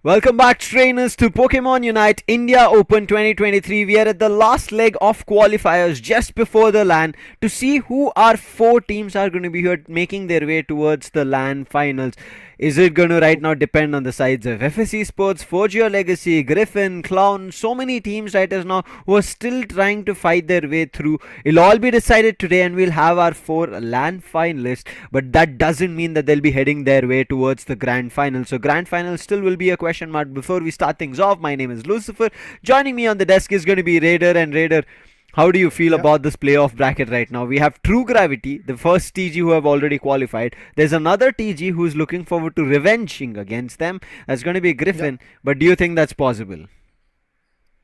Welcome back, trainers, to Pokemon Unite India Open 2023. We are at the last leg of qualifiers just before the LAN to see who our four teams are going to be here making their way towards the LAN finals. Is it going to right now depend on the sides of FSC Sports, Forge Your Legacy, Griffin, Clown, so many teams right as now who are still trying to fight their way through. It'll all be decided today and we'll have our four LAN finalists, but that doesn't mean that they'll be heading their way towards the grand final. So grand final still will be a question mark. Before we start things off, my name is Lucifer. Joining me on the desk is going to be Raider. And Raider, how do you feel about this playoff bracket right now? We have True Gravity, the first TG who have already qualified. There's another TG who's looking forward to revenging against them. That's going to be Griffin. But do you think that's possible?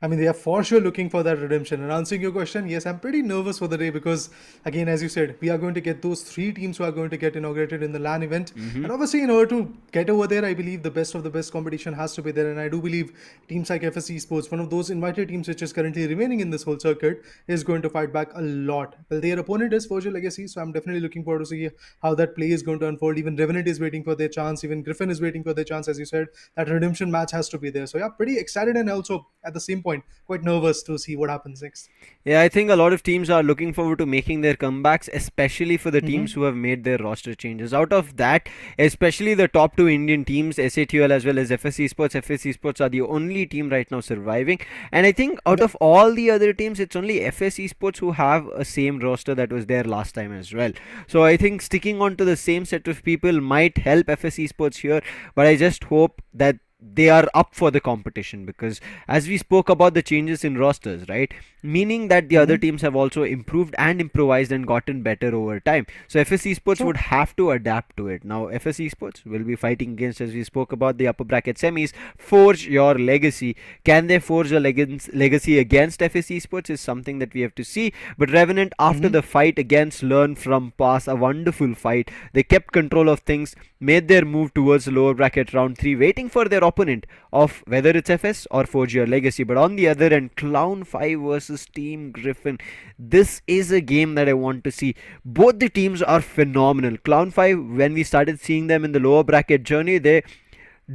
I mean, they are for sure looking for that redemption. And answering your question, yes, I'm pretty nervous for the day because, again, as you said, we are going to get those three teams who are going to get inaugurated in the LAN event. And obviously, in order to get over there, I believe the best of the best competition has to be there. And I do believe teams like FSC Sports, one of those invited teams which is currently remaining in this whole circuit, is going to fight back a lot. Well, their opponent is Forge Your Legacy, so I'm definitely looking forward to see how that play is going to unfold. Even Revenant is waiting for their chance. Even Griffin is waiting for their chance, as you said. That redemption match has to be there. So yeah, pretty excited and also at the same point quite nervous to see what happens next. Yeah, I think a lot of teams are looking forward to making their comebacks, especially for the teams who have made their roster changes. Out of that, especially the top two Indian teams, SATL as well as FSC Sports. FSC Sports are the only team right now surviving. And I think out of all the other teams, it's only FSC Sports who have a same roster that was there last time as well. So I think sticking on to the same set of people might help FSC Sports here. But I just hope that they are up for the competition, because as we spoke about the changes in rosters, right, meaning that the other teams have also improved and improvised and gotten better over time. So FSC Sports would have to adapt to it. Now FSC Sports will be fighting against, as we spoke about, the upper bracket semis. Forge Your Legacy. Can they forge a legacy against FSC Sports is something that we have to see. But Revenant, after the fight against Learn From Pass, a wonderful fight, they kept control of things, made their move towards the lower bracket round 3, waiting for their opponent of whether it's FS or Forge Your Legacy. But on the other end, Clown 5 versus Team Griffin. This is a game that I want to see. Both the teams are phenomenal. Clown 5, when we started seeing them in the lower bracket journey, they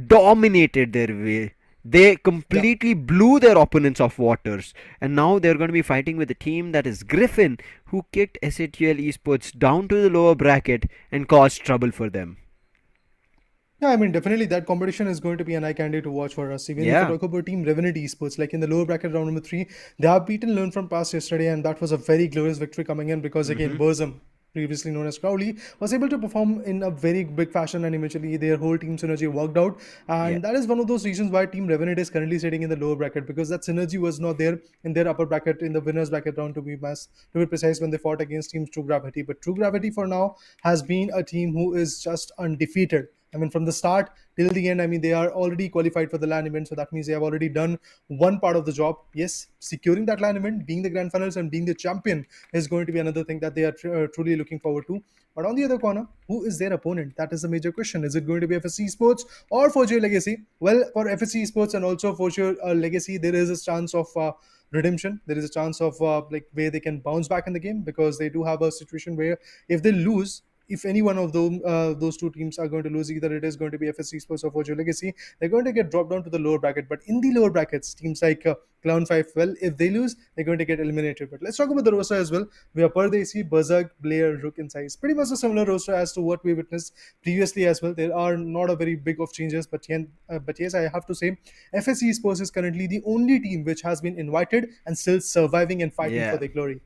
dominated their way. They completely blew their opponents off waters. And now they're going to be fighting with a team that is Griffin, who kicked SATL Esports down to the lower bracket and caused trouble for them. Yeah, I mean, definitely that competition is going to be an eye candy to watch for us. Even if you talk about Team Revenant Esports, like in the lower bracket round number 3, they have beaten Learn From Past yesterday, and that was a very glorious victory coming in because, again, Burzum, previously known as Crowley, was able to perform in a very big fashion, and eventually their whole team synergy worked out. And that is one of those reasons why Team Revenant is currently sitting in the lower bracket, because that synergy was not there in their upper bracket, in the winners bracket round, to be precise, when they fought against Team True Gravity. But True Gravity for now has been a team who is just undefeated. I mean, from the start till the end, I mean, they are already qualified for the LAN event. So that means they have already done one part of the job. Yes, securing that LAN event, being the grand finals and being the champion is going to be another thing that they are truly looking forward to. But on the other corner, who is their opponent? That is the major question. Is it going to be FSC Sports or Forge Your Legacy? Well, for FSC Sports and also Forge Your Legacy, there is a chance of redemption. There is a chance of like where they can bounce back in the game, because they do have a situation where if they lose, if any one of those two teams are going to lose, either it is going to be FSC Sports or Forge Your Legacy, they're going to get dropped down to the lower bracket. But in the lower brackets, teams like Clown 5, well, if they lose, they're going to get eliminated. But let's talk about the roster as well. We have Pardesi, Berserk, Blair, Rook, and Size. Pretty much a similar roster as to what we witnessed previously as well. There are not a very big of changes, but yes, I have to say, FSC Sports is currently the only team which has been invited and still surviving and fighting for their glory.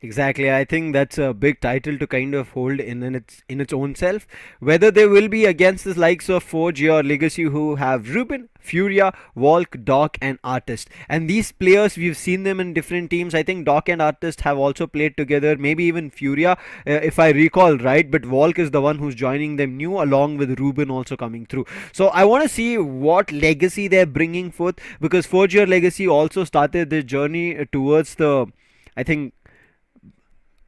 Exactly, I think that's a big title to kind of hold in its own self. Whether they will be against the likes of Forge or Legacy, who have Ruben, Furia, Volk, Doc, and Artist. And these players, we've seen them in different teams. I think Doc and Artist have also played together, maybe even Furia, if I recall right. But Volk is the one who's joining them new, along with Ruben also coming through. So I want to see what legacy they're bringing forth, because Forge Your Legacy also started their journey towards the, I think,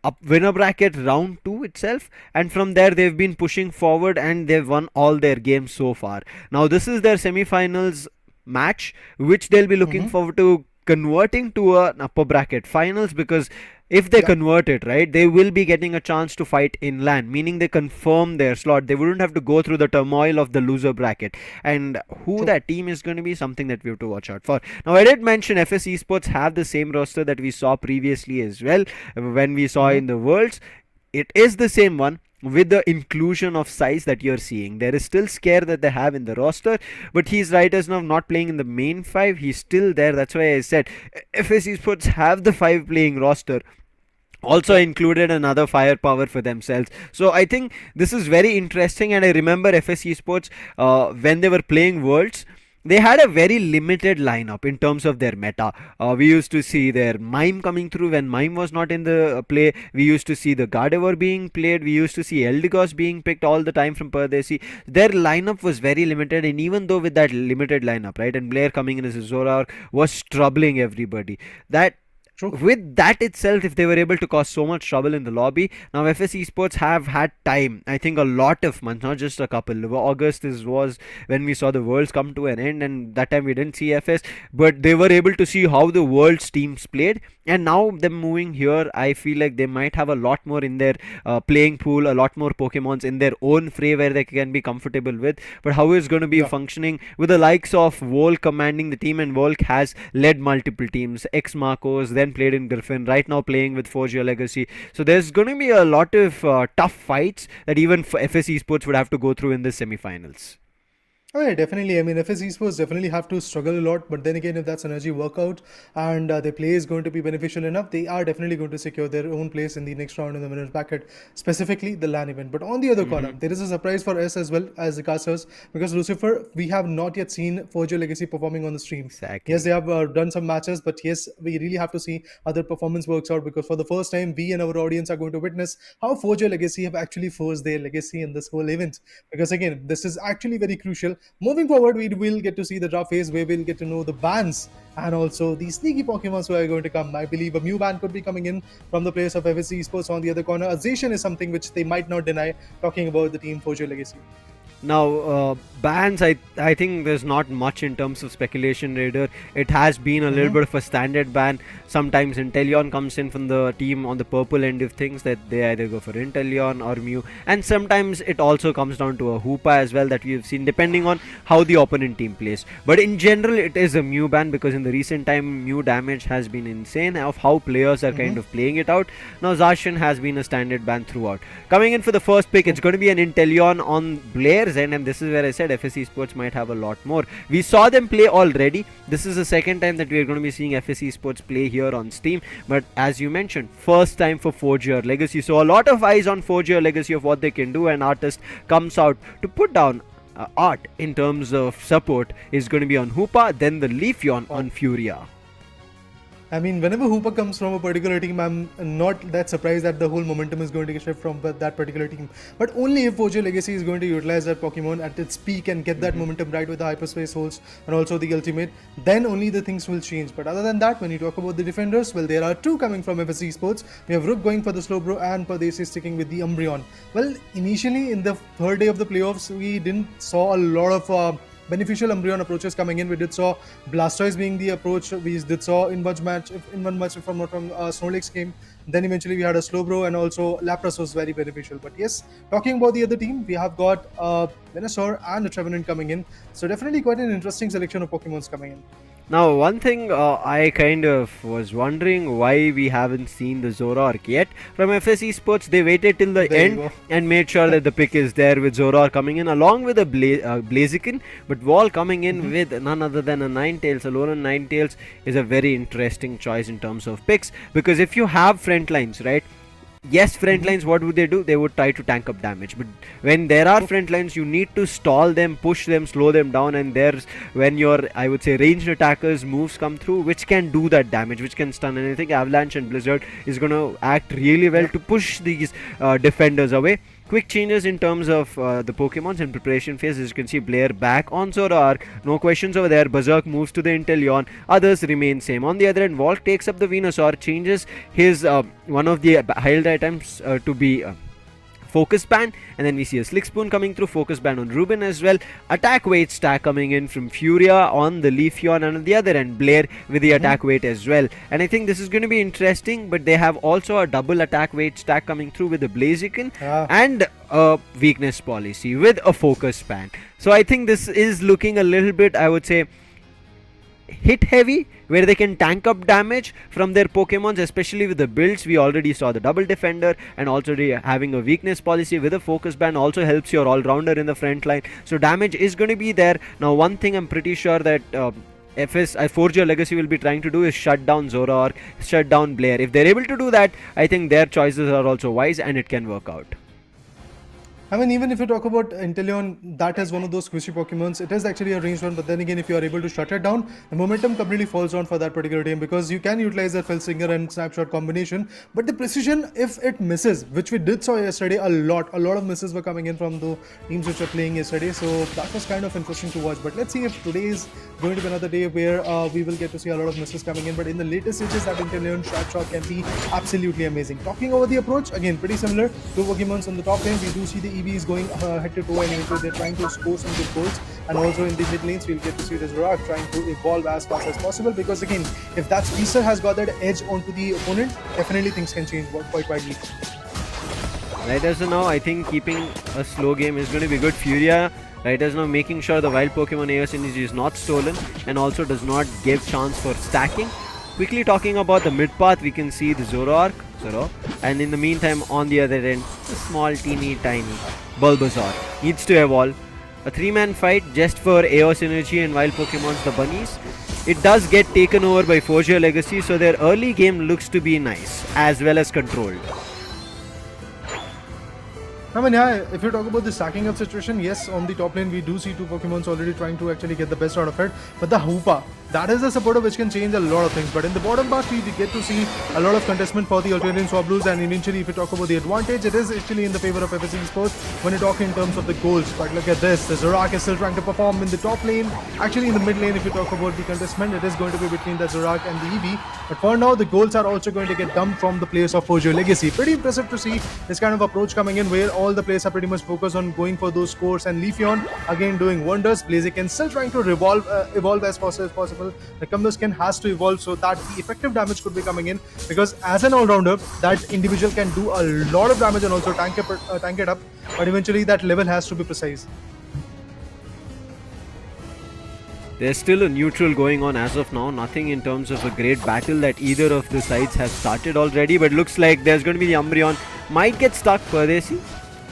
up winner bracket round 2 itself, and from there they've been pushing forward and they've won all their games so far. Now this is their semi-finals match, which they'll be looking forward to converting to an upper bracket finals, because if they convert it, right, they will be getting a chance to fight inland, meaning they confirm their slot. They wouldn't have to go through the turmoil of the loser bracket. And who that team is going to be, something that we have to watch out for. Now, I did mention FS Esports have the same roster that we saw previously as well when we saw in the Worlds. It is the same one, with the inclusion of size that you're seeing. There is still Scare that they have in the roster, but he's right as now not playing in the main 5. He's still there. That's why I said FS Esports have the 5 playing roster, also included another firepower for themselves. So I think this is very interesting. And I remember FS Esports, when they were playing Worlds, they had a very limited lineup in terms of their meta. We used to see their Mime coming through when Mime was not in the play. We used to see the Gardevoir being played. We used to see Eldegoss being picked all the time from Pardesi. Their lineup was very limited, and even though with that limited lineup, right, and Blair coming in as a Zora was troubling everybody. With that itself, if they were able to cause so much trouble in the lobby, now FS Esports have had time, I think a lot of months, not just a couple. August was when we saw the Worlds come to an end, and that time we didn't see FS, but they were able to see how the Worlds teams played. And now them moving here, I feel like they might have a lot more in their playing pool, a lot more Pokemons in their own fray where they can be comfortable with. But how is going to be functioning with the likes of Volk commanding the team, and Volk has led multiple teams, ex Marcos, then played in Griffin, right now playing with Forge Your Legacy. So there's going to be a lot of tough fights that even FS Esports would have to go through in the semi-finals. Oh yeah, definitely. I mean, FS Esports definitely have to struggle a lot, but then again, if that synergy workout and their play is going to be beneficial enough, they are definitely going to secure their own place in the next round in the winners bracket, specifically the LAN event. But on the other corner, there is a surprise for us as well as the casters, because Lucifer, we have not yet seen Forge Your Legacy performing on the stream. Exactly. Yes, they have done some matches, but yes, we really have to see how their performance works out, because for the first time, we and our audience are going to witness how Forge Your Legacy have actually forged their legacy in this whole event. Because again, this is actually very crucial. Moving forward, we will get to see the draft phase where we'll get to know the bans and also the sneaky Pokemons who are going to come. I believe a Mew ban could be coming in from the players of FS Esports. On the other corner, a Zacian is something which they might not deny, talking about the team Forge Your Legacy. Now, bans, I think there's not much in terms of speculation, Raider. It has been a little bit of a standard ban. Sometimes Inteleon comes in from the team on the purple end of things, that they either go for Inteleon or Mew. And sometimes it also comes down to a Hoopa as well, that we've seen depending on how the opponent team plays. But in general, it is a Mew ban, because in the recent time, Mew damage has been insane of how players are kind of playing it out. Now, Zacian has been a standard ban throughout. Coming in for the first pick, it's going to be an Inteleon on Blair end, and this is where I said FS Esports might have a lot more. We saw them play already. This is the second time that we are going to be seeing FS Esports play here on Steam, but as you mentioned, first time for Forge Your Legacy. So a lot of eyes on Forge Your Legacy of what they can do, and artist comes out to put down art in terms of support is going to be on Hoopa, then the Leafeon on Furia. I mean, whenever Hooper comes from a particular team, I'm not that surprised that the whole momentum is going to get shift from that particular team. But only if Forge Your Legacy is going to utilize that Pokemon at its peak and get that momentum right with the Hyperspace Holes and also the Ultimate, then only the things will change. But other than that, when you talk about the defenders, well, there are two coming from FS Esports. We have Rook going for the Slowbro and Pardesi sticking with the Umbreon. Well, initially in the third day of the playoffs, we didn't saw a lot of beneficial Umbreon approaches coming in. We did saw Blastoise being the approach. We did saw in one match if I'm not from Snorlax came. Then eventually we had a Slowbro, and also Lapras was very beneficial. But yes, talking about the other team, we have got Venusaur and a Revenant coming in. So definitely quite an interesting selection of Pokemons coming in. Now, one thing I kind of was wondering why we haven't seen the Zoroark yet from FS Esports. They waited till the end and made sure that the pick is there with Zoroark coming in along with a Blaziken, but Wall coming in with none other than a Ninetales. Alolan Ninetales is a very interesting choice in terms of picks, because if you have front lines, right? Yes, front lines, what would they do? They would try to tank up damage. But when there are front lines, you need to stall them, push them, slow them down. And there's when your, I would say, ranged attackers moves come through, which can do that damage, which can stun. And I think Avalanche and Blizzard is going to act really well to push these defenders away. Quick changes in terms of the Pokemons in preparation phase. As you can see, Blair back on Zoroark. No questions over there. Berserk moves to the Inteleon. Others remain same. On the other end, Walt takes up the Venusaur, changes his one of the highlight items to be focus ban, and then we see a slick spoon coming through, focus ban on Ruben as well, attack weight stack coming in from Furia on the Leafeon, and on the other end Blair with the attack weight as well. And I think this is going to be interesting, but they have also a double attack weight stack coming through with the Blaziken and a weakness policy with a focus ban. So I think this is looking a little bit, I would say, hit heavy, where they can tank up damage from their Pokemons, especially with the builds. We already saw the double defender, and also having a weakness policy with a focus ban also helps your all-rounder in the front line. So damage is going to be there. Now one thing I'm pretty sure that Forge Your Legacy will be trying to do is shut down Zoroark, shut down Blair. If they're able to do that, I think their choices are also wise and it can work out. I mean, even if you talk about Inteleon, that is one of those squishy Pokemons. It is actually a ranged one, but then again, if you are able to shut it down, the momentum completely falls down for that particular team, because you can utilize that Felsinger and Snapshot combination, but the precision, if it misses, which we did saw yesterday, a lot of misses were coming in from the teams which were playing yesterday, so that was kind of interesting to watch. But let's see if today is going to be another day where we will get to see a lot of misses coming in, but in the later stages, that Inteleon Snapshot can be absolutely amazing. Talking over the approach, again, pretty similar. Two Pokemons on the top lane, we do see the EV is going head to toe, and eventually they're trying to score some good goals. And also in the mid lanes, we'll get to see the Zoroark trying to evolve as fast as possible, because again, if that Speedster has got that edge onto the opponent, definitely things can change quite widely. Right as of now, I think keeping a slow game is going to be good. Furia, right as now, making sure the wild Pokemon AOS energy is not stolen and also does not give chance for stacking. Quickly talking about the mid path, we can see the Zoroark, and in the meantime, on the other end, a small teeny tiny Bulbasaur needs to evolve. A 3-man fight just for AOS energy and wild Pokemons, the bunnies. It does get taken over by Forge Your Legacy, so their early game looks to be nice as well as controlled. I mean, yeah, if you talk about the stacking up situation, yes, on the top lane we do see two Pokemons already trying to actually get the best out of it, but the Hoopa, that is a supporter which can change a lot of things. But in the bottom part, we get to see a lot of contestment for the Alternate Swablues, and eventually, if you talk about the advantage, it is actually in the favor of FSC Esports when you talk in terms of the goals. But look at this, the Zoroark is still trying to perform in the top lane. Actually, in the mid lane, if you talk about the contestment, it is going to be between the Zoroark and the Eevee. But for now, the goals are also going to get dumped from the players of Forge Your Legacy. Pretty impressive to see this kind of approach coming in, where all the players are pretty much focused on going for those scores, and Leafeon again doing wonders. Blaziken still trying to evolve as fast as possible. The Cumberskin has to evolve so that the effective damage could be coming in, because as an all-rounder, that individual can do a lot of damage and also tank it up, but eventually that level has to be precise. There's still a neutral going on as of now. Nothing in terms of a great battle that either of the sides have started already, but looks like there's going to be the Umbreon. Might get stuck, Pardesi.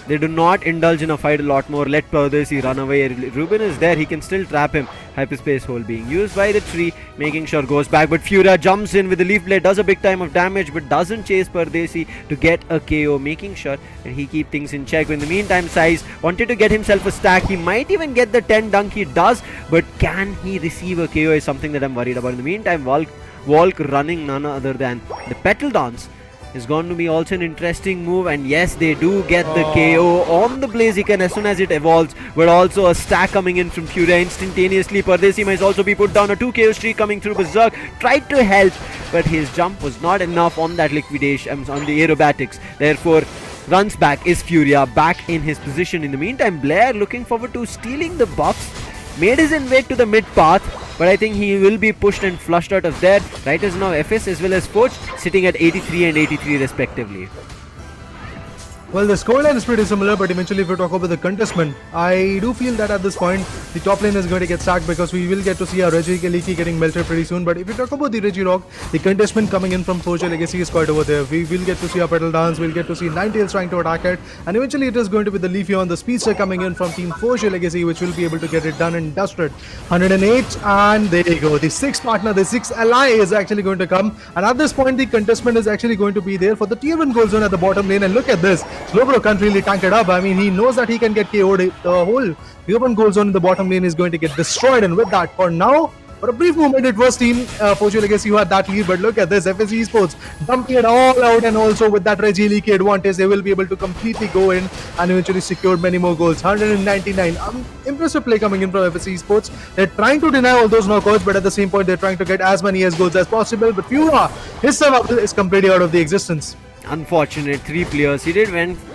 They do not indulge in a fight a lot more. Let Pardesi run away. Ruben is there. He can still trap him. Hyperspace hole being used by the tree, making sure goes back. But Furia jumps in with the Leaf Blade, does a big time of damage, but doesn't chase Pardesi to get a KO, making sure that he keep things in check. In the meantime, Size wanted to get himself a stack. He might even get the 10 dunk. He does, but can he receive a KO is something that I'm worried about. In the meantime, Volk running none other than the Petal Dance is going to be also an interesting move, and yes, they do get the KO on the Blaziken as soon as it evolves, but also a stack coming in from Furia instantaneously. Pardesi might also be put down. A 2 KO streak coming through. Berserk tried to help, but his jump was not enough on that liquidation, on the aerobatics. Therefore, runs back is Furia back in his position. In the meantime, Blair looking forward to stealing the buffs, made his way to the mid path, but I think he will be pushed and flushed out of there. Right as now, FS as well as Forge sitting at 83 and 83 respectively. Well, the scoreline is pretty similar, but eventually if we talk about the contestment, I do feel that at this point, the top lane is going to get sacked, because we will get to see our Regieleki getting melted pretty soon. But if we talk about the Regirock, the contestment coming in from Forge Your Legacy is quite over there. We will get to see a Petal Dance, we'll get to see Ninetales trying to attack it, and eventually it is going to be the Leafeon, the Speedster coming in from Team Forge Your Legacy, which will be able to get it done and dusted. 108, and there you go. The 6th partner, the 6th ally is actually going to come, and at this point, the contestment is actually going to be there for the Tier 1 gold zone at the bottom lane, and look at this. Slowbro can't really tank it up. I mean, he knows that he can get KO'd. The whole open goal zone in the bottom lane is going to get destroyed, and with that, for now, for a brief moment, it was Team Forge Your Legacy who had that lead, but look at this, FSC Esports dumping it all out, and also with that Regieleki advantage, they will be able to completely go in and eventually secure many more goals. 199. Impressive play coming in from FSC Esports. They're trying to deny all those knockouts, but at the same point, they're trying to get as many goals as possible. But Furia, his survival is completely out of the existence. Unfortunate, 3 players. He did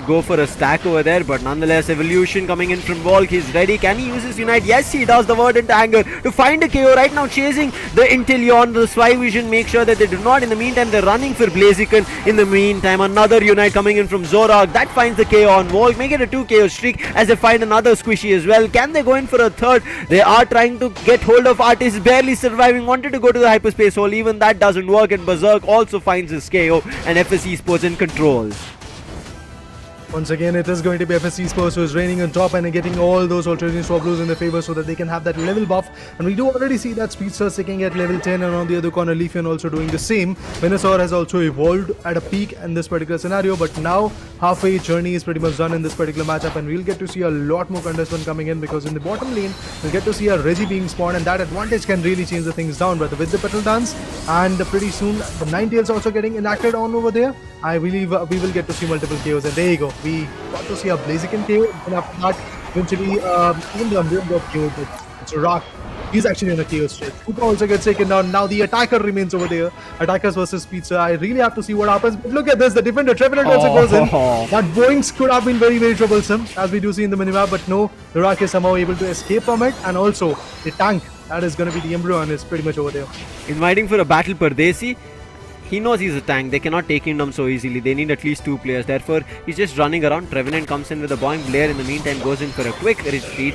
go for a stack over there, but nonetheless, evolution coming in from Volk. He's ready. Can he use his Unite? Yes, he does. The word into anger to find a KO right now, chasing the Inteleon. The Spy Vision make sure that they do not. In the meantime, they're running for Blaziken. In the meantime, another Unite coming in from Zorak. That finds the KO on Volk. Make it a 2 KO streak as they find another Squishy as well. Can they go in for a third? They are trying to get hold of Artist, barely surviving. Wanted to go to the hyperspace hole. Even that doesn't work, and Berserk also finds his KO, and FS Esports in control. Once again, it is going to be FS Esports who is reigning on top and getting all those alternating swap blues in their favor so that they can have that level buff. And we do already see that Speedster sticking at level 10, and on the other corner, Leafeon also doing the same. Venusaur has also evolved at a peak in this particular scenario, but now halfway journey is pretty much done in this particular matchup, and we'll get to see a lot more contestant coming in, because in the bottom lane, we'll get to see a Reggie being spawned, and that advantage can really change the things down. But with the Petal Dance, and pretty soon the Ninetales also getting enacted on over there, I believe we will get to see multiple KOs, and there you go. We got to see a Blaziken KO, and after that, eventually, even the Umbreon got KO'd, but it's a rock. He's actually on a KO straight. Kuka also gets taken down. Now the attacker remains over there. Attackers versus Speedster. I really have to see what happens. But look at this. The defender, Revenant also goes in. That Boinks could have been very, very troublesome, as we do see in the minimap. But no, the Rock is somehow able to escape from it. And also, the tank, that is going to be the Umbreon, is pretty much over there. Inviting for a battle Pardesi. He knows he's a tank. They cannot take him down so easily. They need at least 2 players. Therefore, he's just running around. Revenant comes in with a Boing. Blair in the meantime goes in for a quick retreat.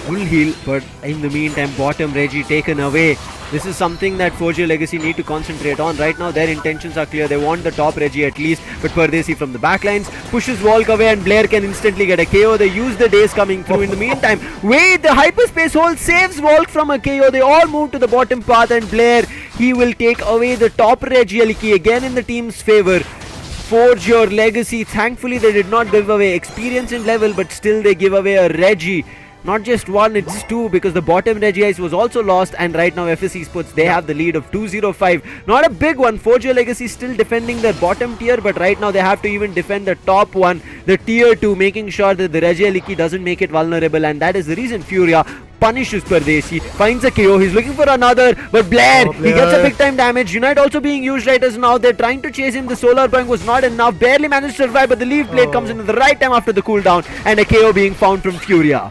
Full heal, but in the meantime, bottom Reggie taken away. This is something that 4G Legacy need to concentrate on. Right now, their intentions are clear. They want the top Reggie at least, but Pardesi from the backlines pushes Volk away, and Blair can instantly get a KO. They use the days coming through. In the meantime, wait, the hyperspace hole saves Volk from a KO. They all move to the bottom path, and Blair, he will take away the top Regieleki again in the team's favor. Forge your legacy. Thankfully, they did not give away experience and level, but still they give away a Reggie. Not just one, it's 2, because the bottom Regice was also lost, and right now FS Esports, they have the lead of 2-0-5. Not a big one. Forge your legacy still defending their bottom tier, but right now they have to even defend the top one, the tier 2, making sure that the Regieleki doesn't make it vulnerable, and that is the reason Furia punishes Pardesi, finds a KO, he's looking for another, but Blair, he gets a big time damage. Unite also being used right as now. They're trying to chase him. The Solar Boing was not enough, barely managed to survive, but the Leaf Blade comes in at the right time after the cooldown, and a KO being found from Furia.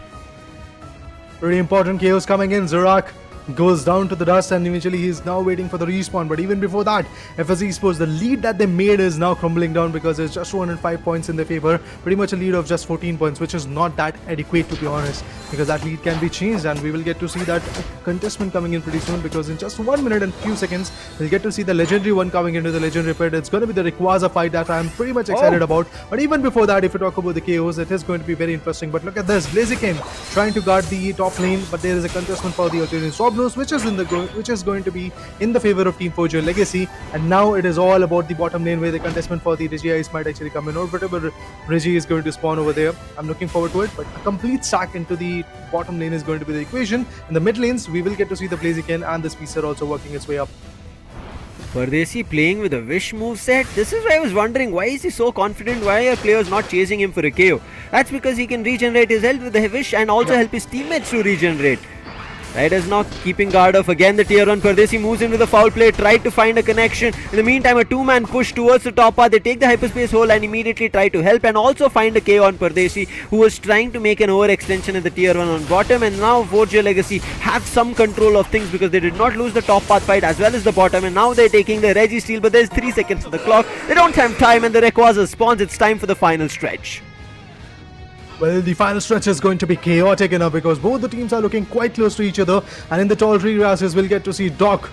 Pretty important KOs coming in. Zorak goes down to the dust, and eventually he's now waiting for the respawn. But even before that, FS Esports, the lead that they made is now crumbling down, because there's just 205 points in their favor. Pretty much a lead of just 14 points, which is not that adequate, to be honest, because that lead can be changed, and we will get to see that contestment coming in pretty soon, because in just 1 minute and few seconds, we'll get to see the legendary one coming into the legendary pit. It's going to be the Rayquaza fight that I'm pretty much excited about. But even before that, if we talk about the KOs, it is going to be very interesting. But look at this, Blaziken trying to guard the top lane, but there is a contestment for the alternative swap blues, which is going to be in the favor of Team 4G Legacy. And now it is all about the bottom lane, where the contestment for the Regice might actually come in, or whatever Reggie is going to spawn over there. I'm looking forward to it, but a complete stack into the bottom lane is going to be the equation. In the mid lanes, we will get to see the Blaziken and the Speedster also working its way up. Pardesi playing with a Wish moveset. This is why I was wondering, why is he so confident? Why are players not chasing him for a KO? That's because he can regenerate his health with the Wish and also help his teammates to regenerate. Right as now keeping guard off again the tier 1. Pardesi moves in with a foul play, tried to find a connection. In the meantime, a 2-man push towards the top path. They take the hyperspace hole and immediately try to help and also find a KO on Pardesi, who was trying to make an overextension at the tier 1 on bottom. And now Forge Legacy have some control of things, because they did not lose the top path fight as well as the bottom, and now they're taking the Reggie steal, but there's 3 seconds on the clock. They don't have time, and the Rayquaza spawns. It's time for the final stretch. Well, the final stretch is going to be chaotic enough, because both the teams are looking quite close to each other, and in the tall tree grasses, we'll get to see Doc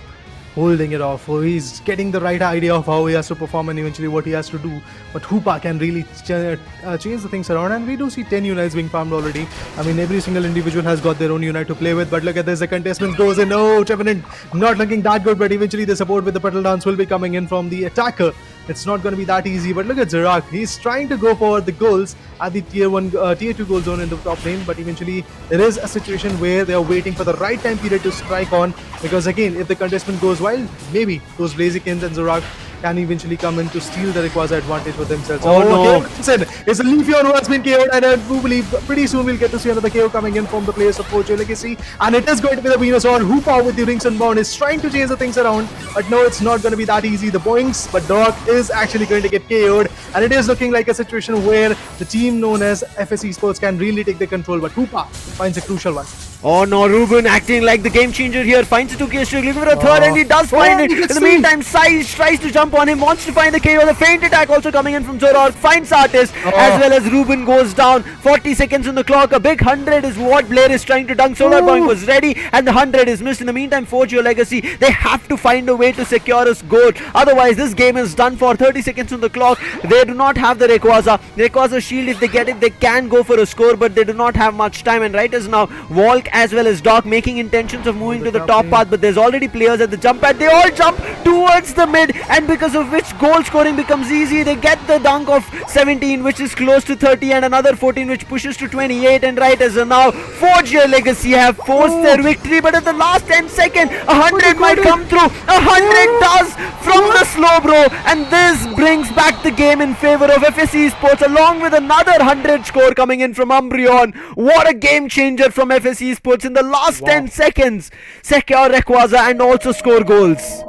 holding it off. He's getting the right idea of how he has to perform and eventually what he has to do. But Hoopa can really change the things around, and we do see 10 unites being farmed already. I mean, every single individual has got their own unite to play with, but look at this, the contestant goes in. Oh, Revenant not looking that good, but eventually the support with the Petal Dance will be coming in from the attacker. It's not going to be that easy, but look at Zorak. He's trying to go for the goals at the tier 2 goal zone in the top lane, but eventually there is a situation where they are waiting for the right time period to strike on, because again, if the contestant goes wild, maybe those Blazikins and Zorak can eventually come in to steal the Rayquaza advantage for themselves. Oh, no. Griffin, it's a Leafeon who has been KO'd, and I do believe pretty soon we'll get to see another KO coming in from the players of Forge Legacy, and it is going to be the Venusaur. Hoopa with the Rings Unbound is trying to chase the things around, but no, it's not going to be that easy. The Boinks, but Doc is actually going to get KO'd, and it is looking like a situation where the team known as FS Esports can really take the control, but Hoopa finds a crucial one. Oh no, Ruben acting like the game changer here, finds it to Kishuk, looking for a third, and he does find it. In the meantime, Size tries to jump on him, wants to find the KO. The feint attack also coming in from Zororg, finds Artist, as well as Ruben goes down. 40 seconds on the clock, a big 100 is what Blair is trying to dunk. Solar Point was ready, and the 100 is missed. In the meantime, Forge Your Legacy, they have to find a way to secure a score. Otherwise, this game is done for. 30 seconds on the clock. They do not have the Rayquaza shield. If they get it, they can go for a score, but they do not have much time. And right as now, Volk as well as Doc making intentions of moving to the top path, but there's already players at the jump pad. They all jump towards the mid, and because of which goal scoring becomes easy. They get the dunk of 17, which is close to 30, and another 14, which pushes to 28. And right as now, Forge Your Legacy have forced their victory, but at the last 10 seconds, 100 might come through. 100 does from the slow bro, and this brings back the game in favor of FS Esports, along with another 100 score coming in from Umbreon. What a game changer from FS Esports in the last 10 seconds. Secure Rayquaza and also score goals.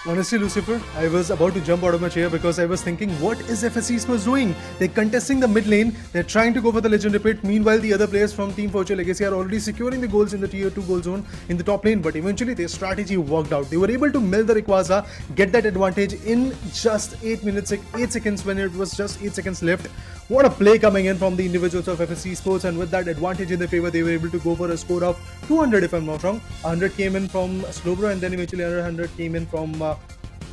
Honestly, Lucifer, I was about to jump out of my chair because I was thinking, what is FS Esports doing? They're contesting the mid lane, they're trying to go for the Legend Repeat. Meanwhile, the other players from Team Fortune Legacy are already securing the goals in the tier 2 goal zone in the top lane, but eventually their strategy worked out. They were able to mill the Rayquaza, get that advantage in just 8 seconds when it was just 8 seconds left. What a play coming in from the individuals of FS Esports, and with that advantage in their favor, they were able to go for a score of 200 if I'm not wrong. 100 came in from Slowbro, and then eventually another 100 came in from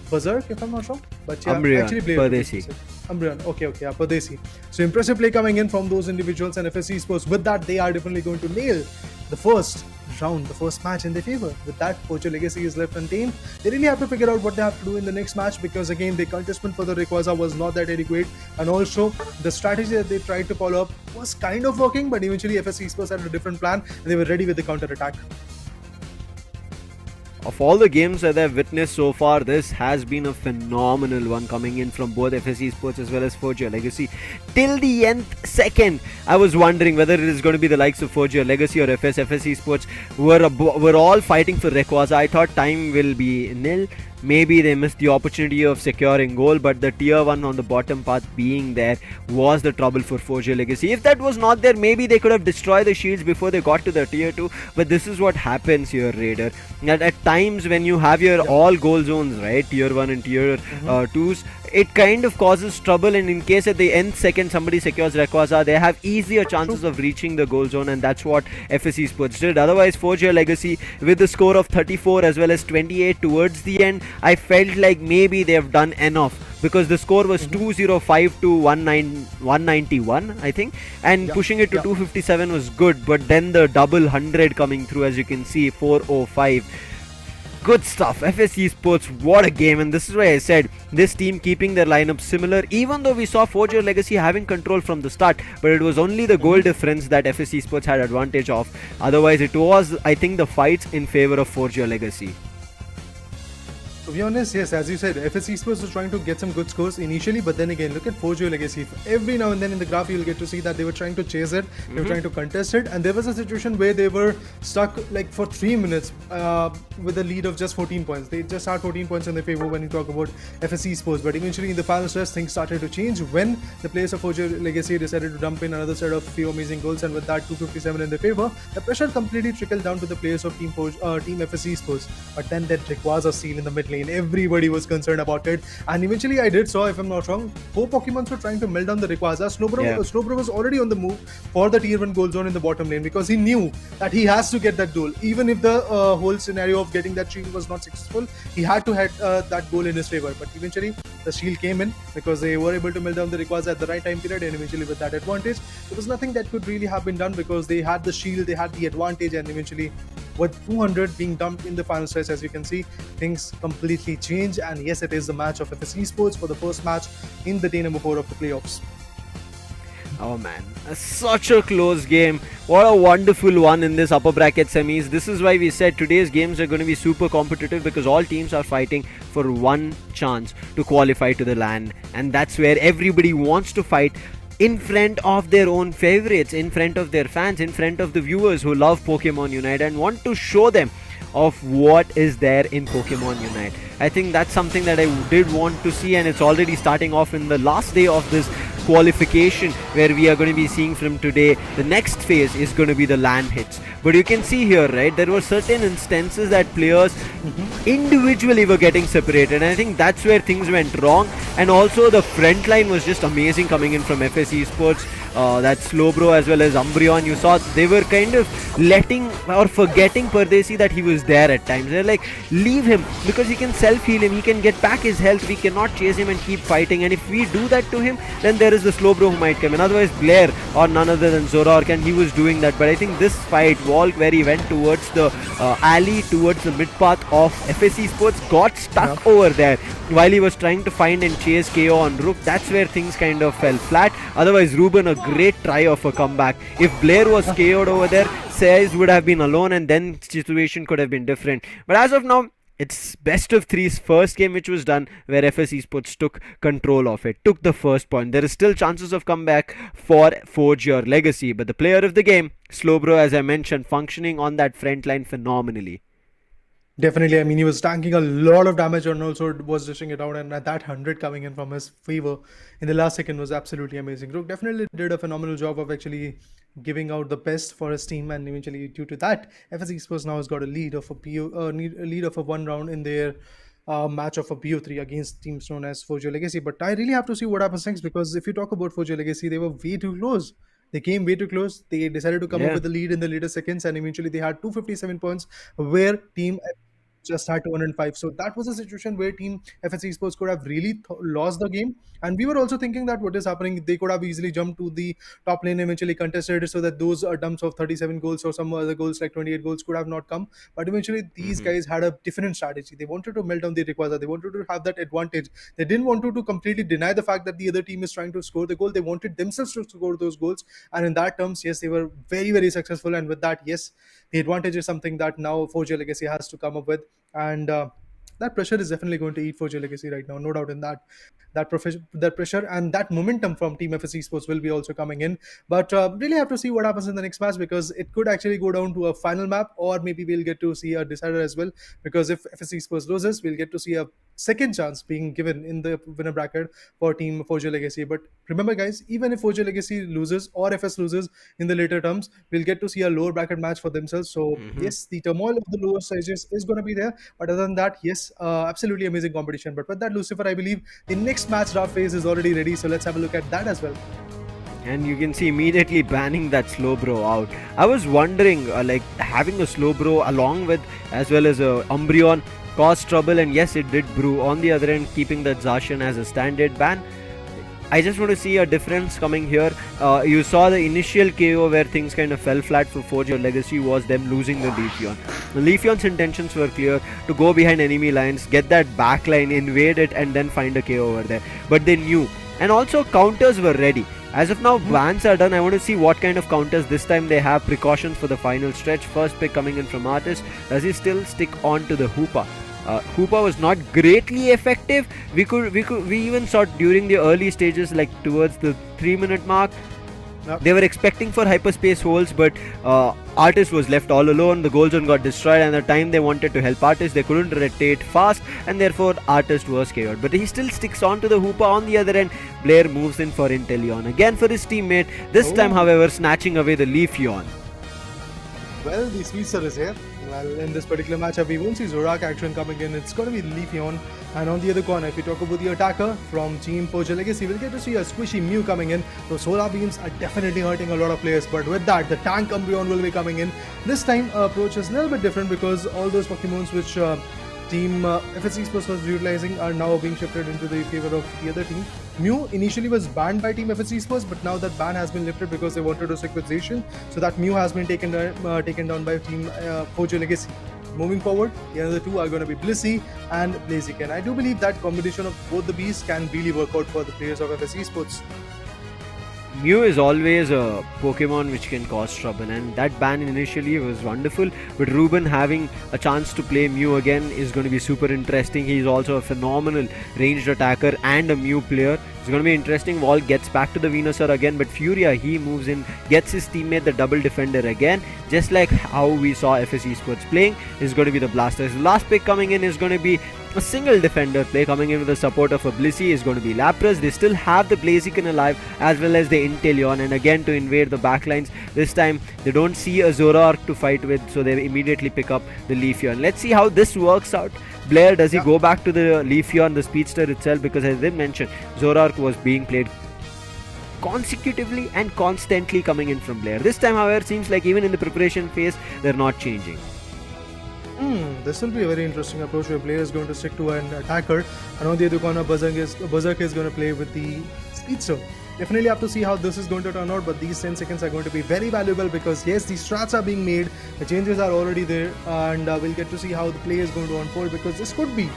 Berserk if I'm not wrong. But yeah, Umbreon, actually played Pardesi. Umbreon, okay, yeah, Pardesi. So impressive play coming in from those individuals, and FS Esports, with that, they are definitely going to nail the first round, the first match in their favor. With that, Fortune Legacy is left untamed. They really have to figure out what they have to do in the next match, because again, the contestment for the Rayquaza was not that adequate, and also the strategy that they tried to follow up was kind of working, but eventually FS Esports had a different plan, and they were ready with the counter attack. Of all the games that I've witnessed so far, this has been a phenomenal one coming in from both FS Esports as well as Forge Your Legacy. Till the nth second, I was wondering whether it is going to be the likes of Forge Your Legacy or FS Esports were all fighting for Rayquaza. I thought time will be nil. Maybe they missed the opportunity of securing goal, but the tier 1 on the bottom path being there was the trouble for Forge Your Legacy. If that was not there, maybe they could have destroyed the shields before they got to the tier 2, but this is what happens here, Raider. At times when you have your all goal zones, right, tier 1 and tier 2s, it kind of causes trouble, and in case at the nth second somebody secures Rayquaza, they have easier chances of reaching the goal zone, and that's what FS Esports did. Otherwise, Forge Your Legacy with the score of 34 as well as 28 towards the end, I felt like maybe they have done enough, because the score was 205 to 191, I think, and pushing it to 257 was good, but then the double 100 coming through, as you can see, 405. Good stuff. FS Esports, what a game. And this is why I said this team keeping their lineup similar, even though we saw Forge Your Legacy having control from the start, but it was only the goal difference that FS Esports had advantage of. Otherwise, it was, I think, the fights in favor of Forge Your Legacy. To be honest, yes, as you said, FS Esports was trying to get some good scores initially, but then again, look at Forge Your Legacy. Every now and then in the graph, you'll get to see that they were trying to chase it, they were trying to contest it, and there was a situation where they were stuck like for 3 minutes with a lead of just 14 points. They just had 14 points in their favor when you talk about FS Esports, but eventually in the final stretch, things started to change when the players of Forge Your Legacy decided to dump in another set of few amazing goals, and with that 257 in their favor, the pressure completely trickled down to the players of Team FS Esports. But then that Rayquaza steal in the mid lane, everybody was concerned about it, and eventually I did saw, if I'm not wrong, 4 Pokemons were trying to melt down the Rayquaza. Slowbro was already on the move for the tier 1 goal zone in the bottom lane, because he knew that he has to get that goal. Even if the whole scenario of getting that shield was not successful, he had to have that goal in his favor. But eventually the shield came in because they were able to melt down the Rayquaza at the right time period, and eventually with that advantage, there was nothing that could really have been done, because they had the shield, they had the advantage, and eventually with 200 being dumped in the final stretch, as you can see, things completely change. And yes, it is the match of FS Esports for the first match in the day number 4 of the playoffs. Oh man, such a close game. What a wonderful one in this upper bracket semis. This is why we said today's games are going to be super competitive, because all teams are fighting for one chance to qualify to the LAN, and that's where everybody wants to fight in front of their own favorites, in front of their fans, in front of the viewers who love Pokemon Unite and want to show them of what is there in Pokemon Unite. I think that's something that I did want to see, and it's already starting off in the last day of this qualification, where we are going to be seeing from today. The next phase is going to be the LAN hits. But you can see here, right, there were certain instances that players individually were getting separated, and I think that's where things went wrong. And also the front line was just amazing coming in from FS Esports. That Slowbro as well as Umbreon, you saw they were kind of letting or forgetting Pardesi that he was there at times. They're like, leave him, because he can self-heal him, he can get back his health, we cannot chase him and keep fighting, and if we do that to him, then there is the Slowbro who might come in. Otherwise Blair or none other than Zorark, and he was doing that. But I think this fight, Walk, where he went towards the alley, towards the mid path of FS Esports, got stuck over there while he was trying to find and chase KO on Rook. That's where things kind of fell flat. Otherwise Ruben, a great try of a comeback. If Blair was KO'd over there, Sayes would have been alone, and then situation could have been different. But as of now, it's best of three's first game which was done, where FS Esports took control of it, took the first point. There is still chances of comeback for Forge Your Legacy, but the player of the game, Slowbro, as I mentioned, functioning on that front line phenomenally. Definitely, I mean, he was tanking a lot of damage and also was dishing it out, and that 100 coming in from his favor in the last second was absolutely amazing. Rook definitely did a phenomenal job of actually giving out the best for his team, and eventually due to that, FS Esports now has got a lead of a lead of a one round in their match of a BO3 against teams known as Forge Your Legacy. But I really have to see what happens next, because if you talk about Forge Your Legacy, they were way too close. They came way too close. They decided to come up with the lead in the later seconds, and eventually they had 257 points, where team just had 205. So that was a situation where team FS Esports could have really lost the game. And we were also thinking that what is happening, they could have easily jumped to the top lane, eventually contested, so that those dumps of 37 goals or some other goals like 28 goals could have not come. But eventually these guys had a different strategy. They wanted to melt down the Rayquaza. They wanted to have that advantage. They didn't want to completely deny the fact that the other team is trying to score the goal. They wanted themselves to score those goals. And in that terms, yes, they were very, very successful. And with that, yes, the advantage is something that now Forge Your Legacy has to come up with. And that pressure is definitely going to eat Forge Your Legacy right now, no doubt in that. That pressure and that momentum from Team FS Esports will be also coming in. But really have to see what happens in the next match, because it could actually go down to a final map, or maybe we'll get to see a decider as well. Because if FS Esports loses, we'll get to see a second chance being given in the winner bracket for Team Forge Your Legacy. But remember, guys, even if Forge Your Legacy loses or FS loses in the later terms, we'll get to see a lower bracket match for themselves. So yes, the turmoil of the lower stages is going to be there. But other than that, yes, absolutely amazing competition. But with that, Lucifer, I believe the next match draft phase is already ready. So let's have a look at that as well. And you can see immediately banning that Slowbro out. I was wondering, like having a Slowbro along with as well as a Umbreon caused trouble, and yes, it did brew. On the other end, keeping that Zacian as a standard ban. I just want to see a difference coming here. You saw the initial KO where things kind of fell flat for Forge Your Legacy was them losing the Leafeon. The Leafeon's intentions were clear, to go behind enemy lines, get that backline, invade it, and then find a KO over there. But they knew. And also counters were ready. As of now, bans are done. I want to see what kind of counters this time they have. Precautions for the final stretch. First pick coming in from Artist. Does he still stick on to the Hoopa? Hoopa was not greatly effective. We even saw during the early stages, like towards the 3-minute mark, they were expecting for hyperspace holes, but Artist was left all alone. The goal zone got destroyed, and the time they wanted to help Artist, they couldn't rotate fast, and therefore Artist was KO'd. But he still sticks on to the Hoopa. On the other end, Blair moves in for Inteleon again for his teammate. This time, however, snatching away the Leafeon. Well, the Sweetser is here. Well, in this particular matchup, we won't see Zorak action coming in. It's going to be Leafeon. And on the other corner, if we talk about the attacker from Team Forge Your Legacy, we'll get to see a squishy Mew coming in. Those solar beams are definitely hurting a lot of players. But with that, the tank Umbreon will be coming in. This time, approach is a little bit different, because all those Pokemons which Team FS Esports was utilizing are now being shifted into the favor of the other team. Mew initially was banned by Team FS Esports, but now that ban has been lifted because they wanted to stick with Zacian. So that Mew has been taken down by Team Forge Your Legacy. Moving forward, the other two are going to be Blissey and Blaziken. I do believe that combination of both the beasts can really work out for the players of FS Esports. Mew is always a Pokemon which can cause trouble, and that ban initially was wonderful. But Ruben having a chance to play Mew again is going to be super interesting. He's also a phenomenal ranged attacker and a Mew player. It's going to be interesting. Wall gets back to the Venusaur again, but Furia, he moves in, gets his teammate the double defender again, just like how we saw FS Esports playing. Is going to be the Blasters. The last pick coming in is going to be a single defender play, coming in with the support of a Blissey is going to be Lapras. They still have the Blaziken alive as well as the Inteleon, and again to invade the backlines. This time they don't see a Zoroark to fight with, so they immediately pick up the Leafeon. Let's see how this works out. Blair, does he go back to the Leafeon, the speedster itself? Because as they mentioned, Zoroark was being played consecutively and constantly coming in from Blair. This time, however, seems like even in the preparation phase, they're not changing. This will be a very interesting approach where player is going to stick to an attacker, and on the other corner, Berserk is going to play with the speedster. Definitely have to see how this is going to turn out, but these 10 seconds are going to be very valuable because yes, these strats are being made, the changes are already there, and we'll get to see how the play is going to unfold, because this could be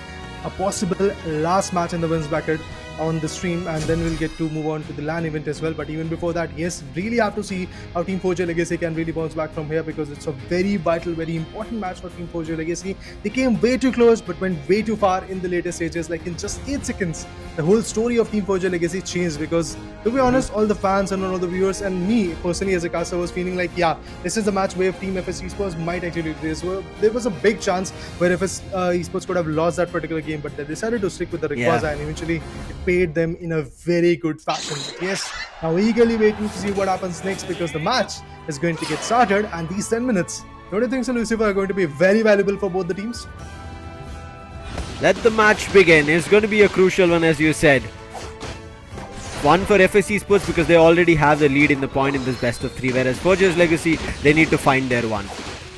a possible last match in the wins bracket on the stream, and then we'll get to move on to the LAN event as well. But even before that, yes, really have to see how Team 4G Legacy can really bounce back from here, because it's a very vital, very important match for Team 4G Legacy. They came way too close but went way too far in the later stages. Like in just 8 seconds, the whole story of Team 4G Legacy changed, because to be honest, all the fans and all the viewers and me personally as a caster was feeling like, yeah, this is the match where Team FS Esports might actually play. So there was a big chance where FS Esports could have lost that particular game, but they decided to stick with the Rayquaza, and eventually it paid them in a very good fashion. But yes, now eagerly waiting to see what happens next, because the match is going to get started, and these 10 minutes, don't you think so, Lucifer, are going to be very valuable for both the teams? Let the match begin. It's going to be a crucial one, as you said. One for FS Esports because they already have the lead in the point in this best of 3, whereas for Just Legacy, they need to find their one.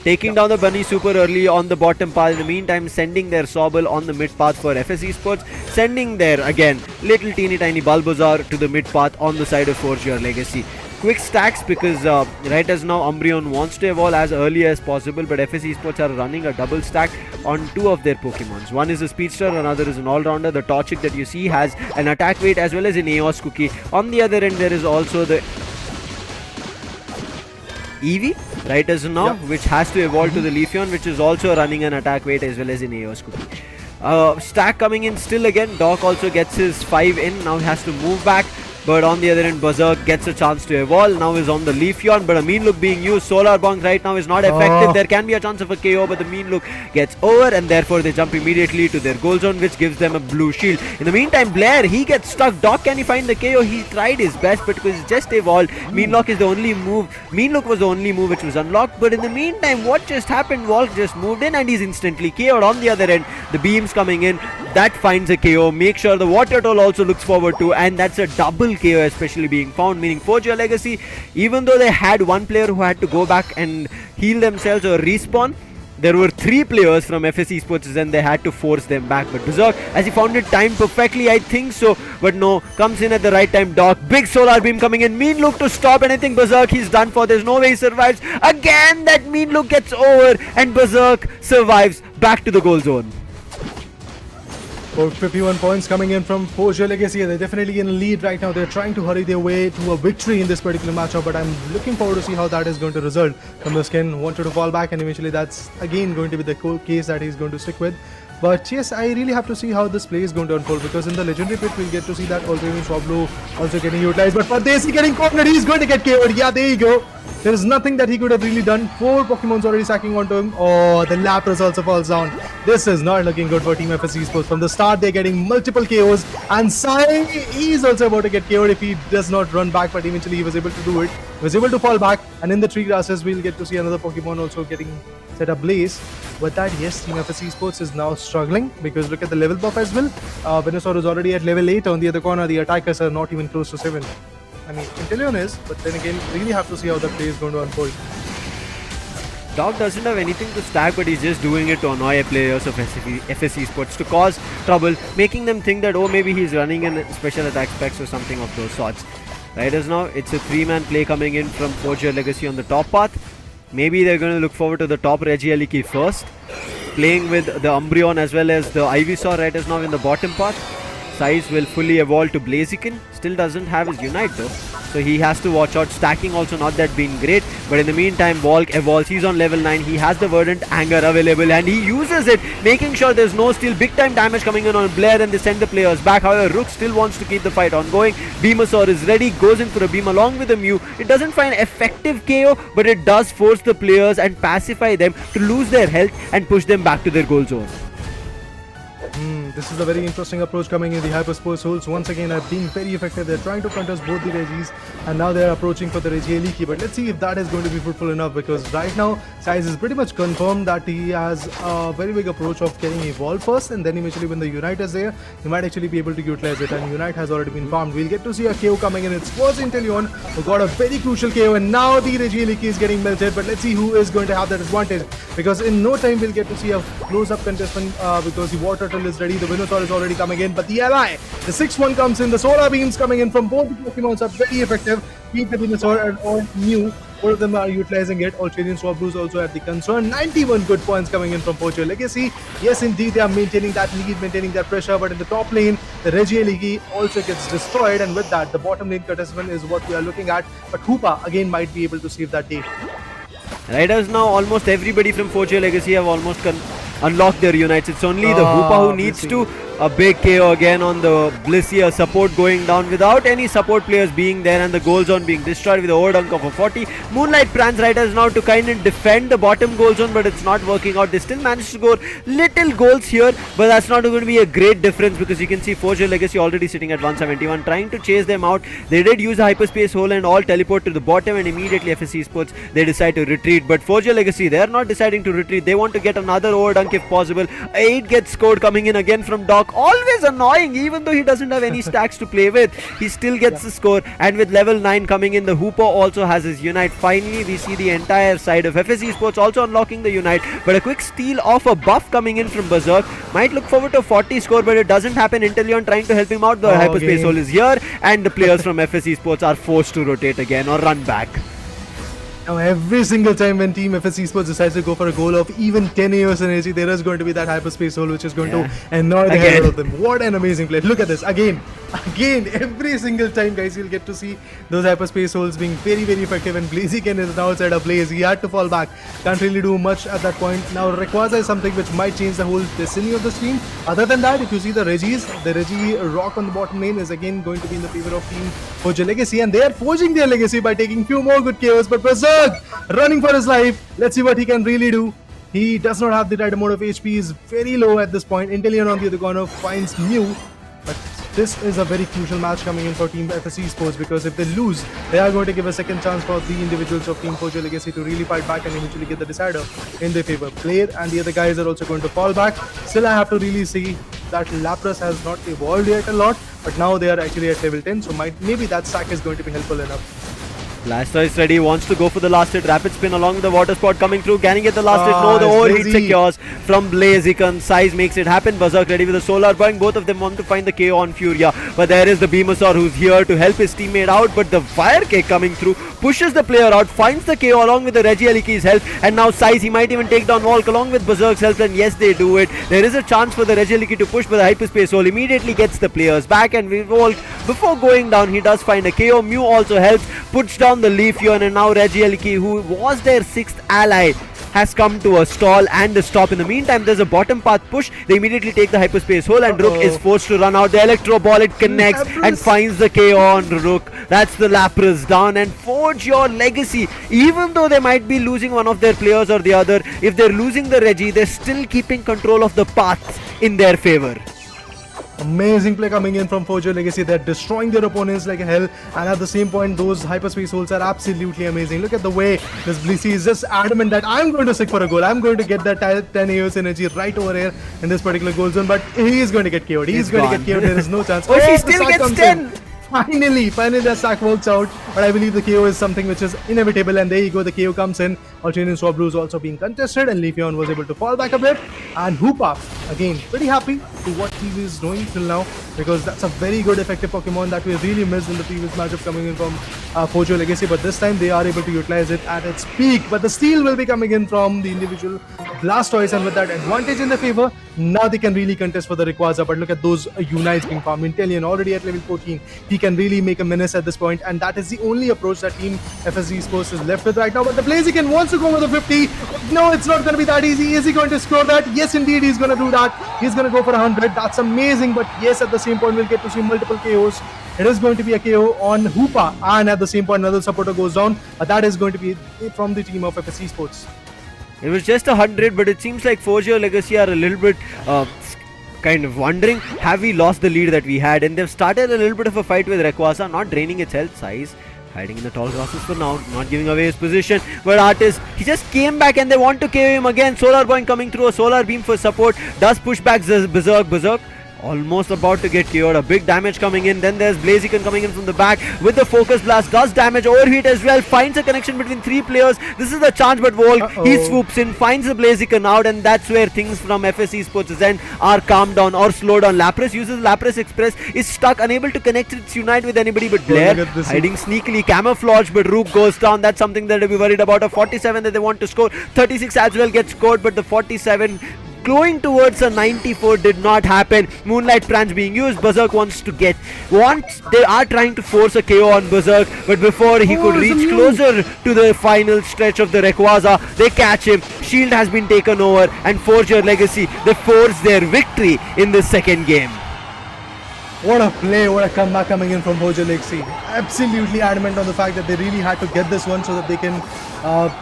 Taking down the Bunny super early on the bottom path. In the meantime, sending their Sobble on the mid path for FS Esports. Sending their, again, little teeny tiny Bulbasaur to the mid path on the side of Forge Your Legacy. Quick stacks, because right as now Umbreon wants to evolve as early as possible, but FS Esports are running a double stack on 2 of their Pokemons. One is a Speedster, another is an all-rounder. The Torchic that you see has an attack weight as well as an Eos Cookie. On the other end, there is also the Eevee, right as now, which has to evolve to the Leafeon, which is also running an attack weight as well as an Eos Cookie. Stack coming in still again. Doc also gets his 5 in. Now he has to move back. But on the other end, Berserk gets a chance to evolve. Now is on the Leafeon, but a Mean Look being used. Solar Bonk right now is not effective. There can be a chance of a KO, but the Mean Look gets over, and therefore they jump immediately to their goal zone, which gives them a blue shield. In the meantime, Blair, he gets stuck. Doc, can he find the KO? He tried his best, but because it's just evolved, Mean Look is the only move. Mean Look was the only move which was unlocked. But in the meantime, what just happened? Wall just moved in, and he's instantly KO'd. On the other end, the beams coming in, that finds a KO. Make sure the Water Toll also looks forward to, and that's a double KO especially being found, meaning Forge Your Legacy, even though they had one player who had to go back and heal themselves or respawn, there were 3 players from FS Esports and they had to force them back. But Berserk, as he found it timed perfectly, I think so, but no, comes in at the right time. Doc, big solar beam coming in, Mean Look to stop, and I think Berserk, he's done for. There's no way he survives. Again, that Mean Look gets over, and Berserk survives back to the goal zone. About 51 points coming in from Forge Your Legacy. They're definitely in a lead right now. They're trying to hurry their way to a victory in this particular matchup, but I'm looking forward to see how that is going to result. Skin wanted to fall back, and eventually that's again going to be the case that he's going to stick with. But yes, I really have to see how this play is going to unfold, because in the legendary pit we'll get to see that Ultimate Swablu also getting utilized. But Pardesi getting cornered, he's going to get KO'd. Yeah, there you go. There is nothing that he could have really done. 4 Pokemons already sacking onto him. Oh, the Lapras also falls down. This is not looking good for Team FS Esports. From the start, they're getting multiple KOs. And Sai, he's also about to get KO'd if he does not run back, but eventually he was able to do it. He was able to fall back. And in the tree grasses, we'll get to see another Pokemon also getting set ablaze. But that, yes, Team FS Esports is now struggling, because look at the level buff as well. Venusaur is already at level 8. On the other corner, the attackers are not even close to 7. I mean, Inteleon is, but then again, really have to see how the play is going to unfold. Doc doesn't have anything to stack, but he's just doing it to annoy players of FS Esports, to cause trouble, making them think that, oh, maybe he's running in special attack specs or something of those sorts. Right as now, it's a 3-man play coming in from Forge Your Legacy on the top path. Maybe they're going to look forward to the top Regieleki first, playing with the Umbreon as well as the Ivysaur right as now in the bottom path. Size will fully evolve to Blaziken. Still doesn't have his Unite though. so he has to watch out. Stacking also not that been great, but in the meantime Volk evolves. He's on level 9. He has the Verdant Anger available and he uses it, making sure there's no steal. Big time damage coming in on Blair and they send the players back. However, Rook still wants to keep the fight ongoing. Venusaur is ready, goes in for a beam along with the Mew. It doesn't find effective KO, but it does force the players and pacify them to lose their health and push them back to their goal zone. This is a very interesting approach coming in. The Hypersport Souls once again are being very effective. They're trying to contest both the Regis and now they're approaching for the Regie Leaky. But let's see if that is going to be fruitful enough, because right now Size is pretty much confirmed that he has a very big approach of getting Evolve first, and then eventually when the Unite is there, he might actually be able to utilize it, and Unite has already been farmed. We'll get to see a KO coming in. It's was Inteleon who got a very crucial KO, and now the Regie Leaky is getting melted. But let's see who is going to have that advantage, because in no time we'll get to see a close-up contestant because the Water Turtle is ready. The Venusaur is already coming in, but the ally, the 6-1 comes in. The Solar Beams coming in from both the Pokemons are very effective. Keep the Venusaur and all Mew. Both of them are utilizing it. Australian Swap Blues also at the concern. 91 good points coming in from Poacher Legacy. Yes, indeed, they are maintaining that lead, maintaining that pressure. But in the top lane, the Regie Leaky also gets destroyed. And with that, the bottom lane contestant is what we are looking at. But Hoopa again might be able to save that day. Riders now, almost everybody from Poacher Legacy have almost unlocked their unites. It's only the Hoopa who needs to. A big KO again on the Blissey, support going down without any support players being there, and the goal zone being destroyed with the overdunk of a 40. Moonlight Prans Riders now to kind of defend the bottom goal zone, but it's not working out. They still managed to score little goals here, but that's not going to be a great difference, because you can see Poacher Legacy already sitting at 171, trying to chase them out. They did use the hyperspace hole and all teleport to the bottom, and immediately FS Esports, they decide to retreat. But Poacher Legacy, they're not deciding to retreat. They want to get another overdunk if possible. 8 gets scored coming in again from Doc. Always annoying, even though he doesn't have any stacks to play with, he still gets the score. And with level 9 coming in, the Hooper also has his Unite. Finally, we see the entire side of FS Esports also unlocking the Unite, but a quick steal of a buff coming in from Berserk. Might look forward to a 40 score, but it doesn't happen. Inteleon trying to help him out. The hyperspace hole is here, and the players from FS Esports are forced to rotate again or run back. Now, every single time when Team FS Esports decides to go for a goal of even 10 AOS energy, there is going to be that hyperspace hole which is going to annoy the hell out of them. What an amazing play. Look at this. Again, every single time, guys, you'll get to see those hyperspace holes being very, very effective. And Blaziken is now outside a Blaze. He had to fall back. Can't really do much at that point. Now, Rayquaza is something which might change the whole destiny of the stream. Other than that, if you see the Regis, the Regie Rock on the bottom lane is again going to be in the favor of Team Poacher Legacy. And they are forging their legacy by taking few more good KOs. But Berserk running for his life. Let's see what he can really do. He does not have the right amount of HP. Is very low at this point. Inteleon on the other corner finds Mew. But this is a very crucial match coming in for Team FS Esports, because if they lose, they are going to give a second chance for the individuals of Team Poacher Legacy to really fight back and eventually get the decider in their favor. Blair and the other guys are also going to fall back. Still, I have to really see that Lapras has not evolved yet a lot, but now they are actually at level 10, so maybe that stack is going to be helpful enough. Blastoise ready, wants to go for the last hit. Rapid spin along with the water spot coming through. Can he get the last hit? No, the overheat secures from Blaziken. Size makes it happen. Berserk ready with the solar burn. Both of them want to find the KO on Furia. But there is the Venusaur who's here to help his teammate out. But the fire cake coming through pushes the player out, finds the KO along with the Regie Leaky's help. And now Size, he might even take down Volk along with Berserk's help. And yes, they do it. There is a chance for the Regie Leaky to push, but the hyperspace hole immediately gets the players back. And Volk, before going down, he does find a KO. Mew also helps, puts down the Leafeon, and now Regie Leaky, who was their 6th ally, has come to a stall and a stop. In the meantime, there's a bottom path push. They immediately take the hyperspace hole, and Rook is forced to run out. The Electro Ball, it connects and finds the KO on Rook. That's the Lapras down, and Forge your legacy. Even though they might be losing one of their players or the other, if they're losing the Regie, they're still keeping control of the paths in their favor. Amazing play coming in from Poacher Legacy. They're destroying their opponents like hell, and at the same point, those hyperspace holes are absolutely amazing. Look at the way this Blissey is just adamant that I'm going to stick for a goal. I'm going to get that 10 AOS energy right over here in this particular goal zone, but he is going to get KO'd. He's going to get KO'd. There is no chance. Oh, he still gets 10. Finally that stack works out, but I believe the KO is something which is inevitable, and there you go, the KO comes in. Australian Swap Blues also being contested, and Leafeon was able to fall back a bit, and Hoopa, again, pretty happy to what he is doing till now, because that's a very good effective Pokemon that we really missed in the previous matchup coming in from Poacher Legacy, but this time they are able to utilize it at its peak. But the steal will be coming in from the individual Blastoise, and with that advantage in their favor, now they can really contest for the Rayquaza. But look at those Unites being farmed. Inteleon already at level 14. He he can really make a menace at this point, and that is the only approach that Team FSC Sports is left with right now. But the Blaziken wants to go with a 50. No, it's not going to be that easy. Is he going to score that? Yes, indeed, he's going to do that. He's going to go for 100. That's amazing. But yes, at the same point, we'll get to see multiple KOs. It is going to be a KO on Hoopa, and at the same point, another supporter goes down. That is going to be from the team of FSC Sports. It was just 100, but it seems like 4G Legacy are a little bit kind of wondering, have we lost the lead that we had? And they've started a little bit of a fight with Rayquaza, not draining its health size, hiding in the tall grasses for now, not giving away his position. But Artist, he just came back and they want to KO him again. Solar Point coming through, a Solar Beam for support, does push back Berserk. Almost about to get KO'd. A big damage coming in. Then there's Blaziken coming in from the back with the Focus Blast. Does damage. Overheat as well. Finds a connection between 3 players. This is the chance, but Volk, he swoops in, finds the Blaziken out, and that's where things from FSC Sports' end are calmed down or slowed down. Lapras uses Lapras Express, is stuck, unable to connect its Unite with anybody but Blair. Hiding sneakily. Camouflage, but Rook goes down. That's something that they'll be worried about. A 47 that they want to score. 36 as well gets scored, but the 47 going towards a 94 did not happen. Moonlight Pranch being used. Berserk they are trying to force a KO on Berserk, but before he could reach closer to the final stretch of the Rayquaza, they catch him. Shield has been taken over, and 4G Legacy, they force their victory in the second game. What a play, what a comeback coming in from 4G Legacy. Absolutely adamant on the fact that they really had to get this one so that they can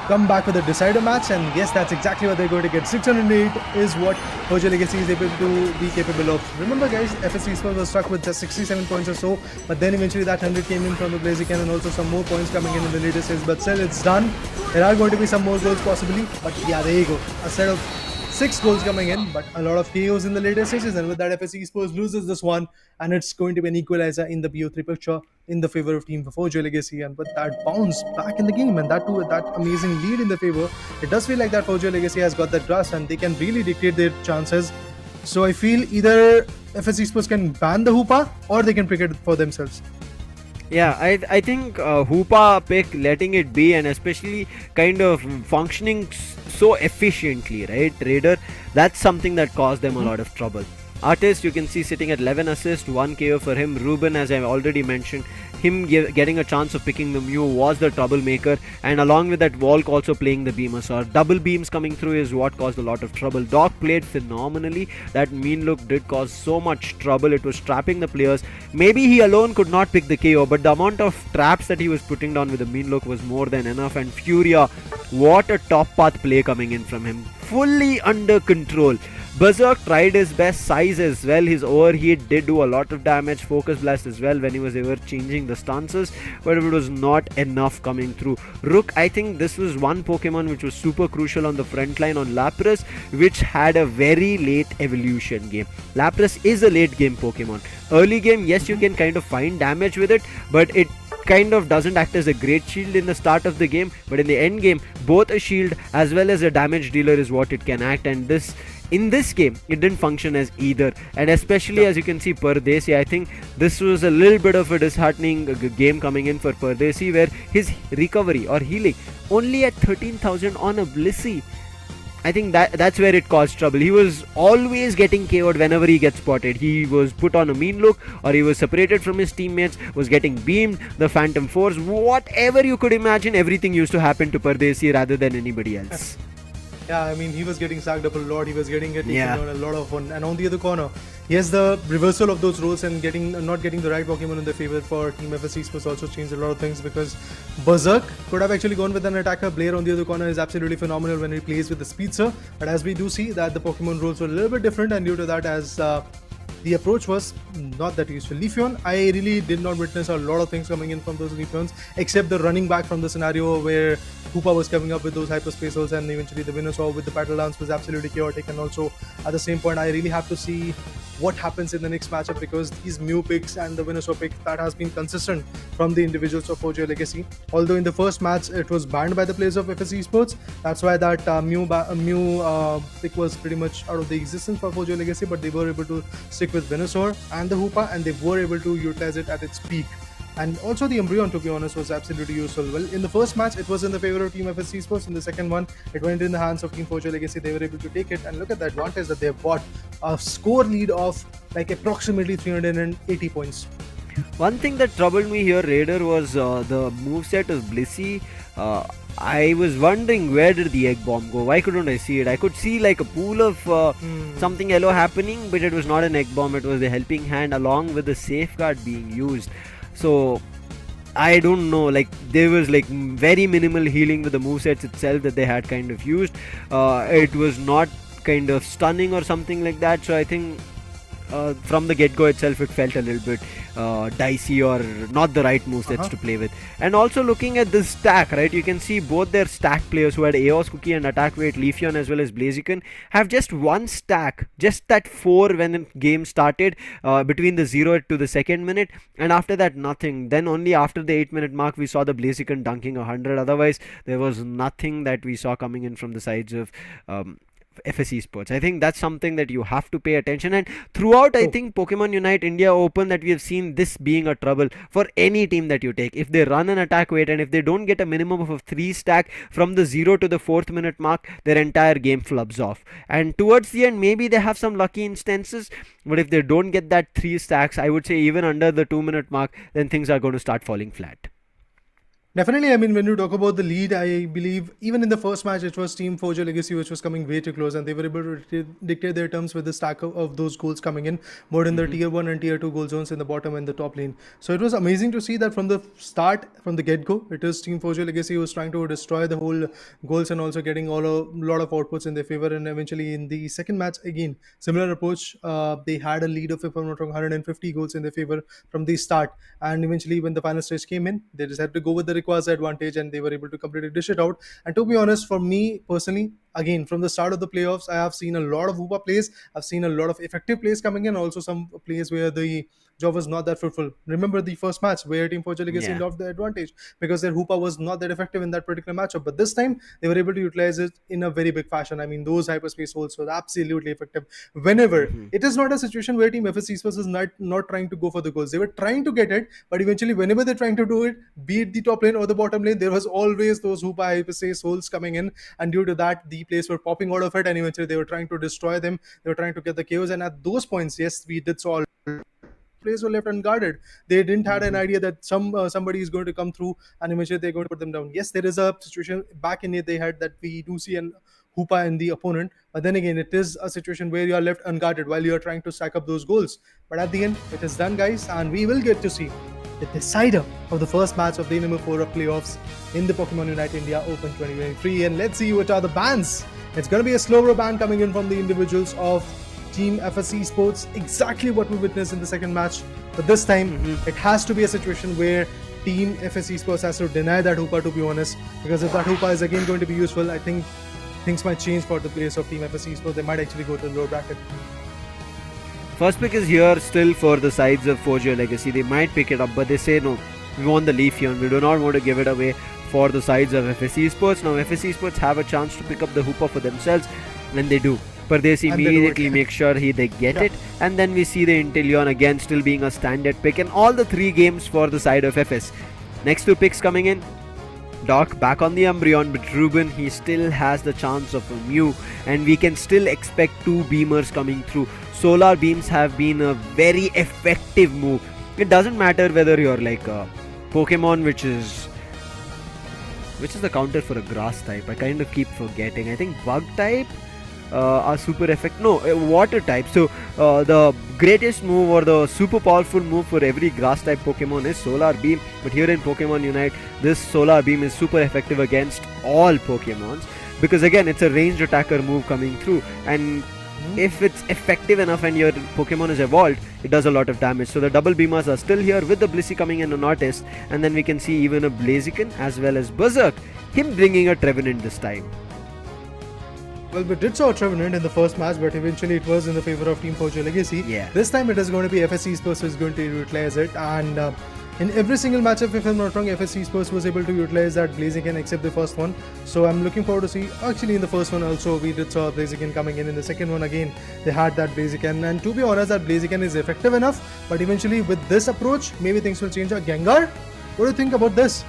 come back with a decider match, and yes, that's exactly what they're going to get. 608 is what 4G Legacy is able to be capable of. Remember guys, FSC Sports was stuck with just 67 points or so, but then eventually that 100 came in from the Blaziken and also some more points coming in the later stage, but still it's done. There are going to be some more goals possibly, but yeah, there you go. A set of 6 goals coming in, but a lot of KOs in the later stages, and with that FSC Sports loses this one, and it's going to be an equalizer in the BO3 picture in the favor of Team 4G Legacy. And with that bounce back in the game, and that too with that amazing lead in the favor, it does feel like that 4G Legacy has got that trust and they can really dictate their chances. So I feel either FSC Sports can ban the Hoopa or they can pick it for themselves. Yeah, I think Hoopa pick, letting it be, and especially kind of functioning so efficiently, right, Raider, that's something that caused them a lot of trouble. Artist, you can see sitting at 11 assists, 1 KO for him. Ruben, as I already mentioned, him getting a chance of picking the Mew was the troublemaker, and along with that, Volk also playing the Beamer. So double beams coming through is what caused a lot of trouble. Doc played phenomenally. That mean look did cause so much trouble. It was trapping the players. Maybe he alone could not pick the KO, but the amount of traps that he was putting down with the mean look was more than enough. And Furia, what a top path play coming in from him. Fully under control. Berserk tried his best, size as well. His overheat did do a lot of damage. Focus Blast as well when he was ever changing the stances, but it was not enough coming through. Rook, I think this was one Pokemon which was super crucial on the front line on Lapras, which had a very late evolution game. Lapras is a late game Pokemon. Early game, yes, you can kind of find damage with it, but it kind of doesn't act as a great shield in the start of the game, but in the end game, both a shield as well as a damage dealer is what it can act, and in this game it didn't function as either. And especially as you can see, Pardesi, I think this was a little bit of a disheartening game coming in for Pardesi, where his recovery or healing only at 13,000 on a Blissey. I think that's where it caused trouble. He was always getting KO'd whenever he gets spotted. He was put on a mean look, or he was separated from his teammates, was getting beamed, the Phantom Force, whatever you could imagine, everything used to happen to Pardesi rather than anybody else. Yeah, I mean, he was getting sacked up a lot. He was getting taken down a lot of fun. And on the other corner, yes, the reversal of those roles and not getting the right Pokemon in their favor for Team FSC Sports also changed a lot of things, because Berserk could have actually gone with an attacker. Blair on the other corner is absolutely phenomenal when he plays with the Speedster. But as we do see that the Pokemon roles were a little bit different, and due to that, as the approach was not that useful. Leafeon, I really did not witness a lot of things coming in from those Leafeons, except the running back from the scenario where Hoopa was coming up with those hyperspace holes, and eventually the Venusaur with the battle dance was absolutely chaotic. And also at the same point, I really have to see what happens in the next matchup, because these Mew picks and the Venusaur pick, that has been consistent from the individuals of 4G Legacy. Although in the first match it was banned by the players of FSC Sports, that's why that Mew pick was pretty much out of the existence for 4G Legacy, but they were able to stick with Venusaur and the Hoopa, and they were able to utilize it at its peak. And also the Umbreon, to be honest, was absolutely useful. Well, in the first match, it was in the favor of Team FSC Sports. In the second one, it went in the hands of Team 4G Legacy. They were able to take it, and look at the advantage that they've got. A score lead of like approximately 380 points. One thing that troubled me here, Raider, was the moveset of Blissey. I was wondering, where did the egg bomb go? Why couldn't I see it? I could see like a pool of something yellow happening, but it was not an egg bomb. It was the helping hand along with the safeguard being used. So I don't know, like there was like very minimal healing with the movesets itself that they had kind of used. It was not kind of stunning or something like that. So I think from the get-go itself it felt a little bit dicey or not the right movesets to play with. And also looking at this stack, right, you can see both their stack players who had Aeos Cookie and Attack Weight, Leafeon as well as Blaziken, have just one stack, just that 4 when the game started, between the 0 to the second minute, and after that nothing. Then only after the 8-minute mark we saw the Blaziken dunking 100. Otherwise there was nothing that we saw coming in from the sides of FS Esports. I think that's something that you have to pay attention. And throughout, I think Pokemon Unite India Open, that we have seen this being a trouble for any team that you take. If they run an attack weight and if they don't get a minimum of a 3 stack from the 0 to the 4th minute mark, their entire game flubs off. And towards the end, maybe they have some lucky instances, but if they don't get that 3 stacks, I would say even under the 2-minute mark, then things are going to start falling flat. Definitely, I mean, when you talk about the lead, I believe even in the first match, it was Team Forger Legacy which was coming way too close, and they were able to dictate their terms with the stack of those goals coming in, more than the tier 1 and tier 2 goal zones in the bottom and the top lane. So it was amazing to see that from the start, from the get-go, it is Team Forger Legacy who was trying to destroy the whole goals and also getting a lot of outputs in their favor. And eventually in the second match, again, similar approach, they had a lead of, if I'm not wrong, 150 goals in their favor from the start. And eventually when the final stage came in, they just had to go with the quasi advantage and they were able to completely dish it out. And to be honest, for me personally, again, from the start of the playoffs, I have seen a lot of Hoopa plays. I've seen a lot of effective plays coming in, also some plays where the job was not that fruitful. Remember the first match where Team Forger Legacy lost the advantage because their Hoopa was not that effective in that particular matchup. But this time, they were able to utilize it in a very big fashion. I mean, those hyperspace holes were absolutely effective. Whenever it is not a situation where Team FS Esports is not trying to go for the goals. They were trying to get it, but eventually, whenever they're trying to do it, be it the top lane or the bottom lane, there was always those Hoopa hyperspace holes coming in. And due to that, the players were popping out of it, and eventually they were trying to destroy them. They were trying to get the KOs. And at those points, yes, we did saw players were left unguarded. They didn't had an idea that somebody is going to come through and eventually they're going to put them down. Yes, there is a situation back in it they had that we do see an Hoopa in the opponent, but then again, it is a situation where you are left unguarded while you are trying to stack up those goals. But at the end, it is done, guys, and we will get to see the decider of the first match of day number 4 of playoffs in the Pokemon Unite India Open 2023. And let's see what are the bans. It's going to be a slower ban coming in from the individuals of Team FS Esports, exactly what we witnessed in the second match. But this time, it has to be a situation where Team FS Esports has to deny that Hoopa, to be honest. Because if that Hoopa is again going to be useful, I think things might change for the players of Team FS Esports. They might actually go to the lower bracket. First pick is here still for the sides of Forger Legacy. They might pick it up, but they say no, we want the Leafeon. We do not want to give it away for the sides of FS Esports. Now FS Esports have a chance to pick up the Hoopa for themselves, and they do. Pardes immediately make sure they get it, and then we see the Inteleon again still being a standard pick in all the 3 games for the side of FS. Next 2 picks coming in. Doc back on the Umbreon, but Ruben, he still has the chance of a Mew, and we can still expect 2 Beamers coming through. Solar Beams have been a very effective move. It doesn't matter whether you're like a Pokemon which is the counter for a grass type. I kind of keep forgetting. I think bug type are super effective. No, water type. So the greatest move or the super powerful move for every grass type Pokemon is Solar Beam. But here in Pokemon Unite, this Solar Beam is super effective against all Pokemons, because again, it's a ranged attacker move coming through, and if it's effective enough and your Pokemon is evolved, it does a lot of damage. So the double beamers are still here with the Blissey coming in on Artist, and then we can see even a Blaziken as well as Berserk, him bringing a Revenant this time. Well, we did saw a Revenant in the first match, but eventually it was in the favor of Team Forger Legacy. Yeah. This time it is going to be FS Esports who is going to utilize it, and in every single matchup, if I'm not wrong, FS Esports was able to utilize that Blaziken except the first one. So I'm looking forward to see. Actually, in the first one also, we did saw Blaziken coming in. In the second one again, they had that Blaziken, and to be honest, that Blaziken is effective enough. But eventually, with this approach, maybe things will change. Gengar, what do you think about this?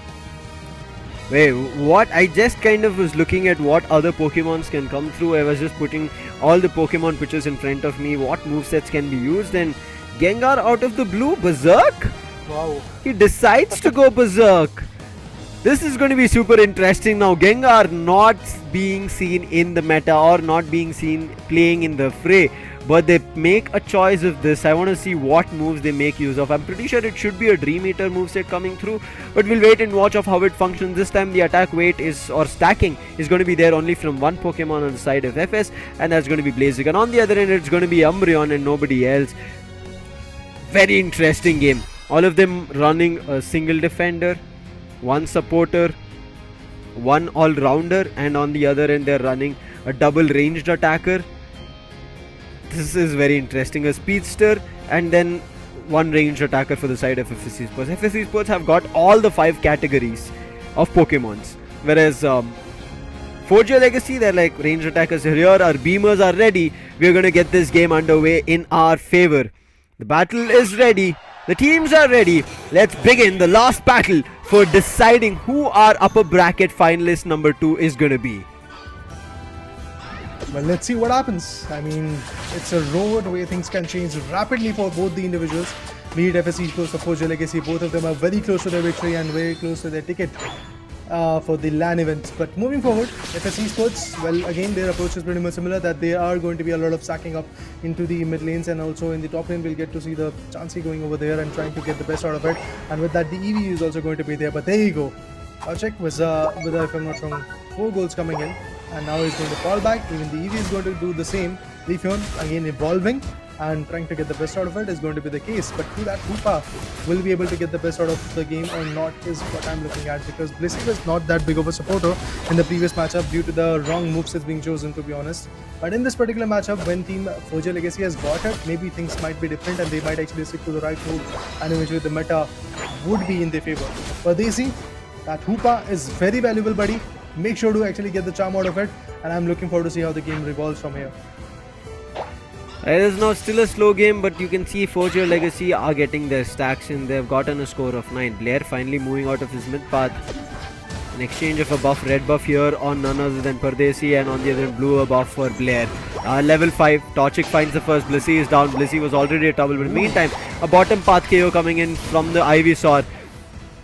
Wait, what? I just kind of was looking at what other Pokemons can come through. I was just putting all the Pokemon pictures in front of me, what movesets can be used, and Gengar out of the blue, Berserk? Wow. He decides to go berserk. This is going to be super interesting now. Gengar not being seen in the meta or not being seen playing in the fray, but they make a choice of this. I want to see what moves they make use of. I'm pretty sure it should be a Dream Eater moveset coming through, but we'll wait and watch of how it functions. This time the attack weight is, or stacking, is going to be there only from one Pokemon on the side of FS, and that's going to be Blaziken. On the other end, it's going to be Umbreon and nobody else. Very interesting game. All of them running a single defender, one supporter, one all-rounder, and on the other end they're running a double ranged attacker. This is very interesting. A speedster and then one ranged attacker for the side of FS Esports. FS Esports have got all the 5 categories of Pokemons, whereas 4G Legacy, they're like ranged attackers are here, our beamers are ready, we're gonna get this game underway in our favor. The battle is ready. The teams are ready. Let's begin the last battle for deciding who our upper bracket finalist number 2 is going to be. Well, let's see what happens. I mean, it's a road where things can change rapidly for both the individuals. Be it FS Esports or 4G Legacy, both of them are very close to their victory and very close to their ticket for the LAN event. But moving forward, FS Esports, well, again, their approach is pretty much similar, that they are going to be a lot of sacking up into the mid lanes, and also in the top lane we'll get to see the Chansey going over there and trying to get the best out of it. And with that, the EV is also going to be there. But there you go. Check was with if I'm not wrong, 4 goals coming in, and now he's going to fall back. Even the EV is going to do the same. Leafeon again evolving and trying to get the best out of it is going to be the case. But who that Hoopa will be able to get the best out of the game or not is what I'm looking at, because Blissey was not that big of a supporter in the previous matchup due to the wrong movesets being chosen, to be honest. But in this particular matchup, when Team 4G Legacy has got it, maybe things might be different and they might actually stick to the right move, and eventually the meta would be in their favor. But they see that Hoopa is very valuable, buddy. Make sure to actually get the charm out of it, and I'm looking forward to see how the game revolves from here. It is now still a slow game, but you can see 4G Legacy are getting their stacks in. They've gotten a score of 9. Blair finally moving out of his mid path. An exchange of a buff, red buff here on none other than Pardesi, and on the other end blue a buff for Blair. Level 5, Torchic finds the first. Blissey is down. Blissey was already a trouble, but meantime a bottom path KO coming in from the Ivysaur.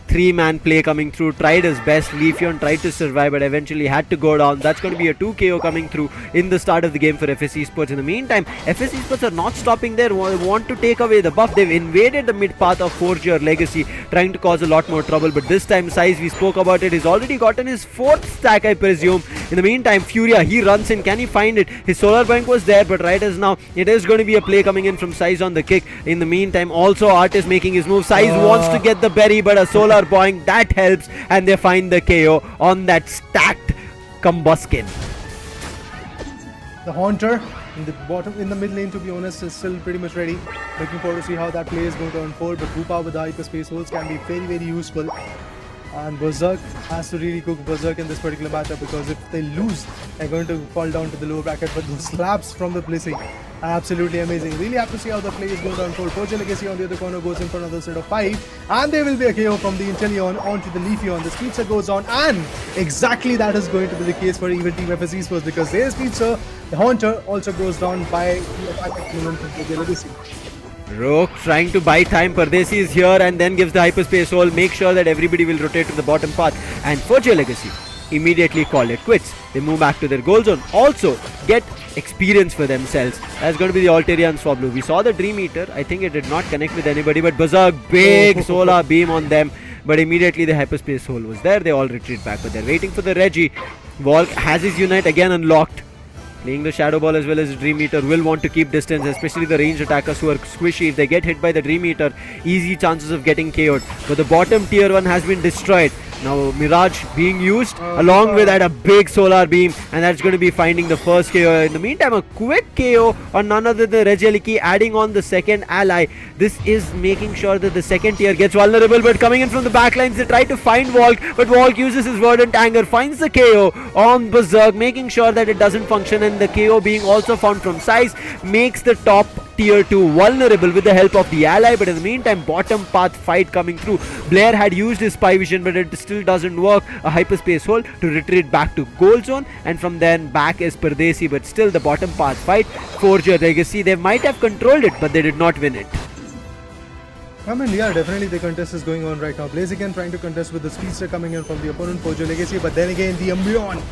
3-man play coming through, tried his best. Leafeon tried to survive, but eventually had to go down. That's going to be a 2 KO coming through in the start of the game for FS Esports. In the meantime, FS Esports are not stopping there, want to take away the buff. They've invaded the mid path of 4G or Legacy, trying to cause a lot more trouble. But this time, Size, we spoke about it, he's already gotten his 4th stack, I presume. In the meantime, Furia, he runs in. Can he find it? His Solar Bank was there, but right as now, it is going to be a play coming in from Size on the kick. In the meantime, also Art is making his move. Size wants to get the berry, but a Solar Boing, that helps, and they find the KO on that stacked Combuskin. The Haunter in the bottom, in the mid lane, to be honest, is still pretty much ready. Looking forward to see how that play is going to unfold, but Hoopa with the hyperspace holds can be very, very useful. And Berserk has to really cook Berserk in this particular matchup, because if they lose, they're going to fall down to the lower bracket. But those slaps from the Blissey are absolutely amazing. Really have to see how the play is going to unfold. 4G Legacy on the other corner goes in for another set of 5, and there will be a KO from the Inteleon onto the Leafeon. The Speedster goes on, and exactly that is going to be the case for even Team FS Esports, because their Speedster, the Haunter, also goes down by the attack element from 4G Legacy. Rogue trying to buy time. Pardesi is here and then gives the hyperspace hole. Make sure that everybody will rotate to the bottom path. And 4G Legacy immediately call it quits. They move back to their goal zone. Also get experience for themselves. That's going to be the Alterian Swablu. We saw the Dream Eater. I think it did not connect with anybody, but Berserk, big solar beam on them. But immediately the hyperspace hole was there. They all retreat back, but they're waiting for the Reggie. Volk has his Unite again unlocked. Playing the Shadow Ball as well as the Dream Eater, will want to keep distance, especially the ranged attackers who are squishy. If they get hit by the Dream Eater, easy chances of getting KO'd. But the bottom tier 1 has been destroyed. Now Mirage being used along with that a big solar beam, and that's going to be finding the first KO. In the meantime, a quick KO on none other than Regieliki, adding on the second ally. This is making sure that the second tier gets vulnerable, but coming in from the backlines, they try to find Volk, but Volk uses his Verdant Anger, finds the KO on Berserk, making sure that it doesn't function, and the KO being also found from Size makes the top tier 2 vulnerable with the help of the ally. But in the meantime, bottom path fight coming through. Blair had used his spy vision, but it still doesn't work. A hyperspace hole to retreat back to goal zone, and from then back is Pardesi, but still the bottom path fight. 4G Legacy, they might have controlled it, but they did not win it. I mean, yeah, definitely the contest is going on right now. Blaziken trying to contest with the speedster coming in from the opponent, Forger Legacy, but then again, the Umbreon.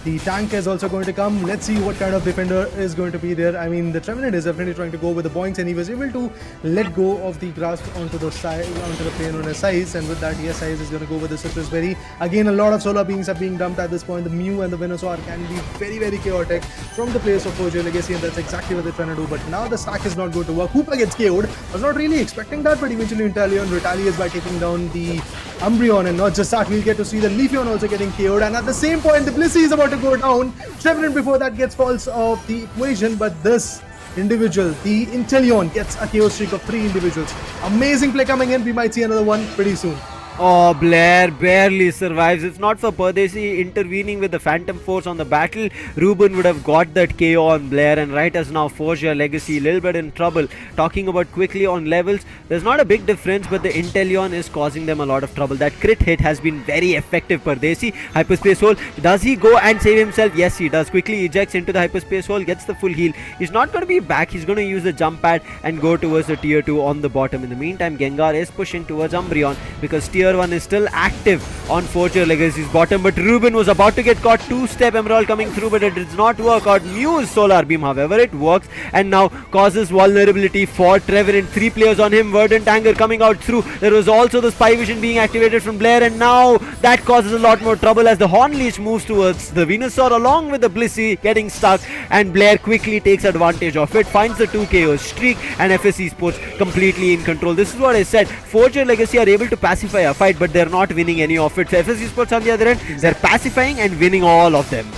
The tank is also going to come. Let's see what kind of defender is going to be there. I mean, the Revenant is definitely trying to go with the points, and he was able to let go of the grasp onto the side, onto the plane on his size, and with that, yes, size is going to go with the Citrus Berry. Again, a lot of solar beams are being dumped at this point. The Mew and the Venusaur can be very, very chaotic from the players of Forger Legacy, and that's exactly what they're trying to do. But now the stack is not going to work. Hoopa gets KO'd. Was not really expecting that, but eventually Inteleon retaliates by taking down the Umbreon, and not just that, we'll get to see the Leafeon also getting KO'd, and at the same point the Blissey is about to go down. Revenant before that gets falls off the equation, but this individual, the Inteleon, gets a KO streak of 3 individuals. Amazing play coming in. We might see another one pretty soon. Oh, Blair barely survives. If not for Pardesi intervening with the Phantom Force on the battle, Ruben would have got that KO on Blair, and right as now Forger Legacy a little bit in trouble. Talking about quickly on levels, there's not a big difference, but the Inteleon is causing them a lot of trouble. That crit hit has been very effective. Pardesi, Hyperspace Hole. Does he go and save himself? Yes, he does. Quickly ejects into the Hyperspace Hole, gets the full heal. He's not going to be back. He's going to use the jump pad and go towards the tier 2 on the bottom. In the meantime, Gengar is pushing towards Umbreon because tier 1 is still active on Forger Legacy's bottom, but Ruben was about to get caught. 2-step Emerald coming through, but it does not work out. Mew's Solar Beam, however, it works and now causes vulnerability for Revenant. 3 players on him. Verdant Anger coming out through. There was also the Spy Vision being activated from Blair, and now that causes a lot more trouble as the Horn Leech moves towards the Venusaur along with the Blissey getting stuck, and Blair quickly takes advantage of it, finds the 2 KOs streak, and Esports completely in control. This is what I said. Forger Legacy are able to pacify a fight, but they're not winning any of it. So Esports on the other end, they're pacifying and winning all of them.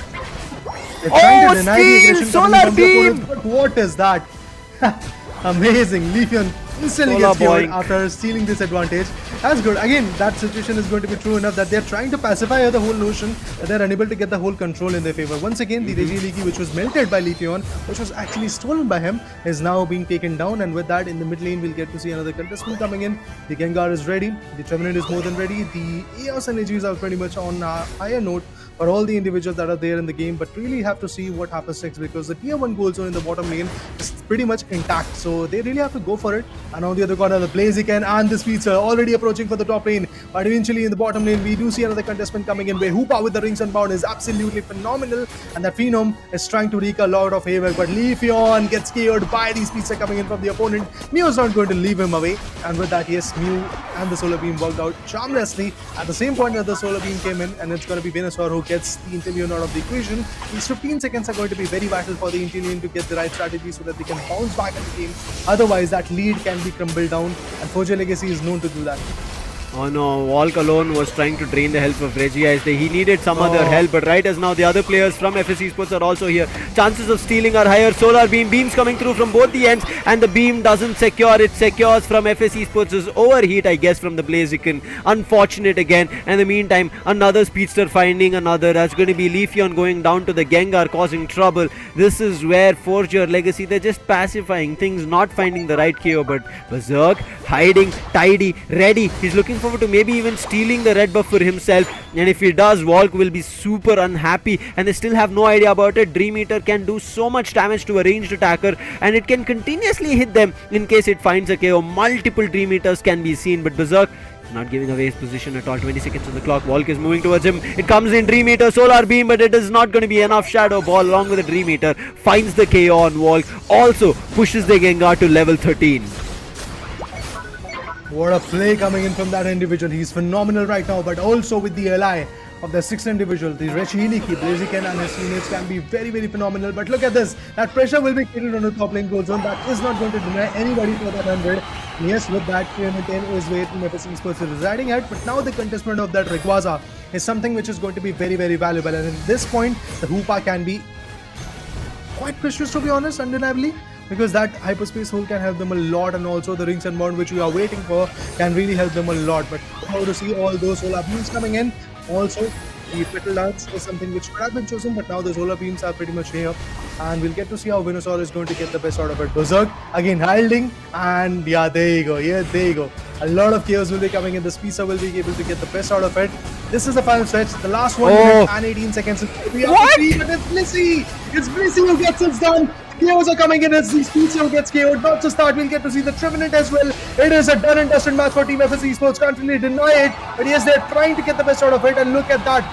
Oh, steal! Solar Beam! But what is that? Amazing. Leafeon instantly gets killed after stealing this advantage. That's good. Again, that situation is going to be true enough that they're trying to pacify the whole notion that they're unable to get the whole control in their favor. Once again, the Regieleki, which was melted by Leafeon, which was actually stolen by him, is now being taken down, and with that, in the mid lane, we'll get to see another contestant coming in. The Gengar is ready. The Revenant is more than ready. The Eos energies are pretty much on a higher note for all the individuals that are there in the game, but really have to see what happens next, because the tier 1 gold zone in the bottom lane is pretty much intact, so they really have to go for it. And on the other corner, the Blaziken and the Speedster already approaching for the top lane, but eventually in the bottom lane we do see another contestant coming in, where Hoopa with the Rings Unbound is absolutely phenomenal, and that Phenom is trying to wreak a lot of havoc, but Leafeon gets KO'd by the Speedster coming in from the opponent. Mew is not going to leave him away, and with that, yes, Mew and the Solar Beam worked out charmlessly. At the same point that the Solar Beam came in, and it's going to be Venusaur who gets the Inteleon out of the equation. These 15 seconds are going to be very vital for the Inteleon to get the right strategy so that they can bounce back in the game. Otherwise, that lead can be crumbled down, and Forger Legacy is known to do that. Oh no, Walk alone was trying to drain the help of Reggie. He needed some other help, but right as now the other players from Esports are also here. Chances of stealing are higher. Solar Beam, beams coming through from both the ends, and the beam doesn't secure. It secures from Esports' overheat, I guess, from the Blaziken. Unfortunate again. And in the meantime, another Speedster finding another. That's going to be Leafeon going down to the Gengar, causing trouble. This is where Forger Legacy, they're just pacifying things, not finding the right KO, but Berserk hiding, tidy, ready. He's looking forward to maybe even stealing the red buff for himself, and if he does, Walk will be super unhappy, and they still have no idea about it. Dream Eater can do so much damage to a ranged attacker, and it can continuously hit them in case it finds a KO. Multiple Dream Eaters can be seen, but Berserk not giving away his position at all. 20 seconds on the clock. Walk is moving towards him. It comes in. Dream Eater, Solar Beam, but it is not going to be enough. Shadow Ball along with the Dream Eater finds the KO on Walk. Also pushes the Gengar to level 13. What a play coming in from that individual. He's phenomenal right now, but also with the ally of the 6th individual, the Regieleki, Blaziken and his teammates can be very, very phenomenal. But look at this. That pressure will be created on the top lane gold zone. That is not going to deny anybody for that 100. Yes, with that, 310 is where Esports is residing at. But now the contestment of that Rayquaza is something which is going to be very, very valuable. And at this point, the Hoopa can be quite precious, to be honest, undeniably, because that Hyperspace Hole can help them a lot, and also the Rings Unbound, which we are waiting for, can really help them a lot. But how to see all those solar beams coming in. Also, the Petal Dance is something which could have been chosen, but now the solar beams are pretty much here, and we'll get to see how Venusaur is going to get the best out of it. Berserk again holding, and yeah, there you go. Yeah, there you go. A lot of chaos will be coming in. The Speedster will be able to get the best out of it. This is the final stretch. The last 1 minute and 18 seconds. What? But it's Blissey. It's Blissey who gets it done. KOs are coming in as the Speedster gets KO'd. Not just that, we'll get to see the Revenant as well It is a done and dusted match for Team FS Esports. Can't really deny it. But yes, they're trying to get the best out of it. And look at that.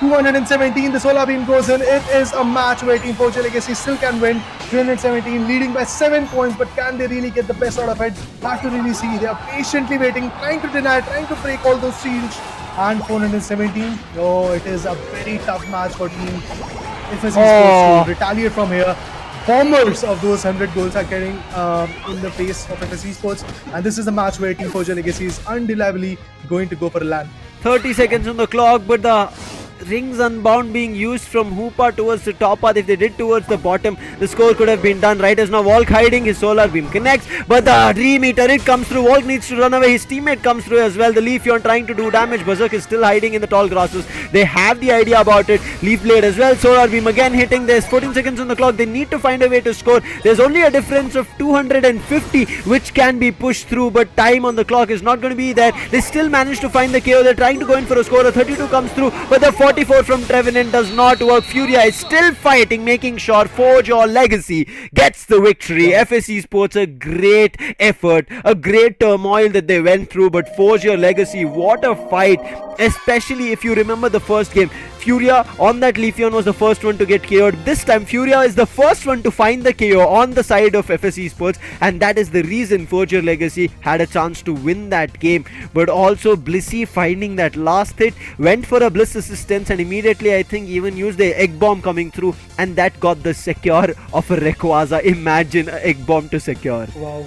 217, the solar beam goes in. It is a match where Team Forge Legacy still can win. 317, leading by 7 points, but can they really get the best out of it? Have to really see. They are patiently waiting, trying to deny, trying to break all those shields. And 417, oh, it is a very tough match for Team FS Esports to retaliate from here. Bombers of those 100 goals are getting in the face of FS Esports, and this is a match where Team Forge Legacy is undeniably going to go for a LAN. 30 seconds on the clock, but the rings unbound being used from Hoopa towards the top path. If they did towards the bottom, the score could have been done. Right as now, Volk hiding, his solar beam connects, but the Dream Eater, it comes through. Volk needs to run away, his teammate comes through as well. The Leafeon trying to do damage. Berserk is still hiding in the tall grasses. They have the idea about it. Leaf Blade as well, solar beam again hitting. There's 14 seconds on the clock. They need to find a way to score. There's only a difference of 250 which can be pushed through, but time on the clock is not going to be there. They still manage to find the KO. They're trying to go in for a score. A 32 comes through, but the 44 from Revenant does not work. Furia is still fighting, making sure Forge or Legacy gets the victory. FS Esports, a great effort, a great turmoil that they went through, but Forge or Legacy, what a fight. Especially if you remember the first game, Furia on that Leafeon was the first one to get KO'd. This time Furia is the first one to find the KO on the side of FS Esports, and that is the reason Forge or Legacy had a chance to win that game. But also Blissey finding that last hit, went for a Bliss assistance, and immediately I think even used the egg bomb coming through, and that got the secure of a Rayquaza. Imagine an egg bomb to secure. Wow.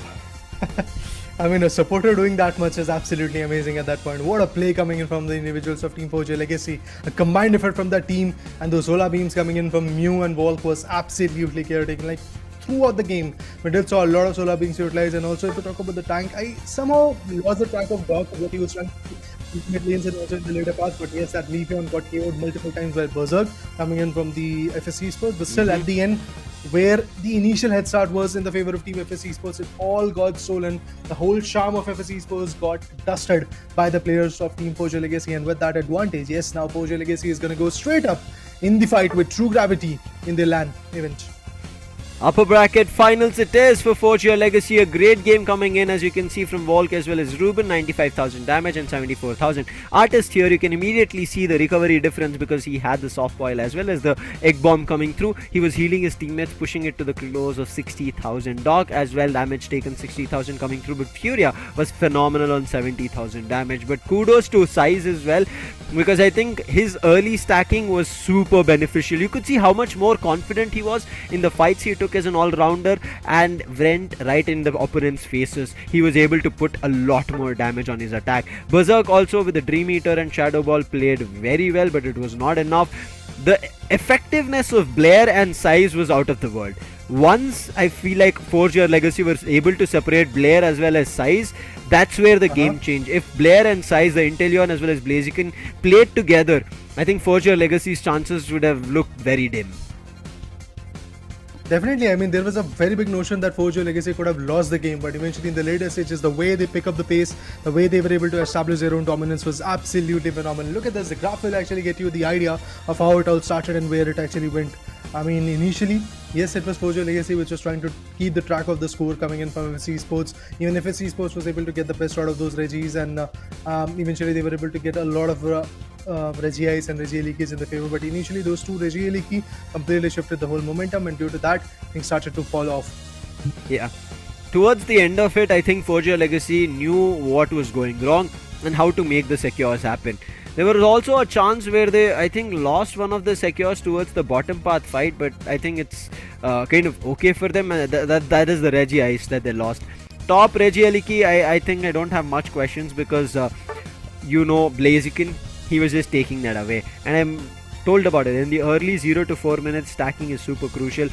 I mean, a supporter doing that much is absolutely amazing at that point. What a play coming in from the individuals of Team Forge Legacy. A combined effort from that team, and those solar beams coming in from Mew and Volk was absolutely chaotic. Like, throughout the game, we did saw a lot of solar beams utilized. And also, if you talk about the tank, I somehow lost the track of Doc, what he was trying to mid lanes and also in the later parts. But yes, that Leafeon got KO'd multiple times by Berserk coming in from the FS Esports. But still, at the end, where the initial head start was in the favor of Team FS Esports, it all got stolen. The whole charm of FS Esports got dusted by the players of Team Forge Legacy, and with that advantage, yes, now Forge Legacy is going to go straight up in the fight with True Gravity in the LAN event. Upper bracket finals it is for Forge Legacy. A great game coming in, as you can see from Volk as well as Ruben. 95,000 damage and 74,000. Artist here, you can immediately see the recovery difference because he had the soft boil as well as the egg bomb coming through. He was healing his teammates, pushing it to the close of 60,000. Dog as well, damage taken 60,000 coming through, but Furia was phenomenal on 70,000 damage. But kudos to Size as well, because I think his early stacking was super beneficial. You could see how much more confident he was in the fights he took as an all-rounder and went right in the opponent's faces. He was able to put a lot more damage on his attack. Berserk also with the Dream Eater and Shadow Ball played very well, but it was not enough. The effectiveness of Blair and Size was out of the world. Once I feel like Forge Legacy was able to separate Blair as well as Size, that's where the game changed. If Blair and Size, the Inteleon as well as Blaziken played together, I think Forge Legacy's chances would have looked very dim. Definitely, I mean, there was a very big notion that Forge Legacy could have lost the game, but eventually in the later stages, the way they pick up the pace, the way they were able to establish their own dominance was absolutely phenomenal. Look at this, the graph will actually get you the idea of how it all started and where it actually went. I mean, initially, yes, it was Forge Legacy which was trying to keep the track of the score coming in from FS Esports. Even FS Esports was able to get the best out of those Regis, and eventually they were able to get a lot of Regiais and Regieliki in the favor, but initially those two Regieliki completely shifted the whole momentum, and due to that, things started to fall off. Yeah. Towards the end of it, I think Forge Legacy knew what was going wrong and how to make the secures happen. There was also a chance where they, I think, lost one of the secures towards the bottom path fight, but I think it's kind of okay for them. That is the Regi Ice that they lost. Top Regieliki, I think I don't have much questions because, Blaziken, he was just taking that away. And I'm told about it. In the early 0 to 4 minutes, stacking is super crucial.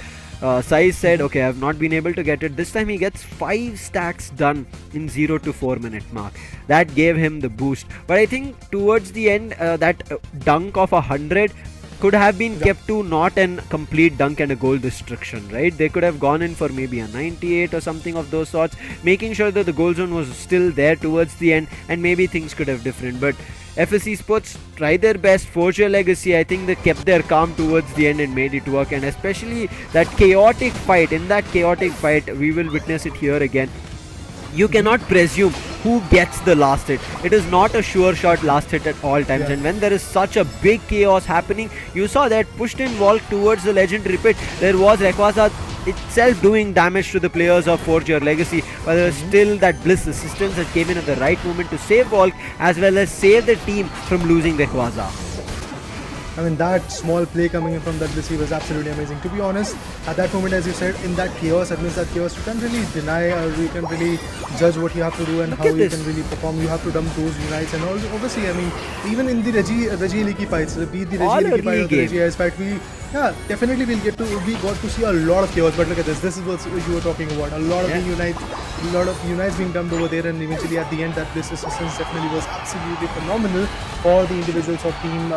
Size said, okay, I've not been able to get it. This time he gets 5 stacks done in 0 to 4 minute mark. That gave him the boost. But I think towards the end, that dunk of 100 could have been kept to not an complete dunk and a goal destruction, right? They could have gone in for maybe a 98 or something of those sorts, making sure that the goal zone was still there towards the end, and maybe things could have different. But FS Esports tried their best. Forge Legacy, I think they kept their calm towards the end and made it work, and especially that chaotic fight. In that chaotic fight, we will witness it here again. you cannot presume who gets the last hit. It is not a sure shot last hit at all times. Yeah. And when there is such a big chaos happening, you saw that pushed in Volk towards the legendary pit. There was Rayquaza itself doing damage to the players of Forge Your Legacy, but there was still that Bliss assistance that came in at the right moment to save Volk as well as save the team from losing Rayquaza. I mean, that small play coming in from that Blissey was absolutely amazing. To be honest, at that moment, as you said, in that chaos, amidst that chaos, you can't really deny or you can really judge what you have to do and how you can really perform. You have to dump those unites and all. Obviously, I mean, even in the Reggie Leaky fights, beat the Reggie Leaky fight or the Reggie Ice fight, definitely we got to see a lot of chaos. But look at this. This is what you were talking about. A lot of unites being dumped over there, and eventually at the end, that Bliss assistance definitely was absolutely phenomenal for the individuals of team.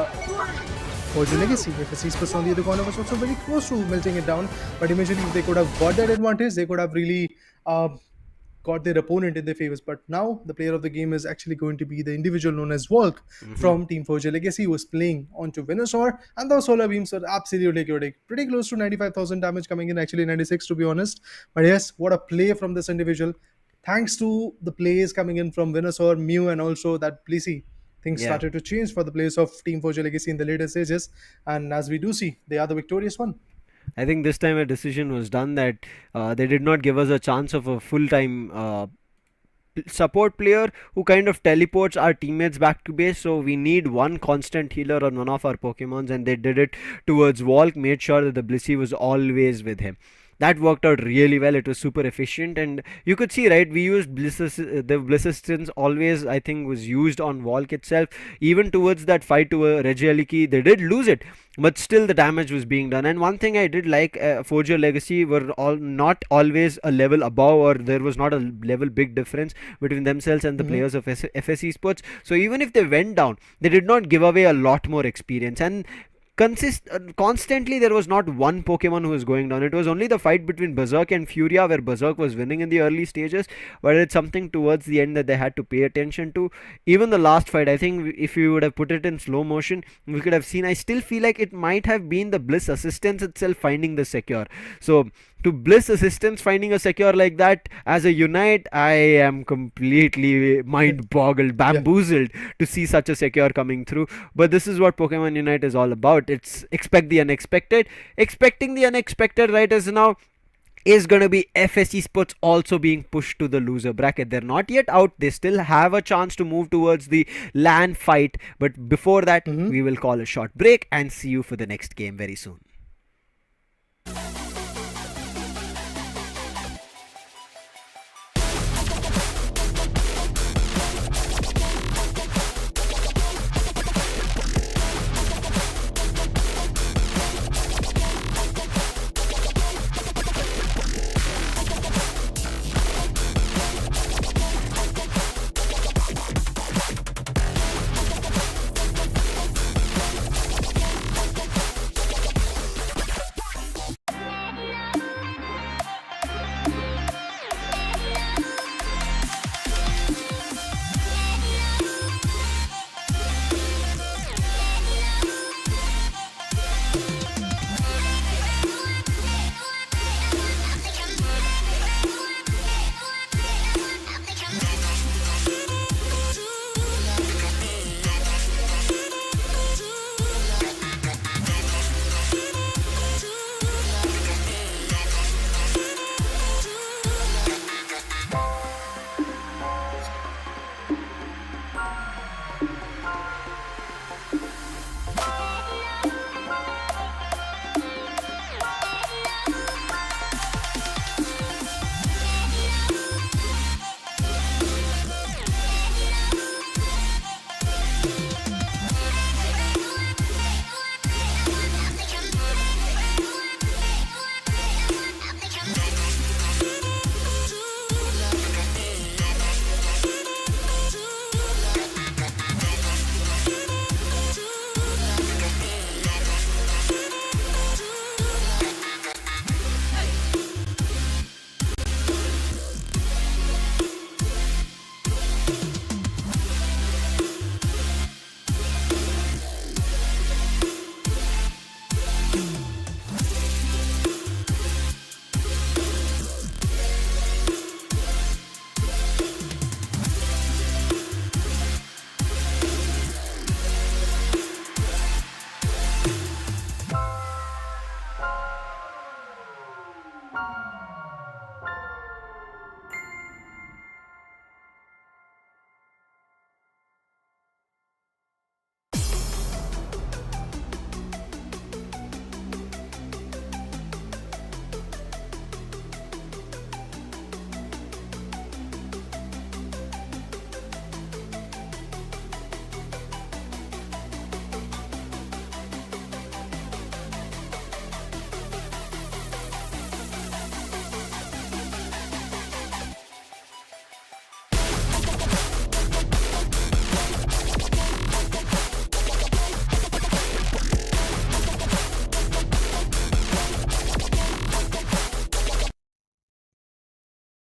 Forge Your Legacy. Esports on the other corner was also very close to melting it down, but eventually if they could have got that advantage, they could have really got their opponent in their favors. But now the player of the game is actually going to be the individual known as Volk from Team Forge Your Legacy, who was playing onto Venusaur, and those solar beams are absolutely chaotic. Pretty close to 95,000 damage coming in, actually 96 to be honest. But yes, what a play from this individual. Thanks to the plays coming in from Venusaur, Mew, and also that Blissey, things started to change for the players of Team Forge Your Legacy in the later stages, and as we do see, they are the victorious one. I think this time a decision was done that they did not give us a chance of a full-time support player who kind of teleports our teammates back to base. So we need one constant healer on one of our Pokemons, and they did it towards Volk, made sure that the Blissey was always with him. That worked out really well. It was super efficient, and you could see, right, we used the Bliss assistance always, I think, was used on Volk itself. Even towards that fight to Regieleki, they did lose it, but still the damage was being done. And one thing I did like, Forge Your Legacy were all not always a level above, or there was not a level big difference between themselves and the players of FS Esports. So even if they went down, they did not give away a lot more experience. And constantly there was not one Pokemon who was going down. It was only the fight between Berserk and Furia where Berserk was winning in the early stages, but it's something towards the end that they had to pay attention to. Even the last fight, I think if you would have put it in slow motion, we could have seen, I still feel like it might have been the Bliss assistance itself finding the secure. So to Bliss assistance finding a secure like that as a unite, I am completely mind boggled, bamboozled to see such a secure coming through. But this is what Pokemon Unite is all about. It's expect the unexpected. Expecting the unexpected right as now is going to be FS Esports also being pushed to the loser bracket. They're not yet out. They still have a chance to move towards the LAN fight. But before that, we will call a short break and see you for the next game very soon.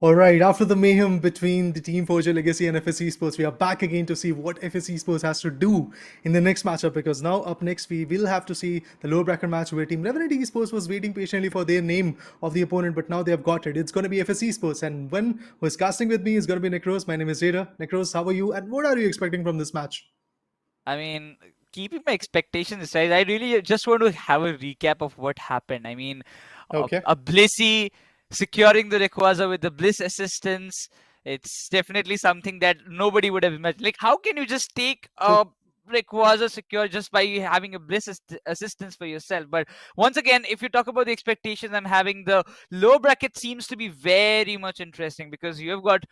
All right, after the mayhem between the Team Forger Legacy and FSC Sports, we are back again to see what FSC Sports has to do in the next matchup. Because now, up next, we will have to see the lower bracket match where Team Revenant Esports was waiting patiently for their name of the opponent, but now they have got it. It's going to be FSC Sports, and who is casting with me is going to be Necros. My name is Jada. Necros, how are you, and what are you expecting from this match? I mean, keeping my expectations aside, I really just want to have a recap of what happened. I mean, Okay. a Blissey securing the Rayquaza with the Bliss assistance. It's definitely something that nobody would have imagined. Like, how can you just take True. a Rayquaza secure just by having a Bliss assistance for yourself? But once again, if you talk about the expectations and having the low bracket seems to be very much interesting because you have got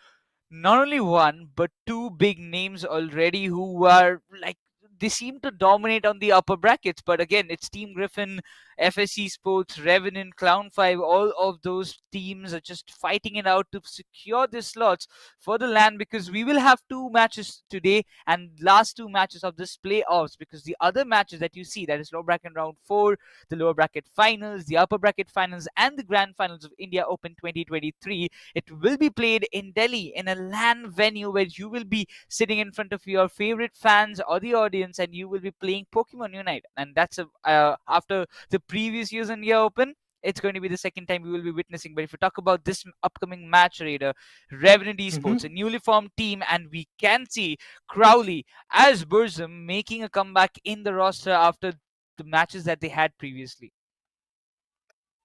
not only one but two big names already who are like they seem to dominate on the upper brackets. But again, it's Team Griffin, FSC Sports, Revenant, Clown 5. All of those teams are just fighting it out to secure the slots for the LAN because we will have two matches today and last two matches of this playoffs because the other matches that you see, that is lower bracket round 4, the lower bracket finals, the upper bracket finals, and the grand finals of India Open 2023, it will be played in Delhi in a LAN venue where you will be sitting in front of your favorite fans or the audience and you will be playing Pokemon Unite. And that's after the previous year's India Open, it's going to be the second time we will be witnessing. But if we talk about this upcoming match, Raider, Revenant Esports, a newly formed team, and we can see Crowley as Burzum making a comeback in the roster after the matches that they had previously.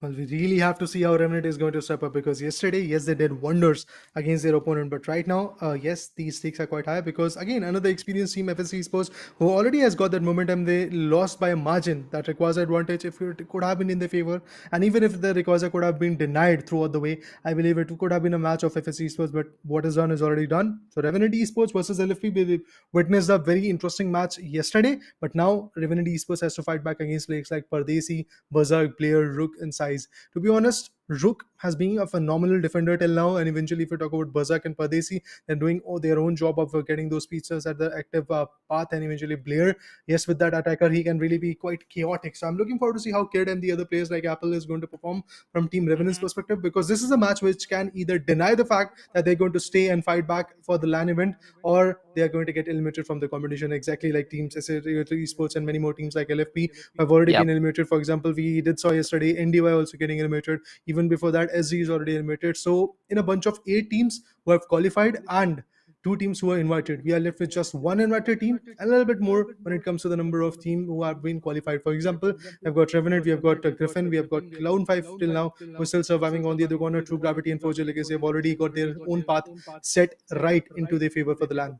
Well, we really have to see how Remnant is going to step up because yesterday, yes, they did wonders against their opponent. But right now, yes, these stakes are quite high because, again, another experienced team, FSC Sports, who already has got that momentum, they lost by a margin that requires advantage if it could have been in their favor. And even if the Rayquaza could have been denied throughout the way, I believe it could have been a match of FSC Sports. But what is done is already done. So, Revenant Esports versus LFP, we witnessed a very interesting match yesterday. But now, Revenant Esports has to fight back against players like Pardesi, Berserk, Blair, Rook, and Sai. To be honest, Rook has been a phenomenal defender till now, and eventually, if we talk about Berserk and Pardesi, they're doing their own job of getting those pizzas at the active path, and eventually Blair. Yes, with that attacker, he can really be quite chaotic. So I'm looking forward to see how Kid and the other players like Apple is going to perform from Team Revenant's perspective, because this is a match which can either deny the fact that they're going to stay and fight back for the LAN event, or they are going to get eliminated from the competition, exactly like teams Esports and many more teams like LFP have already been eliminated. For example, we did saw yesterday NDY also getting eliminated. Even before that, SG is already eliminated. So in a bunch of 8 teams who have qualified and 2 teams who are invited, we are left with just one invited team and a little bit more when it comes to the number of teams who have been qualified. For example, we've got Revenant, we have got Griffin, we have got Clown 5 till now, who are still surviving. On the other corner, True Gravity and Forger Legacy have already got their own path set right into their favor for the LAN.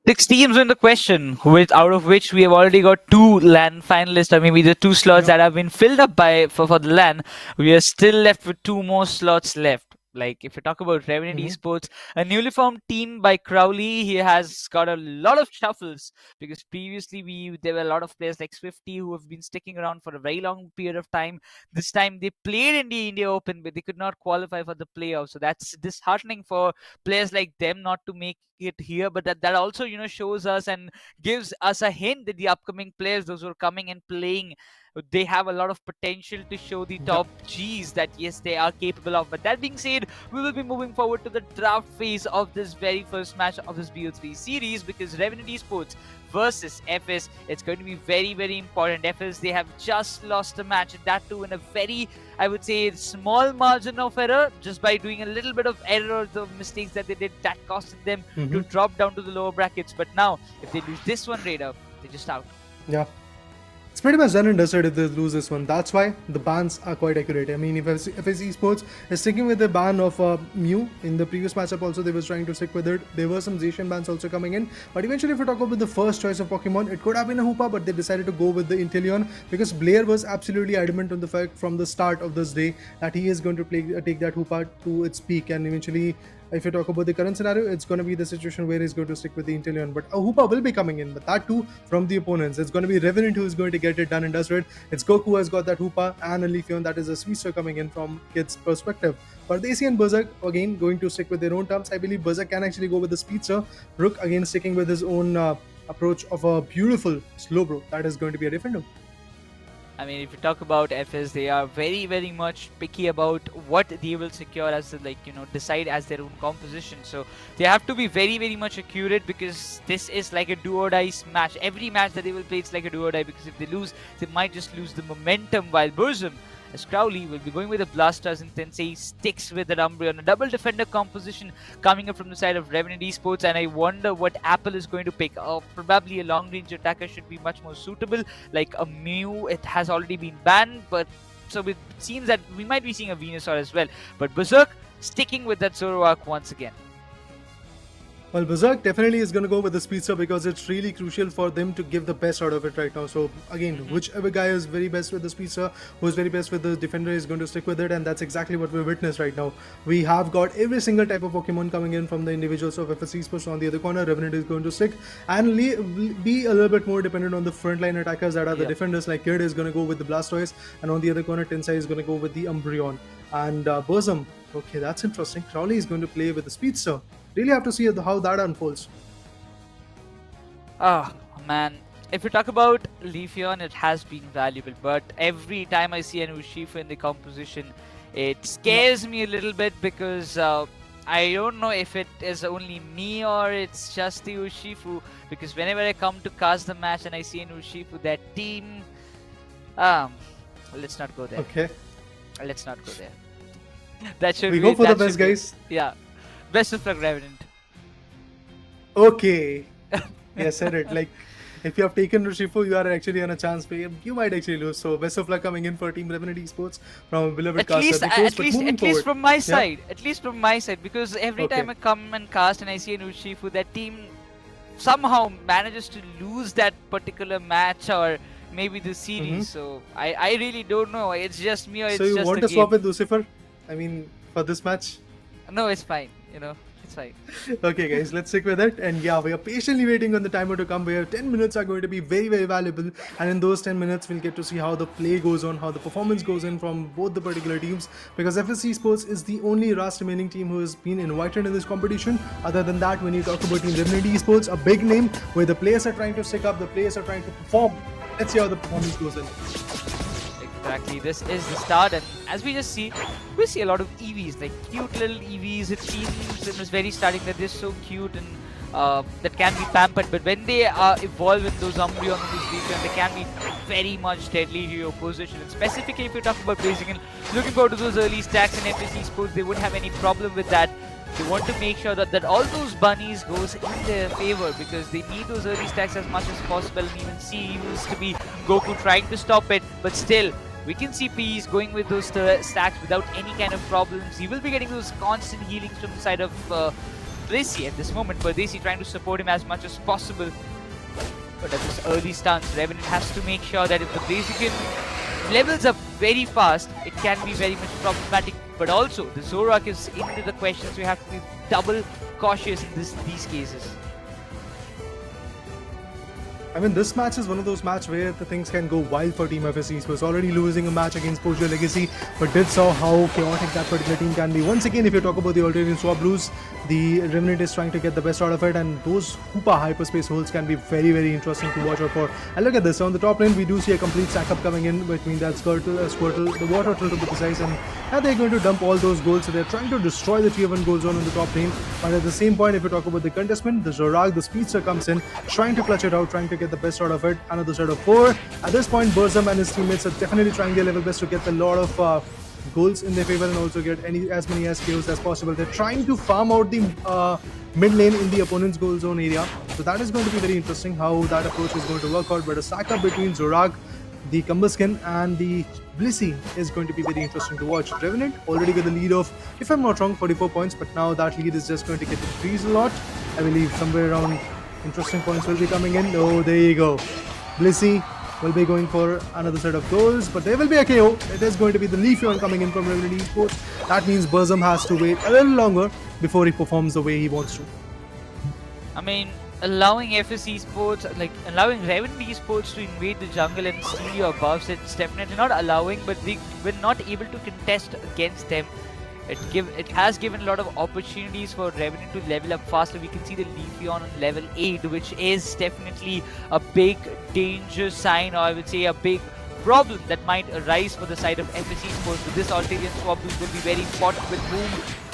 6 teams in the question, with out of which we have already got 2 LAN finalists, or maybe the 2 slots that have been filled up for the LAN. We are still left with 2 more slots left. Like if you talk about Revenant Esports, a newly formed team by Crowley, he has got a lot of shuffles because previously there were a lot of players like Swifty who have been sticking around for a very long period of time. This time they played in the India Open, but they could not qualify for the playoffs. So that's disheartening for players like them not to make it here. But that also shows us and gives us a hint that the upcoming players, those who are coming and playing, they have a lot of potential to show the top Gs that yes, they are capable of. But that being said, we will be moving forward to the draft phase of this very first match of this BO3 series, because Revenant Esports versus FS, it's going to be very, very important. FS, they have just lost a match, and that too in a very, I would say, small margin of error, just by doing a little bit of error, the mistakes that they did, that costed them to drop down to the lower brackets. But now, if they lose this one, Raider, they're just out. Yeah. It's pretty much done and dusted if they lose this one. That's why the bans are quite accurate. I mean, if FSC Sports is sticking with the ban of Mew in the previous matchup, also they were trying to stick with it. There were some Zacian bans also coming in. But eventually, if we talk about the first choice of Pokemon, it could have been a Hoopa, but they decided to go with the Inteleon because Blair was absolutely adamant on the fact from the start of this day that he is going to take that Hoopa to its peak. And eventually, if you talk about the current scenario, it's going to be the situation where he's going to stick with the Inteleon. But a Hoopa will be coming in, but that too from the opponents. It's going to be Revenant who is going to get it done and dusted. It's Goku who has got that Hoopa, and a Leafeon. That is a sweeter coming in from Kid's perspective. Pardesi and Berserk, again, going to stick with their own terms. I believe Berserk can actually go with the Speedster. Rook, again, sticking with his own approach of a beautiful Slowbro. That is going to be a defender. I mean, if you talk about FS, they are very, very much picky about what they will secure as the, decide as their own composition. So they have to be very, very much accurate, because this is like a do or die match. Every match that they will play, it's like a do or die, because if they lose, they might just lose the momentum. While Burzum, as Crowley, will be going with the Blasters, and Tensei sticks with the Umbreon. A double defender composition coming up from the side of Revenant Esports, and I wonder what Apple is going to pick. Probably a long range attacker should be much more suitable, like a Mew. It has already been banned, but so it seems that we might be seeing a Venusaur as well. But Berserk sticking with that Zoroark once again. Well, Berserk definitely is going to go with the Speedster because it's really crucial for them to give the best out of it right now. So again, whichever guy is very best with the Speedster, who is very best with the Defender, is going to stick with it, and that's exactly what we witness right now. We have got every single type of Pokemon coming in from the individuals of FS Esports. On the other corner, Revenant is going to stick and be a little bit more dependent on the frontline attackers that are the defenders. Like Kid is going to go with the Blastoise, and on the other corner, Tensei is going to go with the Umbreon. And Burzum, okay, that's interesting. Crowley is going to play with the Speedster. Really have to see how that unfolds. Oh man, if you talk about Leafeon, it has been valuable, but every time I see an Urshifu in the composition, it scares me a little bit, because I don't know if it is only me or it's just the Urshifu, because whenever I come to cast the match and I see an Urshifu, that team... let's not go there. Okay. Let's not go there. That should we be, go for the that best, should be- guys. Yeah. Best of luck, Revenant. Okay. Yeah, said it. Like, if you have taken Urshifu, you are actually on a chance. You might actually lose. So, best of luck coming in for Team Revenant Esports from a beloved caster. At least from my side. At least from my side. Because every time I come and cast and I see an Urshifu, that team somehow manages to lose that particular match or maybe the series. So, I really don't know. It's just me or it's just So, you want to swap with Lucifer? I mean, for this match? No, it's fine. It's fine. Okay, guys, let's stick with it. And yeah, we are patiently waiting on the timer to come, where 10 minutes are going to be very, very valuable. And in those 10 minutes, we'll get to see how the play goes on, how the performance goes in from both the particular teams. Because FS Esports is the only last remaining team who has been invited in this competition. Other than that, when you talk about Team Revenant Esports, a big name where the players are trying to stick up, the players are trying to perform. Let's see how the performance goes in. Exactly, this is the start, and as we just see, we see a lot of EVs, like cute little EVs. It seems in this very starting that they're so cute and that can be pampered, but when they evolve in those Umbreon and those Griffin, they can be very much deadly to your position. And specifically, if you talk about placing and looking forward to those early stacks in FS Esports, they wouldn't have any problem with that. They want to make sure that all those bunnies goes in their favor, because they need those early stacks as much as possible. And even see used to be Goku trying to stop it, but still we can see Peas going with those stacks without any kind of problems. He will be getting those constant healings from the side of Bracy at this moment, but Bracy trying to support him as much as possible. But at this early stance, Revenant has to make sure that if the Blaziken levels up very fast, it can be very much problematic. But also, the Zoroark is into the question, so you have to be double cautious in these cases. I mean, this match is one of those matches where the things can go wild for Team FS Esports. Already losing a match against Pojo Legacy, but did saw how chaotic that particular team can be. Once again, if you talk about the Alternate Swap Blues, the Revenant is trying to get the best out of it, and those Hoopa hyperspace holes can be very, very interesting to watch out for. And look at this, on the top lane, we do see a complete stack up coming in between that Squirtle, the Water Turtle to be precise, and now they're going to dump all those goals. So they're trying to destroy the tier 1 goal zone on the top lane. But at the same point, if you talk about the contestment, the Zoroark, the Speedster comes in, trying to clutch it out, trying to get the best out of it. Another set of 4. At this point, Burzum and his teammates are definitely trying their level best to get a lot of goals in their favor and also get as many SKOs as possible. They're trying to farm out the mid lane in the opponent's goal zone area. So that is going to be very interesting how that approach is going to work out. But a stack up between Zoroark, the Cumbuskin and the Blissey is going to be very interesting to watch. Revenant already with a lead of, if I'm not wrong, 44 points, but now that lead is just going to get increased a lot. I believe somewhere around interesting points will be coming in. Oh, there you go. Blissey will be going for another set of goals, but there will be a KO. It is going to be the Leafeon coming in from Revenant Esports. That means Burzum has to wait a little longer before he performs the way he wants to. I mean, allowing FS Esports, like allowing Revenant Esports to invade the jungle and steal your buffs, it's definitely not allowing, but they were not able to contest against them. It has given a lot of opportunities for Revenant to level up faster. We can see the Leafeon on level 8, which is definitely a big danger sign, or I would say a big problem that might arise for the side of FSC Sports. But this Altarian swap will be very important with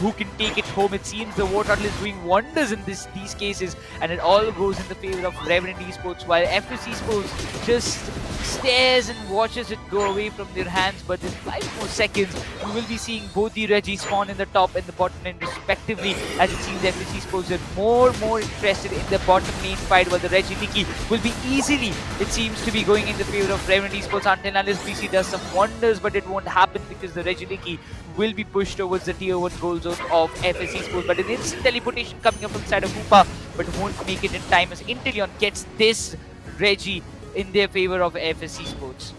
who can take it home. It seems the War Turtle is doing wonders in these cases, and it all goes in the favor of Revenant Esports, while FSC Sports just stares and watches it go away from their hands. But in 5 more seconds, we will be seeing both the Reggie spawn in the top and the bottom lane respectively, as it seems FSC Sports are more interested in the bottom lane fight, while the Reggie Nikki will be easily, it seems to be going in the favor of Revenant Esports until unless BC does some wonders, but it won't happen because the Reggie Nikki will be pushed towards the tier 1 goal zone of FSC Sports. But an instant teleportation coming up from the side of Hoopa, but won't make it in time as Inteleon gets this Reggie in their favor of FSC Sports.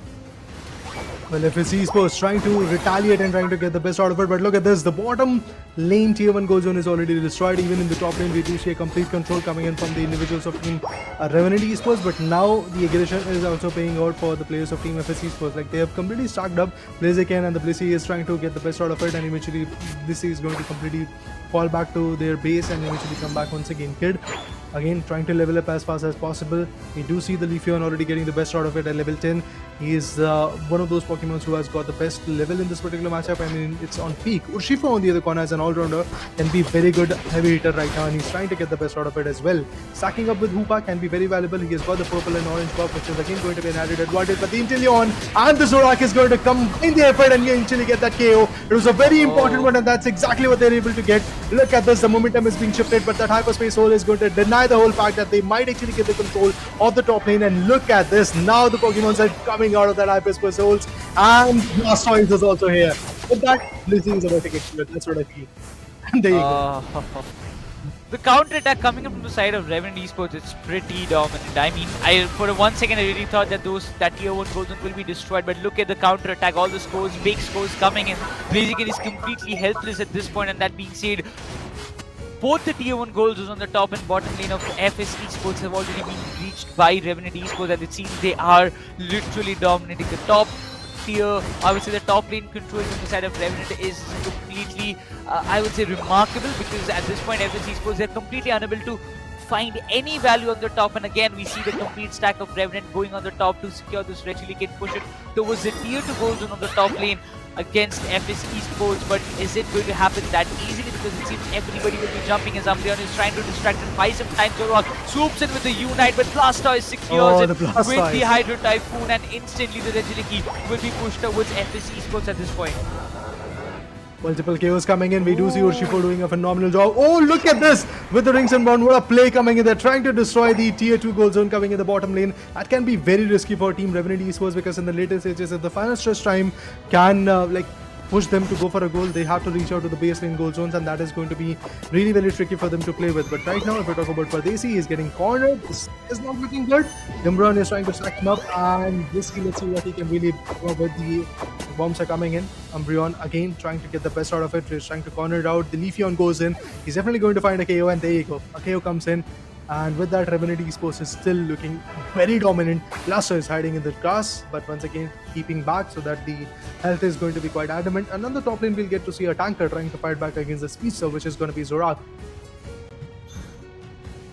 Well, FSC Esports trying to retaliate and trying to get the best out of it, but look at this, the bottom lane tier 1 goal zone is already destroyed. Even in the top lane we do see a complete control coming in from the individuals of team Revenant Esports, but now the aggression is also paying out for the players of team FSC Esports. Like, they have completely stacked up Blaziken, and the Blissey is trying to get the best out of it, and eventually Blissey is going to completely fall back to their base and eventually come back once again. Kid again trying to level up as fast as possible. We do see the Leafeon already getting the best out of it at level 10. He is one of those Pokemon who has got the best level in this particular matchup. I mean, it's on peak. Urshifu on the other corner as an all-rounder can be very good heavy hitter right now, and he's trying to get the best out of it as well. Stacking up with Hoopa can be very valuable. He has got the purple and orange buff, which is again going to be an added advantage. But the Inteleon and the Zorak is going to come in the effort and eventually get that KO. It was a very important one, and that's exactly what they're able to get. Look at this, the momentum is being shifted, but that Hyperspace Hole is going to deny the whole fact that they might actually get the control of the top lane. And look at this, now the Pokemons are coming out of that Hyperspace Holes, and Blastoise is also here. But that Blissey is about to get killed, that's what I feel. And there you go. The counter attack coming up from the side of Revenant Esports is pretty dominant. I mean, for 1 second I really thought that that tier 1 goal zone will be destroyed, but look at the counter attack, all the scores, big scores coming in. Blaziken is completely helpless at this point, and that being said, both the tier 1 goal zones on the top and bottom lane of FSC Sports have already been reached by Revenant Esports, and it seems they are literally dominating the top tier. I would say the top lane control on the side of Revenant is completely, I would say, remarkable, because at this point FSC Sports, they're completely unable to find any value on the top, and again we see the complete stack of Revenant going on the top to secure this Reggie can push it towards the tier 2 goal zone on the top lane against FSC Sports. But is it going to happen that easily? Because it seems everybody will be jumping as Umbreon is trying to distract and buy some time. Zorak swoops in with the Unite, but Blastoise secures it with the Hydro Typhoon, and instantly the Reggie will be pushed towards FSC Sports at this point. Multiple KOs coming in. We do see Urshifu doing a phenomenal job. Oh, look at this! With the Rings and Bound, what a play coming in. They're trying to destroy the tier 2 goal zone coming in the bottom lane. That can be very risky for Team Revenant Esports, because in the later stages, if the final stretch time can push them to go for a goal, they have to reach out to the base lane goal zones, and that is going to be really very tricky for them to play with. But right now, if we talk about Pardesi, he's getting cornered. This is not looking good. Umbreon is trying to stack him up, and let's see what he can really do with the bombs are coming in. Umbreon again trying to get the best out of it. He's trying to corner it out. The Leafeon goes in. He's definitely going to find a KO, and there you go. A KO comes in. And with that, Revenant Esports is still looking very dominant. Blastoise is hiding in the grass, but once again keeping back so that the health is going to be quite adamant. And on the top lane, we'll get to see a tanker trying to fight back against the speedster, which is going to be Zorak.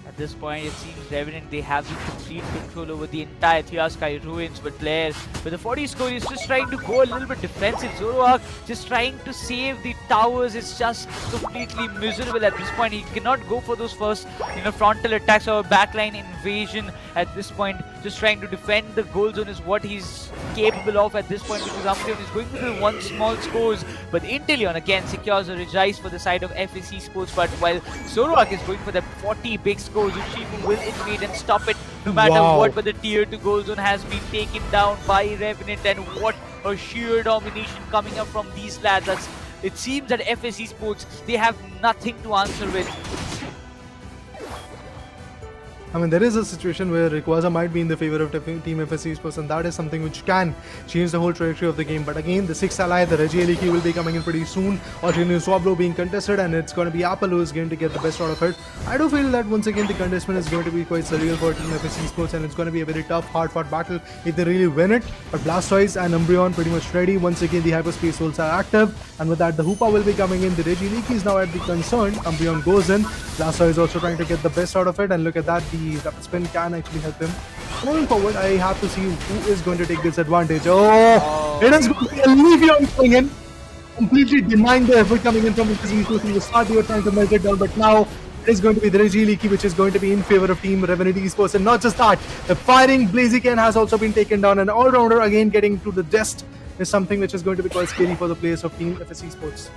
At this point, it seems Revenant, they have the complete control over the entire Sky Ruins, but Blair, with the 40 score, is just trying to go a little bit defensive. Zorak just trying to save the towers. It's just completely miserable at this point. He cannot go for those first, frontal attacks or backline invasion at this point. Just trying to defend the goal zone is what he's capable of at this point, because Umbreon is going to the one small scores, but Inteleon again secures a rejoice for the side of FSC Sports. But while Zorak is going for the 40 big scores, Urshifu will invade and stop it no matter what. But the tier 2 goal zone has been taken down by Revenant, and what a sheer domination coming up from these lads. It seems that FSC Sports, they have nothing to answer with. I mean, there is a situation where Rayquaza might be in the favor of Team FSC Esports, and that is something which can change the whole trajectory of the game. But again, the 6th ally, the Regieleki, will be coming in pretty soon. Alternate Swablu being contested, and it's going to be Apple who is going to get the best out of it. I do feel that once again the contestment is going to be quite surreal for Team FSC Esports, and it's going to be a very tough, hard-fought battle if they really win it. But Blastoise and Umbreon pretty much ready. Once again, the Hyperspace Souls are active, and with that, the Hoopa will be coming in. The Regieleki is now at the concern. Umbreon goes in. Blastoise is also trying to get the best out of it, and look at that, the rapid spin can actually help him. moving forward, I have to see who is going to take this advantage. Oh, it is going to be a Leafeon coming in, completely denying the effort coming in from Esports. In the start, they were trying to melt it down, but now it is going to be the Reggie which is going to be in favor of Team Revenant Esports. And not just that, the firing Blaziken has also been taken down. An all-rounder again getting to the dest is something which is going to be quite scary for the players of Team FS Esports.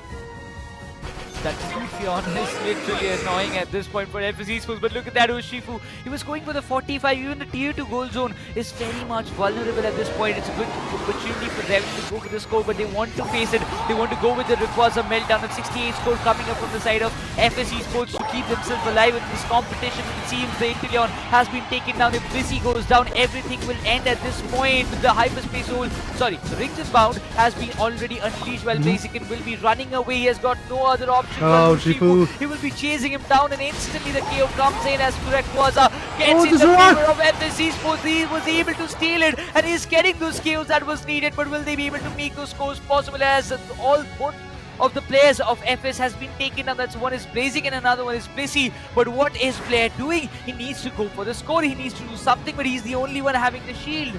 That Griffin is literally annoying at this point for FS Esports, but look at that Urshifu. He was going for the 45, even the tier 2 goal zone is very much vulnerable at this point. It's a good opportunity for Revenant to go for the score, but they want to face it. They want to go with the Rayquaza meltdown. At 68 score coming up from the side of FS Esports to keep themselves alive in this competition. It seems the Inteleon has been taken down. If Blissey goes down, everything will end at this point. The hyperspace hole, sorry, the Rings is bound has been already unleashed while Blaziken will be running away. He has got no other option. Oh, Shifu. He will be chasing him down, and instantly the KO comes in as Rayquaza gets in the favor of FS Esports. He was able to steal it, and he's getting those KOs that was needed. But will they be able to make those scores possible, as both of the players of FS has been taken down? That's one is Blazing and another one is Blissey. But what is Blair doing? He needs to go for the score. He needs to do something, but he's the only one having the shield.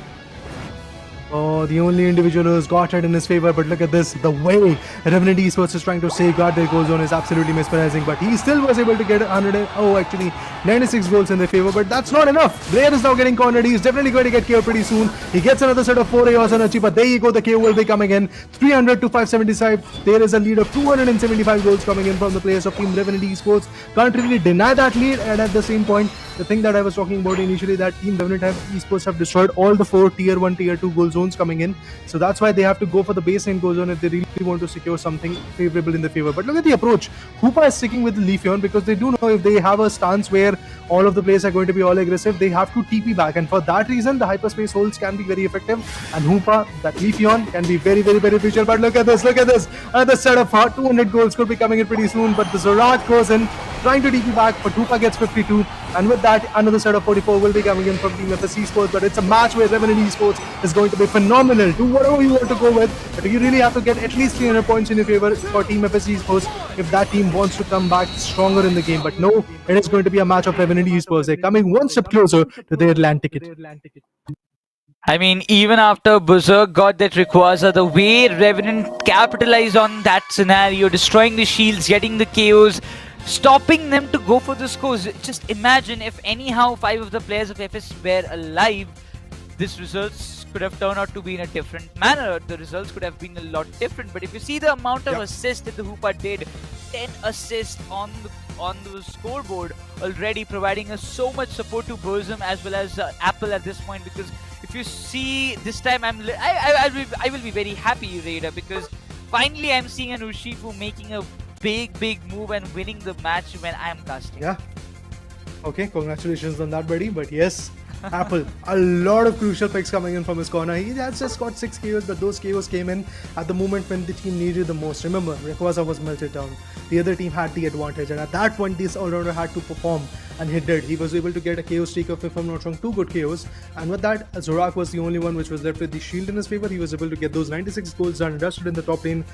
Oh, the only individual who has got it in his favor, but look at this. The way Revenant Esports is trying to safeguard their goal zone is absolutely mesmerizing, but he still was able to get 96 goals in their favor, but that's not enough. Blair is now getting cornered. He's definitely going to get KO pretty soon. He gets another set of 4 AOs on Achi, but there you go. The KO will be coming in. 300 to 575. There is a lead of 275 goals coming in from the players of Team Revenant Esports. Can't really deny that lead, and at the same point, the thing that I was talking about initially, that Team Revenant Esports have destroyed all the 4 tier 1, tier 2 goal zones coming in. So that's why they have to go for the baseline goal zone if they really want to secure something favorable in their favor. But look at the approach. Hoopa is sticking with Leafeon because they do know if they have a stance where all of the players are going to be all aggressive, they have to TP back. And for that reason, the hyperspace holds can be very effective. And Hoopa, that Leafeon, can be very, very beneficial. But look at this, look at this. Another set of 200 goals could be coming in pretty soon. But the Zorak goes in, trying to TP back, but Hoopa gets 52. And with that, another set of 44 will be coming in from Team FS Esports. But it's a match where Revenant Esports is going to be phenomenal. Do whatever you want to go with, but you really have to get at least 300 points in your favor for Team FS Esports if that team wants to come back stronger in the game. But no, it is going to be a match of Revenant Esports. They're coming one step closer to their land ticket. I mean, even after Berserk got that Rayquaza, the way Revenant capitalized on that scenario, destroying the shields, getting the KOs, stopping them to go for the scores. Just imagine if anyhow 5 of the players of FS were alive, this results could have turned out to be in a different manner. The results could have been a lot different. But if you see the amount of assists that the Hoopa did, 10 assists on the scoreboard already, providing us so much support to Burzum as well as Apple at this point. Because if you see this time, I will be very happy, Raider, because finally I'm seeing an Urshifu making a big move and winning the match when I am casting. Yeah. Okay, congratulations on that, buddy. But yes, Apple, a lot of crucial picks coming in from his corner. He has just got 6 KOs, but those KOs came in at the moment when the team needed the most. Remember, Rayquaza was melted down. The other team had the advantage, and at that point, this all-rounder had to perform, and he did. He was able to get a KO streak of, if I'm not wrong, 2 good KOs, and with that, Zorak was the only one which was left with the shield in his favor. He was able to get those 96 goals done, dusted in the top lane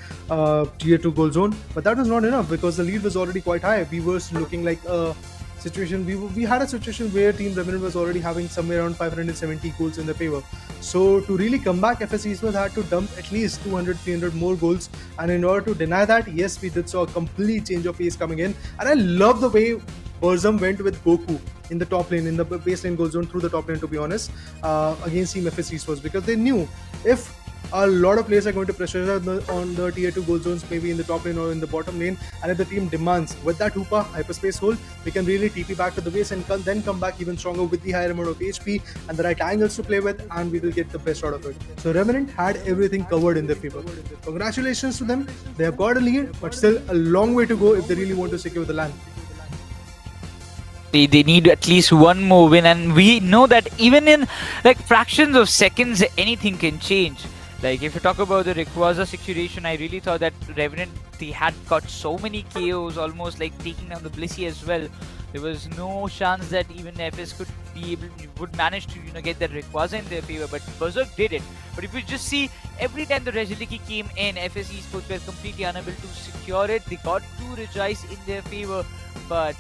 tier 2 goal zone, but that was not enough because the lead was already quite high. We were looking like a situation, we had a situation where Team Revenant was already having somewhere around 570 goals in their favor. So to really come back, FS Esports had to dump at least 200-300 more goals, and in order to deny that, yes, we did saw a complete change of pace coming in. And I love the way Burzum went with Goku in the top lane, in the baseline goal zone through the top lane, to be honest, against Team FS Esports, because they knew if a lot of players are going to pressure on the tier 2 goal zones, maybe in the top lane or in the bottom lane, and if the team demands with that Hoopa hyperspace hole, we can really TP back to the base and then come back even stronger with the higher amount of HP and the right angles to play with, and we will get the best out of it. So Revenant had everything covered in their favor. Congratulations to them. They have got a lead, but still a long way to go if they really want to secure the land. They need at least one more win, and we know that even in like fractions of seconds, anything can change. Like if you talk about the Rayquaza situation, I really thought that Revenant, they had got so many KOs, almost like taking down the Blissey as well. There was no chance that even FS would manage to get that Rayquaza in their favor, but Berserk did it. But if you just see, every time the Regieleki came in, FS Esports were completely unable to secure it. They got 2 Regice in their favor, but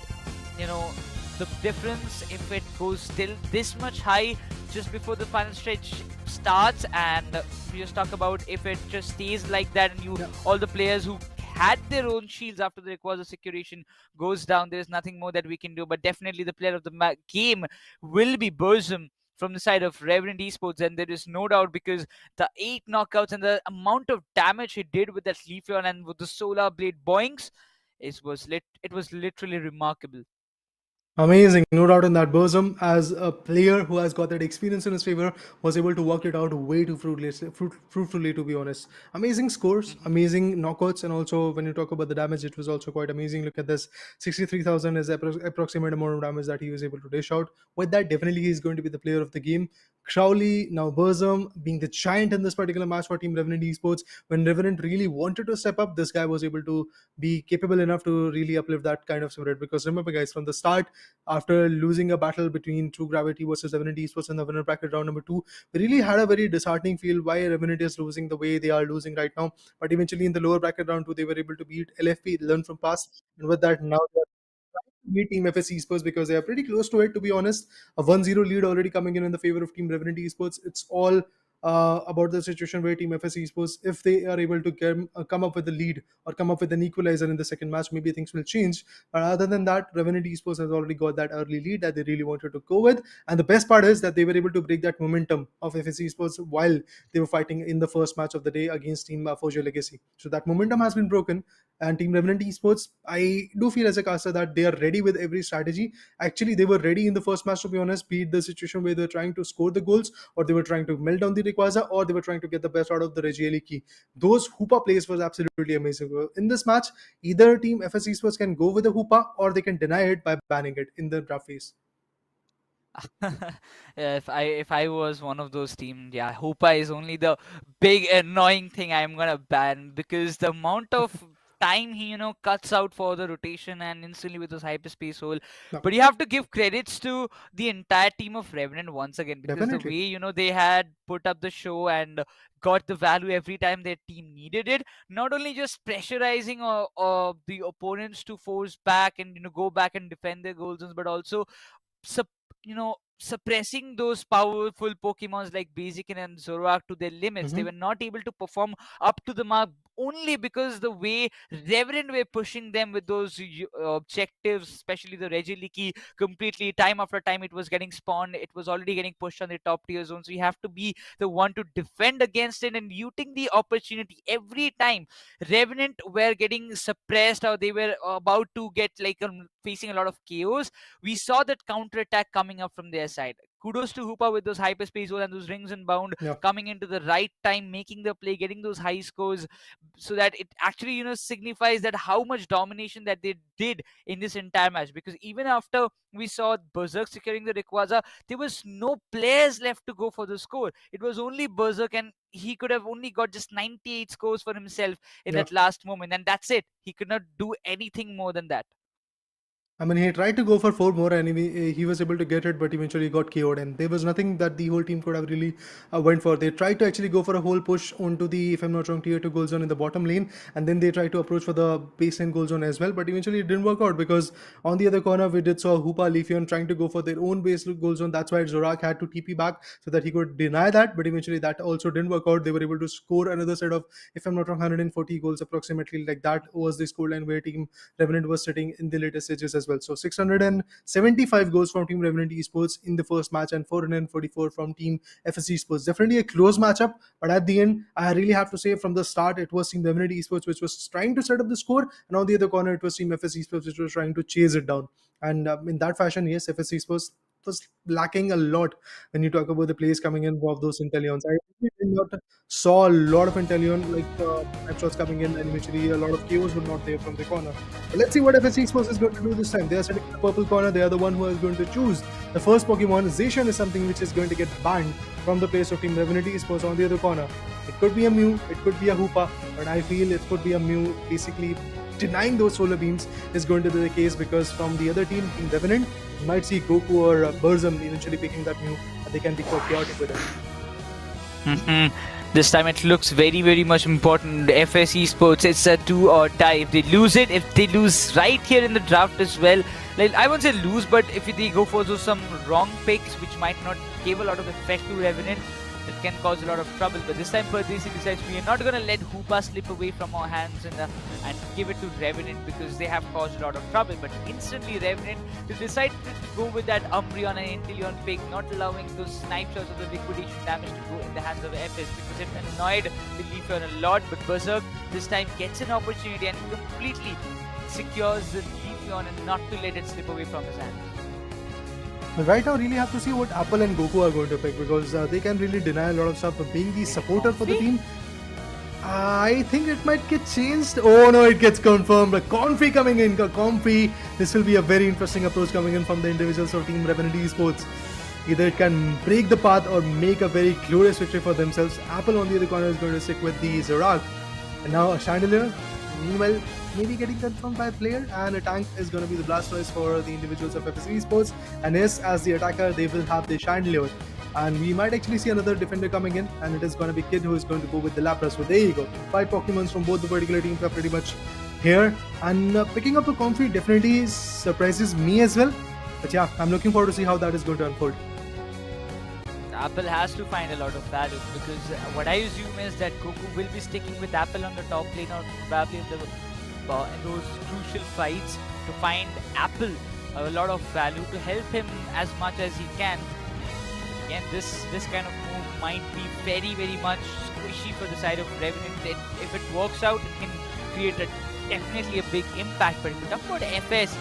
the difference, if it goes still this much high just before the final stretch starts, and we just talk about if it just stays like that, and all the players who had their own shields after the Rayquaza securation goes down, there's nothing more that we can do. But definitely the player of the game will be Burzum from the side of Revenant Esports, and there is no doubt, because the 8 knockouts and the amount of damage he did with that Leafeon and with the Solar Blade boinks, it was literally remarkable. Amazing, no doubt in that. Burzum, as a player who has got that experience in his favor, was able to work it out way too fruitfully, to be honest. Amazing scores, amazing knockouts, and also when you talk about the damage, it was also quite amazing. Look at this, 63,000 is approximate amount of damage that he was able to dish out. With that, definitely he's going to be the player of the game. Crowley, now Burzum, being the giant in this particular match for Team Revenant Esports. When Revenant really wanted to step up, this guy was able to be capable enough to really uplift that kind of spirit. Because remember, guys, from the start, after losing a battle between True Gravity versus Revenant Esports in the winner bracket round number 2, we really had a very disheartening feel why Revenant is losing the way they are losing right now. But eventually in the lower bracket round 2, they were able to beat LFP, learn from past, and with that now they are trying to beat Team FS Esports because they are pretty close to it, to be honest. A 1-0 lead already coming in the favor of Team Revenant Esports. It's all about the situation where Team FS Esports, if they are able to come up with a lead or come up with an equalizer in the second match, maybe things will change. But other than that, Revenant Esports has already got that early lead that they really wanted to go with. And the best part is that they were able to break that momentum of FS Esports while they were fighting in the first match of the day against Team Forger Legacy. So that momentum has been broken. And Team Revenant Esports, I do feel as a caster that they are ready with every strategy. Actually, they were ready in the first match, to be honest, be it the situation where they're trying to score the goals, or they were trying to melt down the Rayquaza, or they were trying to get the best out of the Regieleki key. Those Hoopa plays was absolutely amazing. In this match, either Team FS Esports can go with the Hoopa or they can deny it by banning it in the draft phase. Yeah, if I was one of those teams, yeah, Hoopa is only the big annoying thing I'm gonna ban, because the amount of time he cuts out for the rotation and instantly with his hyperspace hole. No, But you have to give credits to the entire team of Revenant once again, because the definitely. way they had put up the show and got the value every time their team needed it, not only just pressurizing or the opponents to force back and go back and defend their goal zones, but also sup, suppressing those powerful Pokemons like Basican and Zoroark to their limits. They Mhm. were not able to perform up to the mark only because the way Reverend were pushing them with those objectives, especially the Regieleki, completely time after time it was getting spawned. It was already getting pushed on the top tier zone. So you have to be the one to defend against it, and using the opportunity every time Revenant were getting suppressed or they were about to get like facing a lot of chaos. We saw that counter attack coming up from their side. Kudos to Hoopa with those hyperspace hole and those rings and bound Yeah. coming into the right time, making the play, getting those high scores, so that it actually signifies that how much domination that they did in this entire match. Because even after we saw Berserk securing the Rayquaza, there was no players left to go for the score. It was only Berserk, and he could have only got just 98 scores for himself in Yeah. that last moment, and that's it. He could not do anything more than that. I mean, he tried to go for 4 more and he was able to get it, but eventually got KO'd. And there was nothing that the whole team could have really went for. They tried to actually go for a whole push onto the, if I'm not wrong, tier 2 goal zone in the bottom lane. And then they tried to approach for the baseline goal zone as well. But eventually it didn't work out because on the other corner, we did saw Hoopa, Leafeon trying to go for their own base goal zone. That's why Zorak had to TP back so that he could deny that. But eventually that also didn't work out. They were able to score another set of, if I'm not wrong, 140 goals approximately. Like that was the scoreline where Team Revenant was sitting in the later stages as well. So 675 goals from Team Revenant Esports in the first match and 444 from Team FSC Esports. Definitely a close matchup, but at the end, I really have to say from the start, it was Team Revenant Esports which was trying to set up the score, and on the other corner, it was Team FSC Esports which was trying to chase it down. And in that fashion, yes, FSC Esports was lacking a lot when you talk about the players coming in of those Inteleons. I really did not saw a lot of Inteleon like snapshots coming in, and eventually a lot of KOs were not there from the corner. But let's see what FSC Esports is going to do this time. They are sitting in the purple corner. They are the one who is going to choose the first Pokemon. Zacian is something which is going to get banned from the place of Team Revenant Esports on the other corner. It could be a Mew, it could be a Hoopa, but I feel it could be a Mew. Basically, denying those solar beams is going to be the case because from the other team, Team Revenant, you might see Goku or Burzum eventually picking that Mew, and they can be quite chaotic with it. This time it looks very much important. FS Esports, it's a do or die. If they lose it, if they lose right here in the draft as well, like I won't say lose, but if they go for some wrong picks which might not give a lot of effect to Revenant, it can cause a lot of trouble. But this time Pardesi decides we are not going to let Hoopa slip away from our hands and give it to Revenant because they have caused a lot of trouble. But instantly Revenant, they decide to go with that Umbreon and Inteleon pick, not allowing those snipe shots of the liquidation damage to go in the hands of FS because it annoyed the Leafeon a lot. But Berserk this time gets an opportunity and completely secures the Leafeon and not to let it slip away from his hands. But right now, really have to see what Apple and Goku are going to pick because they can really deny a lot of stuff. But being the supporter for the team, I think it might get changed. Oh no, it gets confirmed. But Comfy coming in, Comfy. This will be a very interesting approach coming in from the individuals of Team Revenant Esports. Either it can break the path or make a very glorious victory for themselves. Apple on the other corner is going to stick with the Zorak. And now a Chandelier. Meanwhile, maybe getting confirmed by a player, and a tank is going to be the Blastoise for the individuals of FS Esports. And yes, as the attacker, they will have the Chandelier. And we might actually see another defender coming in, and it is going to be Kid who is going to go with the Lapras. So there you go. 5 Pokemons from both the particular teams are pretty much here. And picking up a Comfy definitely surprises me as well. But yeah, I'm looking forward to see how that is going to unfold. Apple has to find a lot of value because what I assume is that Goku will be sticking with Apple on the top lane or probably in those crucial fights to find Apple a lot of value to help him as much as he can. Again, this kind of move might be very much squishy for the side of Revenant. If it works out, it can create definitely a big impact. But if you talk about FS,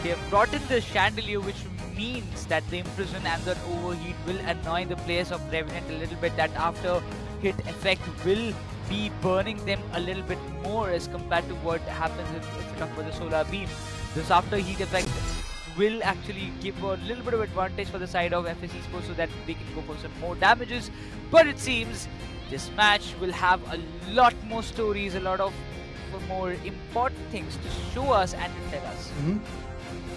they have brought in the Chandelier, which means that the imprison and the overheat will annoy the players of Revenant a little bit. That after hit effect will be burning them a little bit more as compared to what happens if you talk about the solar beam. This after heat effect will actually give a little bit of advantage for the side of FS Esports so that they can go for some more damages. But it seems this match will have a lot more stories, a lot of more important things to show us and to tell us.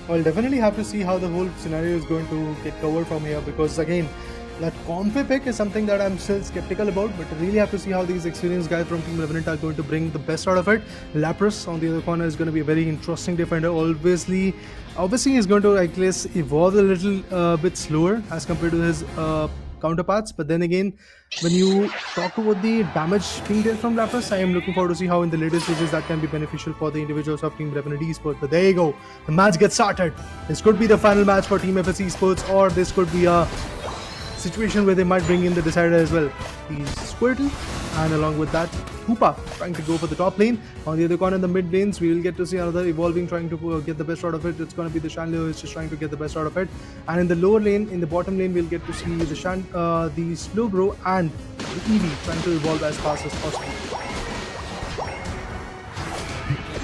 I'll definitely have to see how the whole scenario is going to get covered from here because again, that Comfy pick is something that I'm still skeptical about, but really have to see how these experienced guys from Team Revenant are going to bring the best out of it. Lapras on the other corner is going to be a very interesting defender. Obviously he's going to, I guess, evolve a little bit slower as compared to his counterparts, but then again, when you talk about the damage being there from Lapras, I am looking forward to see how in the later stages that can be beneficial for the individuals of Team Revenant Esports. But there you go, the match gets started. This could be the final match for Team FS Esports, or this could be a situation where they might bring in the decider as well. He's Squirtle, and along with that, Hoopa trying to go for the top lane. On the other corner, in the mid lanes, we will get to see another evolving trying to get the best out of it. It's going to be the Chandelier who's just trying to get the best out of it. And in the lower lane, in the bottom lane, we'll get to see the Slowbro and the Eevee trying to evolve as fast as possible.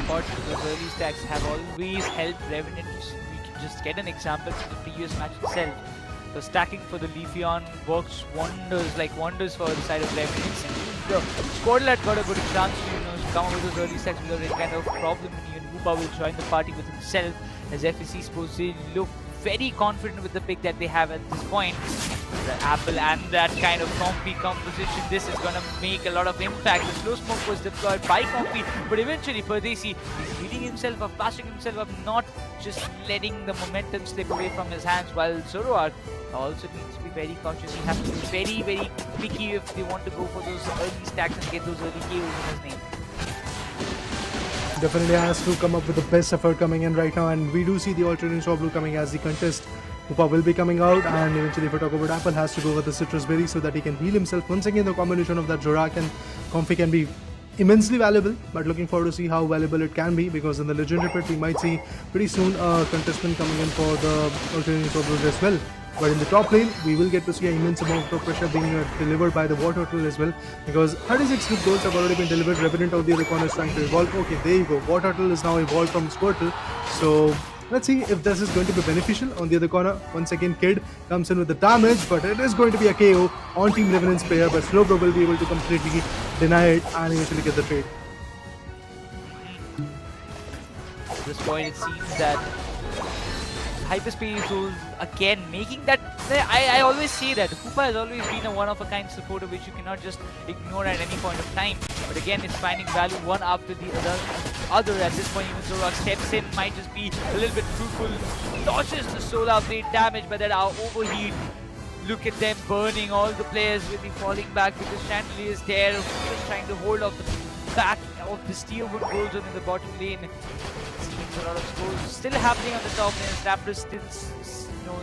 Those early stacks have always helped Revenant. We can just get an example from the previous match itself. So stacking for the Leafeon works wonders for the side of Revenant. The Squirtle had got a good chance to come up with those early stacks without any kind of problem. And even Hoopa will join the party with himself as FS Esports. They look very confident with the pick that they have at this point. The Apple and that kind of Comfy composition, this is going to make a lot of impact. The slow smoke was deployed by Comfy, but eventually Pardesi is healing himself up, passing himself up, not just letting the momentum slip away from his hands, while Zoroark also needs to be very cautious. He has to be very picky if they want to go for those early stacks and get those early KOs in his name. Definitely has to come up with the best effort coming in right now, and we do see the alternating Saw Blue coming as the contest. Hoopa will be coming out, and eventually if we talk about Apple, has to go with the Citrus Berry so that he can heal himself. Once again, the combination of that Zorak and Comfy can be immensely valuable, but looking forward to see how valuable it can be, because in the Legendary Pit we might see pretty soon a contestant coming in for the alternating Saw Blues as well. But in the top lane, we will get to see an immense amount of pressure being delivered by the Water Turtle as well, because 36 good goals have already been delivered. Revenant on the other corner is trying to evolve. Okay, there you go. Water Turtle is now evolved from Squirtle. So let's see if this is going to be beneficial. On the other corner, once again, Kid comes in with the damage, but it is going to be a KO on Team Revenant's player, but Slowbro will be able to completely deny it and eventually get the trade. At this point, it seems that hyperspace zones again, making that. I always say that Hoopa has always been a one-of-a-kind supporter which you cannot just ignore at any point of time. But again, it's finding value one after the other. At this point, even Zorak steps in, might just be a little bit fruitful, dodges the solar blade damage, but then our overheat. Look at them burning all the players with the falling back because Chandelier is there, just trying to hold off the back of the tier 1 goal zone in the bottom lane. Seems a lot of scores still happening on the top lane. Raptor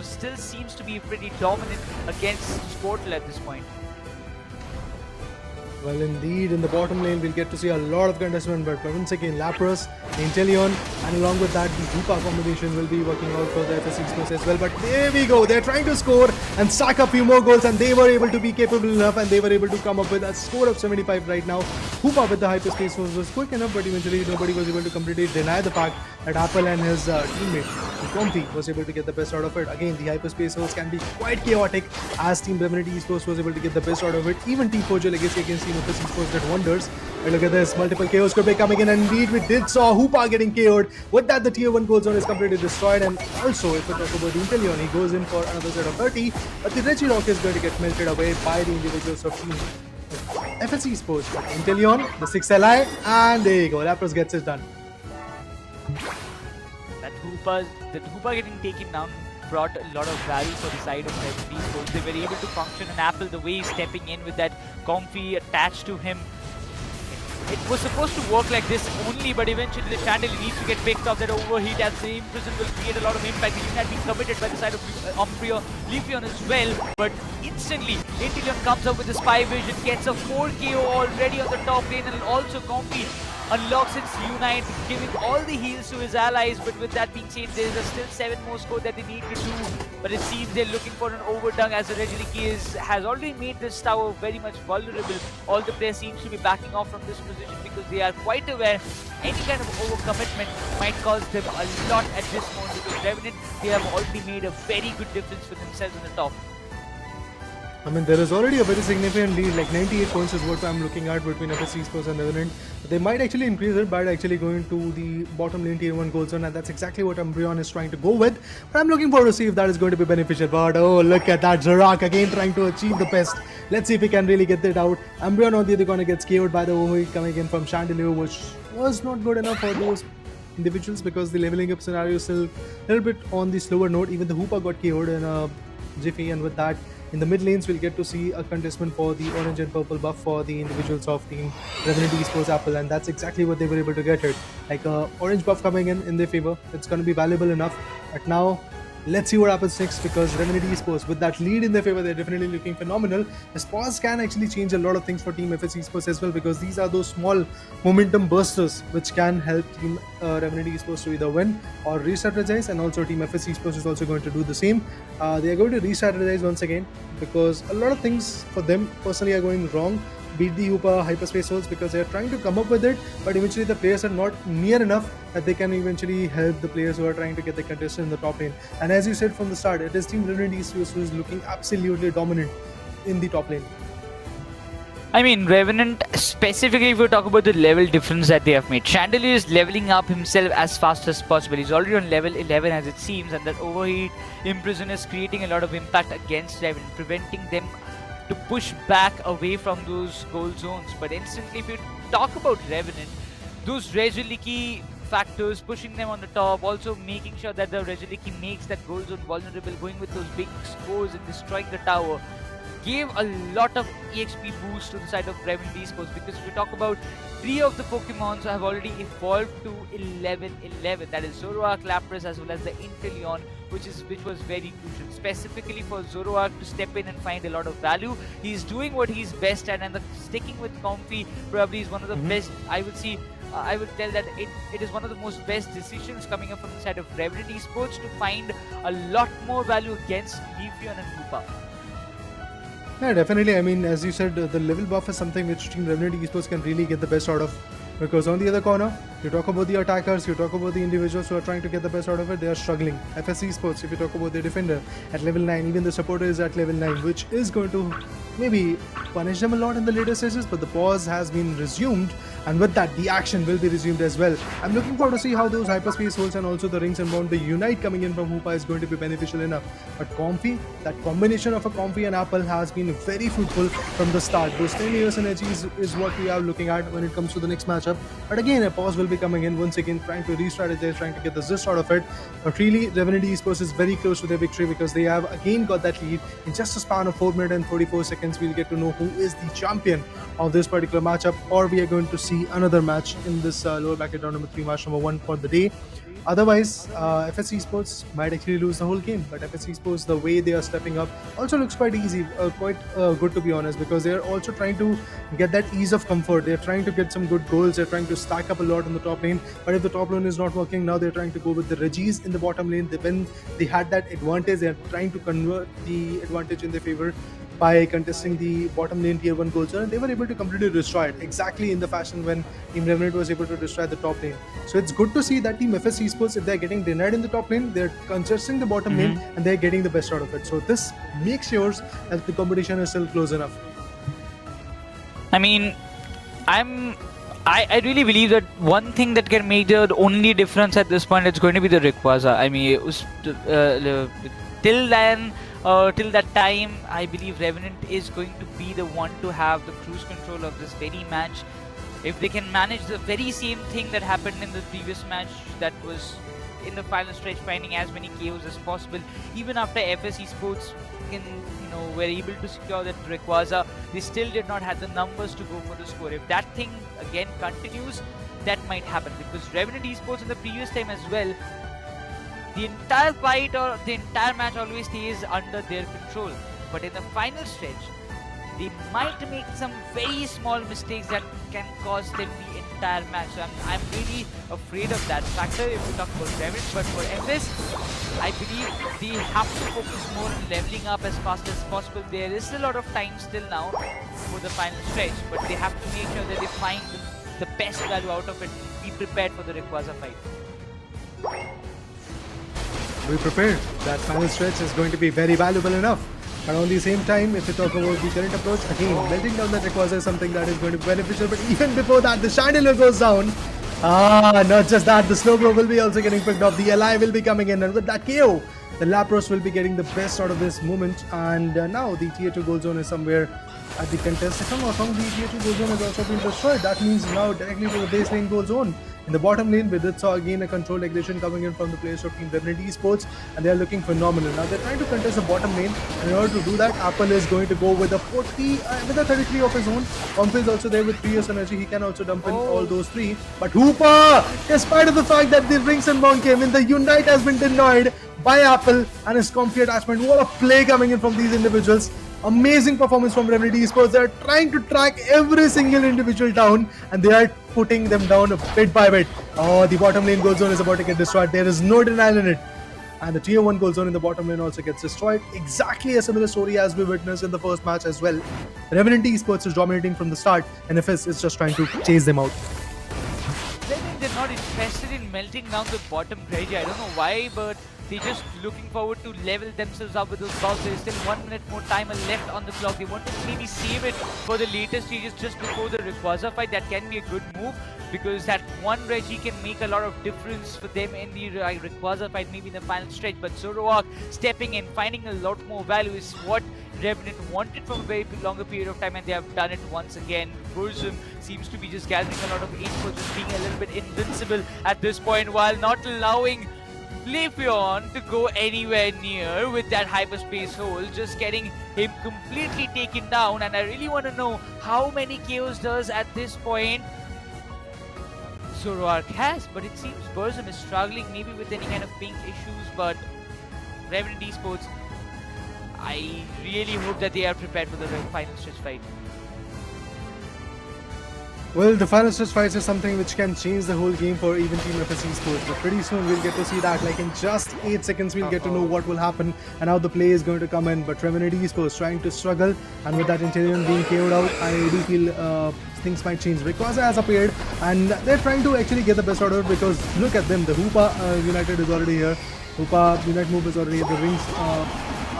still seems to be pretty dominant against Sportal at this point. Well, indeed, in the bottom lane, we'll get to see a lot of contestment, but once again, Lapras, Inteleon, and along with that, the Hoopa combination will be working out for the FS Esports as well. But there we go, they're trying to score and stack a few more goals, and they were able to be capable enough, and they were able to come up with a score of 75 right now. Hoopa with the hyperspace was quick enough, but eventually nobody was able to completely deny the fact that Apple and his teammate, Comfy, was able to get the best out of it. Again, the hyperspace holes can be quite chaotic, as Team Revenant Esports was able to get the best out of it. Even Team Fojo Legacy against Team FS Esports did wonders. But look at this, multiple KOs could be coming in, and indeed we did saw Hoopa getting KO'd. With that, the tier 1 goal zone is completely destroyed, and also if we talk about the Inteleon, he goes in for another set of 30, but the Regirock is going to get melted away by the individuals of Team FS Esports. Inteleon, the 6 LI, and there you go, Lapras gets it done. That Hoopa getting taken down brought a lot of value for the side of Revenant Esports. They were able to function an Apple the way he's stepping in with that Comfy attached to him. It was supposed to work like this only, but eventually the Chandelier needs to get picked up. That overheat as the Imprison will create a lot of impact. The unit being committed by the side of Umbreon, Leafeon as well, but instantly Inteleon comes up with the Spy Vision, gets a 4 KO already on the top lane, and also Comfy unlocks its Unite, giving all the heals to his allies. But with that being said, there is still 7 more score that they need to do. But it seems they're looking for an overdung, as the Regieleki has already made this tower very much vulnerable. All the players seem to be backing off from this position because they are quite aware any kind of overcommitment might cause them a lot at this moment, because Revenant, they have already made a very good difference for themselves on the top. I mean, there is already a very significant lead, like 98 points is what I'm looking at between FS Esports and Revenant. They might actually increase it by actually going to the bottom lane tier 1 goal zone, and that's exactly what Umbreon is trying to go with. But I'm looking forward to see if that is going to be beneficial. But oh, look at that, Zorak again trying to achieve the best. Let's see if he can really get that out. Umbreon on the other corner gets KO'd by the overheat coming in from Chandelier, which was not good enough for those individuals because the leveling up scenario is still a little bit on the slower note. Even the Hoopa got KO'd in a jiffy, and with that, in the mid lanes, we'll get to see a contestment for the orange and purple buff for the individuals of Team Revenant Esports Apple, and that's exactly what they were able to get it. Like a orange buff coming in their favor. It's going to be valuable enough. But now, let's see what happens next, because Revenant Esports, with that lead in their favor, they're definitely looking phenomenal. This pause can actually change a lot of things for Team FS Esports as well, because these are those small momentum bursters which can help Team Revenant Esports to either win or re-strategize, and also Team FS Esports is also going to do the same. They are going to re-strategize once again, because a lot of things for them personally are going wrong. Beat the Hoopa hyperspace holes because they are trying to come up with it, but eventually the players are not near enough that they can eventually help the players who are trying to get the contestant in the top lane. And as you said from the start, it is Team Revenant Esports who is looking absolutely dominant in the top lane. I mean, Revenant, specifically if we talk about the level difference that they have made, Chandelier is leveling up himself as fast as possible. He's already on level 11 as it seems, and that overheat Imprison is creating a lot of impact against Revenant, preventing them to push back away from those goal zones. But instantly, if you talk about Revenant, those Regieleki factors, pushing them on the top, also making sure that the Regieleki makes that goal zone vulnerable, going with those big scores and destroying the tower, gave a lot of EXP boost to the side of Revenant Esports, because if we talk about 3 of the Pokemons have already evolved to 11-11. That is Zoroark, Lapras, as well as the Inteleon, which was very crucial, specifically for Zoroark to step in and find a lot of value. He's doing what he's best at, and sticking with Comfy probably is one of the best. I would tell that it is one of the most best decisions coming up from the side of Revenant Esports to find a lot more value against Leafeon and Hoopa. Yeah, definitely. I mean, as you said, the level buff is something which Team Revenant Esports can really get the best out of. Because on the other corner, you talk about the attackers, you talk about the individuals who are trying to get the best out of it, they are struggling. FS Esports, if you talk about the defender at level 9, even the supporter is at level 9, which is going to maybe punish them a lot in the later stages, but the pause has been resumed, and with that, the action will be resumed as well. I'm looking forward to see how those hyperspace holes and also the rings and bound, the unite coming in from Hoopa is going to be beneficial enough. But Comfy, that combination of a Comfy and Apple has been very fruitful from the start. Those 10 years energy is what we are looking at when it comes to the next matchup. But again, a pause will be coming in once again, trying to re-strategize, trying to get the gist out of it. But really, Revenant Esports is very close to their victory because they have again got that lead in just a span of 4 minutes and 44 seconds. We'll get to know who is the champion of this particular matchup, or we are going to see another match in this lower bracket round number 3, match number 1 for the day. Otherwise, Esports might actually lose the whole game, but Esports, the way they are stepping up, also looks quite easy, quite good to be honest, because they are also trying to get that ease of comfort. They're trying to get some good goals. They're trying to stack up a lot on the top lane, but if the top lane is not working, now they're trying to go with the Regis in the bottom lane. When they had that advantage, they're trying to convert the advantage in their favor by contesting the bottom lane tier 1 goal zone, and they were able to completely destroy it exactly in the fashion when Team Revenant was able to destroy the top lane. So it's good to see that Team FS Esports, if they're getting denied in the top lane, they're contesting the bottom lane and they're getting the best out of it. So this makes sure that the competition is still close enough. I mean, I really believe that one thing that can make the only difference at this point is going to be the Rayquaza. I mean, it was till then. Till that time, I believe Revenant is going to be the one to have the cruise control of this very match. If they can manage the very same thing that happened in the previous match, that was in the final stretch, finding as many KOs as possible, even after FS Esports were able to secure that Rayquaza, they still did not have the numbers to go for the score. If that thing again continues, that might happen, because Revenant Esports in the previous time as well, the entire fight or the entire match always stays under their control. But in the final stretch, they might make some very small mistakes that can cause them the entire match. So I'm really afraid of that factor if we talk about Revenant. But for FS, I believe they have to focus more on leveling up as fast as possible. There is a lot of time still now for the final stretch, but they have to make sure that they find the best value out of it. Be prepared for the Rayquaza fight. Be prepared. That final stretch is going to be very valuable enough. But on the same time, if we talk about the current approach, again, melting down that Rayquaza is something that is going to be beneficial. But even before that, the Chandelier goes down. Not just that, the slow blow will be also getting picked up. The LI will be coming in, and with that KO, the Lapros will be getting the best out of this moment. And now the tier 2 goal zone is somewhere at the contest. If I'm not wrong, the tier 2 goal zone has also been destroyed. That means now directly to the base lane goal zone. In the bottom lane, we did saw again a controlled aggression coming in from the players of Team Revenant Esports, and they are looking phenomenal. Now they're trying to contest the bottom lane, and in order to do that, Apple is going to go with a 33 of his own. Comfy is also there with 3 years energy. He can also dump in all those 3. But Hoopa, despite of the fact that the rings and bound came in, the Unite has been denied by Apple and his Comfy attachment. What a play coming in from these individuals. Amazing performance from Revenant Esports. They are trying to track every single individual down, and they are putting them down bit by bit. The bottom lane goal zone is about to get destroyed. There is no denial in it. And the tier 1 goal zone in the bottom lane also gets destroyed. Exactly a similar story as we witnessed in the first match as well. Revenant Esports is dominating from the start, and FS is just trying to chase them out. Revenant, they're not interested in melting down the bottom Reggie. I don't know why, but they're just looking forward to level themselves up with those balls. There's still 1 minute more time left on the clock. They want to maybe save it for the later stages just before the Rayquaza fight. That can be a good move, because that one Reggie can make a lot of difference for them in the Rayquaza fight, maybe in the final stretch. But Zoroark stepping in, finding a lot more value is what Revenant wanted from a very longer period of time, and they have done it once again. Burzum seems to be just gathering a lot of info, just being a little bit invincible at this point, while not allowing Leafeon to go anywhere near with that hyperspace hole, just getting him completely taken down. And I really want to know how many KOs does at this point Zoroark has, but it seems Burzum is struggling maybe with any kind of ping issues. But Revenant Esports, I really hope that they are prepared for the final stretch fight. Well, the final stretch fights is something which can change the whole game for even Team FS Esports, but pretty soon we'll get to see that. Like in just 8 seconds we'll get to know what will happen and how the play is going to come in. But Revenant Esports trying to struggle, and with that Interion being KO'd out, I do feel things might change. Rayquaza has appeared, and they're trying to actually get the best out of it, because look at them, the Hoopa United is already here. Hoopa Unite move is already here, the rings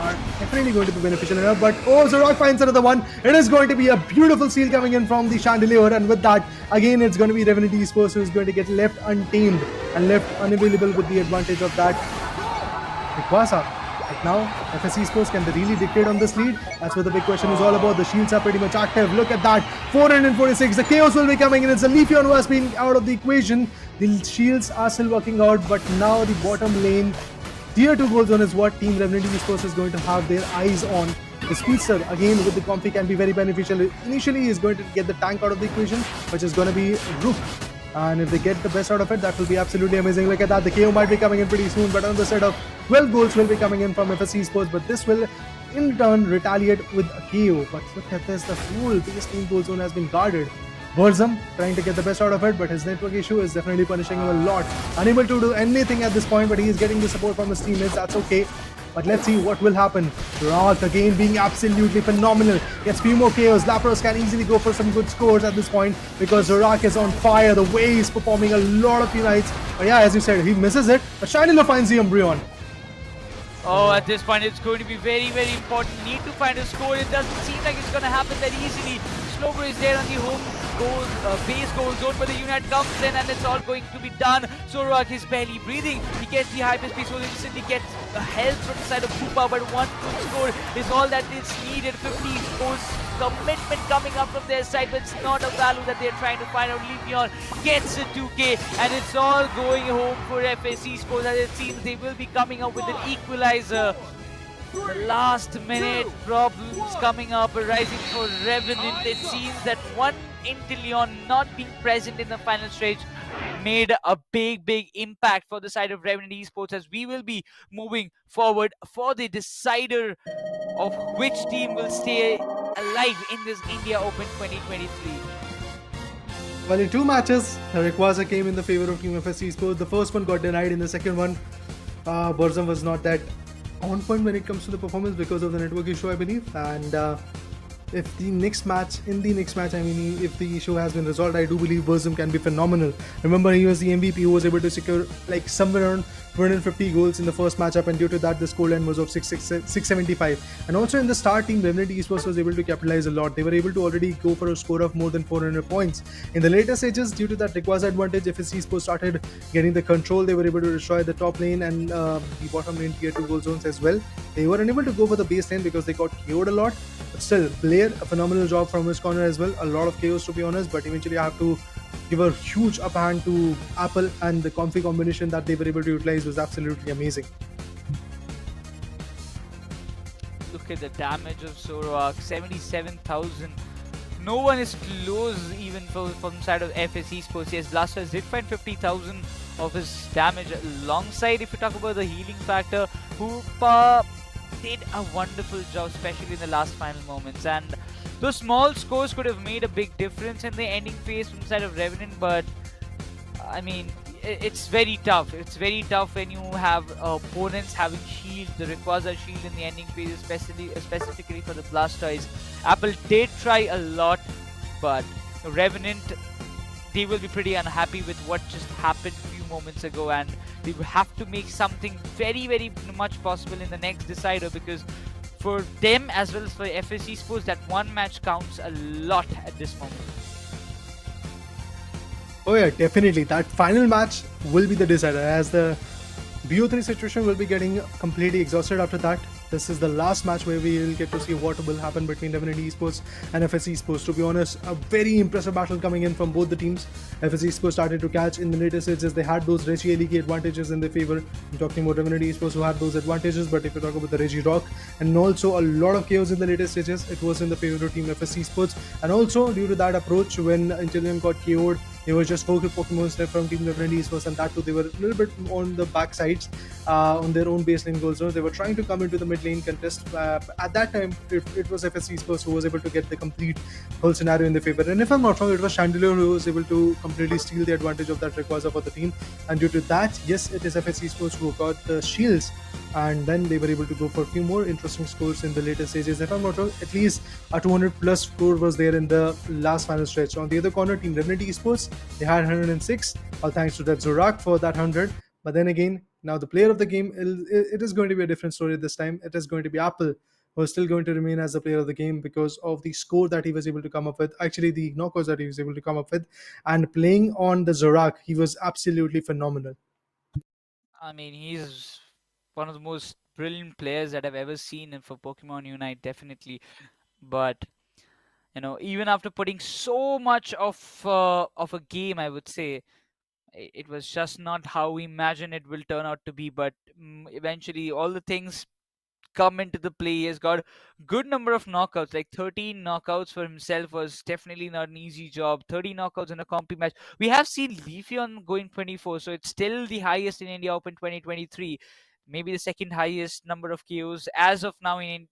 are definitely going to be beneficial enough. But Zorak finds another one. It is going to be a beautiful steal coming in from the Chandelier, and with that, again, it's going to be Revenant Esports who is going to get left untamed and left unavailable with the advantage of that Rayquaza. But now, FS Esports, can they really dictate on this lead? That's what the big question is all about. The shields are pretty much active. Look at that. 446. The Chaos will be coming in. It's a Leafeon who has been out of the equation. The shields are still working out, but now the bottom lane, tier 2 goal zone, is what Team Revenant Esports is going to have their eyes on. The Speedster, again, with the Comfy can be very beneficial. Initially, he's going to get the tank out of the equation, which is going to be Rook. And if they get the best out of it, that will be absolutely amazing. Look at that. The KO might be coming in pretty soon, but another set of 12 goals will be coming in from FS Esports. But this will, in turn, retaliate with a KO. But look at this. The whole base team goal zone has been guarded. Burzum trying to get the best out of it, but his network issue is definitely punishing him a lot. Unable to do anything at this point, but he is getting the support from his teammates. That's okay. But let's see what will happen. Roth again being absolutely phenomenal. Gets few more KOs. Lapros can easily go for some good scores at this point because Zorak is on fire. The way he's performing, a lot of unites. But yeah, as you said, he misses it. But Shinylo finds the Umbreon. Oh, at this point, it's going to be very, very important. Need to find a score. It doesn't seem like it's going to happen that easily. Slowbro is there on the home base goal zone, but the unit comes in and it's all going to be done. Zorak is barely breathing. He gets the hyperspace, so instantly gets help from the side of Koopa, but one good score is all that is needed. 50 scores commitment coming up from their side, but it's not a value that they're trying to find out. Leafeon gets a 2k, and it's all going home for FS Esports, as it seems they will be coming up with an equalizer. The last minute problems coming up arising for Revenant. It seems that one Inteleon not being present in the final stage made a big impact for the side of Revenant Esports, as we will be moving forward for the decider of which team will stay alive in this India Open 2023. Well, in two matches, Rayquaza came in the favor of Team FS Esports. The first one got denied. In the second one, Burzum was not that on point when it comes to the performance because of the network issue, I believe. And if the next match, I mean, if the issue has been resolved, I do believe Burzum can be phenomenal. Remember, he was the MVP who was able to secure like somewhere around 250 goals in the first matchup, and due to that, the scoreline was of 675. And also in the start, Team Revenant Esports was able to capitalize a lot. They were able to already go for a score of more than 400 points. In the later stages, due to that Rayquaza advantage, FS Esports started getting the control. They were able to destroy the top lane and the bottom lane tier 2 goal zones as well. They were unable to go for the base lane because they got KO'd a lot. But still, Blair, a phenomenal job from his corner as well. A lot of chaos, to be honest, but eventually I have to give a huge upper hand to Apple, and the Comfy combination that they were able to utilize was absolutely amazing. Look at the damage of Zorak, 77,000. No one is close even from the side of FS Esports. Yes, Blasters did find 50,000 of his damage alongside. If you talk about the healing factor, Hoopa did a wonderful job, especially in the last final moments, and those small scores could have made a big difference in the ending phase from the side of Revenant. But I mean, it's very tough. It's very tough when you have opponents having shield, the Rayquaza shield in the ending phase, specifically for the Blastoise. Apple did try a lot, but Revenant, they will be pretty unhappy with what just happened a few moments ago, and they will have to make something very much possible in the next decider, because for them as well as for FS Esports, that one match counts a lot at this moment. Oh yeah, definitely. That final match will be the decider, as the BO3 situation will be getting completely exhausted after that. This is the last match where we will get to see what will happen between Revenant Esports and FS Esports. To be honest, a very impressive battle coming in from both the teams. FS Esports started to catch in the later stages. They had those Reggie League advantages in their favor. I'm talking about Revenant Esports who had those advantages, but if you talk about the Reggie Rock and also a lot of chaos in the later stages, it was in the favor of Team FS Esports. And also due to that approach, when Inteleon got KO'd, they were just 4 Pokemon left from Team Revenant Esports, and that too they were a little bit on the backsides on their own base lane goal zones. They were trying to come into the mid lane contest. At that time, it was FS Esports who was able to get the complete whole scenario in their favor. And if I'm not wrong, it was Chandelier who was able to completely steal the advantage of that Rayquaza for the team. And due to that, yes, it is FS Esports who got the shields. And then they were able to go for a few more interesting scores in the later stages. If I'm not wrong, at least a 200 plus score was there in the last final stretch. On the other corner, Team Revenant Esports, they had 106, all thanks to that Zorak for that 100. But then again, Now, the player of the game, it is going to be a different story this time. It is going to be Apple, who is still going to remain as the player of the game because of the score that he was able to come up with, actually the knockouts that he was able to come up with, and playing on the Zorak, he was absolutely phenomenal. I mean, he's one of the most brilliant players that I've ever seen for Pokemon Unite, definitely. But even after putting so much of a game, I would say it was just not how we imagine it will turn out to be. But eventually, all the things come into the play. He has got good number of knockouts, like 13 knockouts for himself was definitely not an easy job. 30 knockouts in a compy match. We have seen Leafeon going 24, so it's still the highest in India Open 2023. Maybe the second highest number of KOs as of now in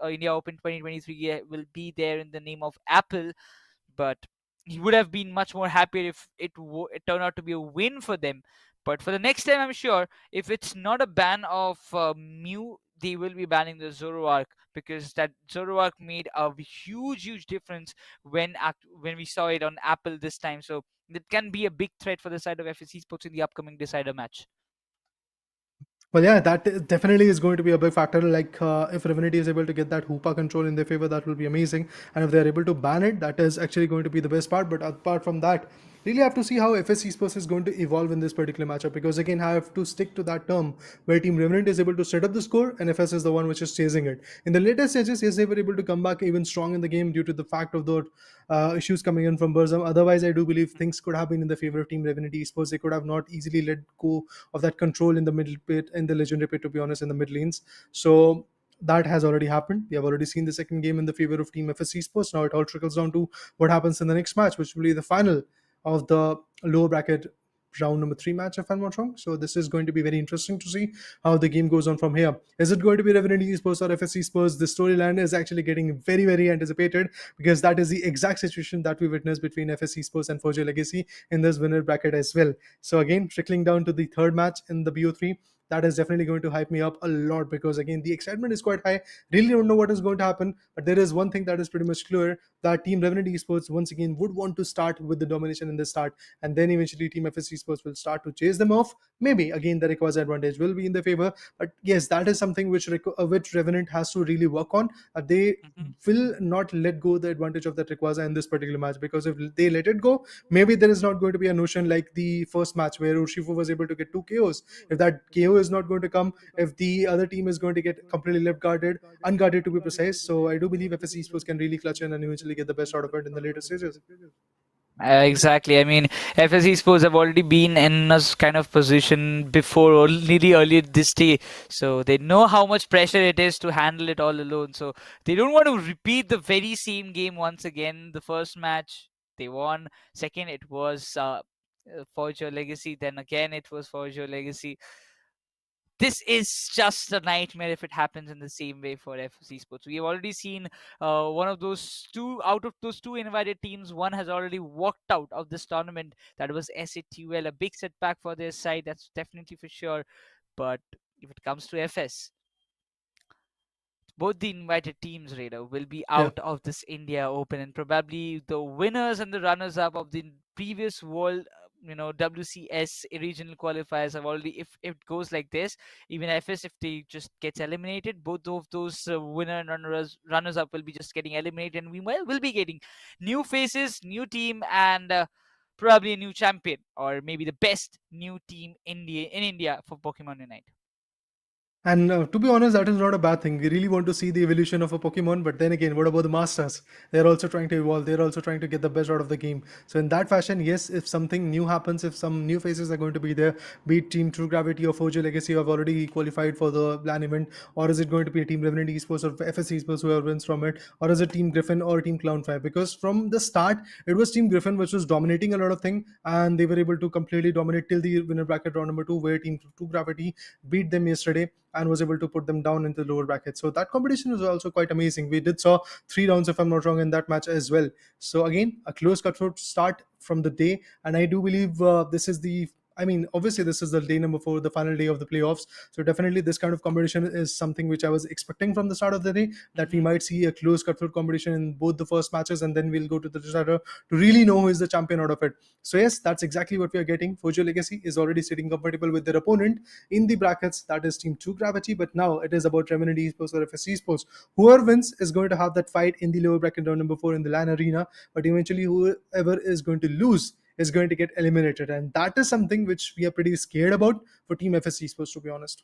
India Open 2023 will be there in the name of Apple, but he would have been much more happier if it turned out to be a win for them. But for the next time, I'm sure if it's not a ban of Mew, they will be banning the Zoroark, because that Zoroark made a huge difference when we saw it on Apple this time. So it can be a big threat for the side of FSC Sports in the upcoming decider match. Well, yeah, definitely is going to be a big factor. Like, if Revenant is able to get that Hoopa control in their favor, that will be amazing. And if they're able to ban it, that is actually going to be the best part. But apart from that, really have to see how FS Esports is going to evolve in this particular matchup. Because again, I have to stick to that term where Team Revenant is able to set up the score and FS is the one which is chasing it. In the later stages, yes, they were able to come back even strong in the game due to the fact of the issues coming in from Burzum. Otherwise, I do believe things could have been in the favor of Team Revenant Esports. They could have not easily let go of that control in the middle pit, in the legendary pit, to be honest, in the mid lanes. So that has already happened. We have already seen the second game in the favor of Team FSC Sports. Now it all trickles down to what happens in the next match, which will be the final of the lower bracket round number 3 match, if I'm not wrong. So this is going to be very interesting to see how the game goes on from here. Is it going to be Revenant Esports or FSC Sports? The storyline is actually getting very anticipated, because that is the exact situation that we witnessed between FSC Sports and Forge Legacy in this winner bracket as well. So again, trickling down to the third match in the BO3, that is definitely going to hype me up a lot, because again, the excitement is quite high. Really don't know what is going to happen, but there is one thing that is pretty much clear, that Team Revenant Esports once again would want to start with the domination in the start, and then eventually Team FSC Esports will start to chase them off. Maybe again the Rayquaza advantage will be in their favor, but yes, that is something which Revenant has to really work on. They Mm-hmm. will not let go the advantage of that Rayquaza in this particular match, because if they let it go, maybe there is not going to be a notion like the first match where Urshifu was able to get 2 KOs. If that KO is not going to come, if the other team is going to get completely left guarded, unguarded to be precise. So I do believe FS Esports can really clutch in and eventually get the best out of it in the later stages. Exactly. I mean, FSE Sports have already been in a kind of position before, or really earlier this day. So they know how much pressure it is to handle it all alone. So they don't want to repeat the very same game once again. The first match they won. Second, it was Forge Your Legacy. Then again, it was Forge Your Legacy. This is just a nightmare if it happens in the same way for FC Sports. We have already seen one of those two, out of those two invited teams, one has already walked out of this tournament. That was SATUL, a big setback for their side, that's definitely for sure. But if it comes to FS, both the invited teams, Raider, will be Yeah. out of this India Open, and probably the winners and the runners up of the previous world WCS regional qualifiers have already, if it goes like this, even FS, if they just gets eliminated, both of those winner and runners up will be just getting eliminated, and we will be getting new faces, new team, and probably a new champion, or maybe the best new team in India for Pokemon Unite. And to be honest, that is not a bad thing. We really want to see the evolution of a Pokemon, but then again, what about the Masters? They're also trying to evolve. They're also trying to get the best out of the game. So in that fashion, yes, if something new happens, if some new faces are going to be there, be it Team True Gravity or Forge Legacy, who have already qualified for the LAN event, or is it going to be a Team Revenant Esports or FS Esports whoever wins from it, or is it Team Griffin or Team Clown5? Because from the start, it was Team Griffin which was dominating a lot of things, and they were able to completely dominate till the winner bracket round number 2, where Team True Gravity beat them yesterday and was able to put them down into the lower bracket. So that competition was also quite amazing. We did saw 3 rounds, if I'm not wrong, in that match as well. So again, a close cutthroat start from the day, and I do believe this is the I mean, obviously, this is the day number 4, the final day of the playoffs. So definitely, this kind of competition is something which I was expecting from the start of the day, that we Hmm. might see a close cutthroat competition in both the first matches, and then we'll go to the decider to really know who is the champion out of it. So yes, that's exactly what we are getting. Fojo Legacy is already sitting comfortable with their opponent in the brackets, that is Team 2 Gravity. But now it is about Revenant Esports or FSC Esports. Whoever wins is going to have that fight in the lower bracket round number 4 in the LAN arena. But eventually, whoever is going to lose is going to get eliminated, and that is something which we are pretty scared about for Team FSC Esports, to be honest.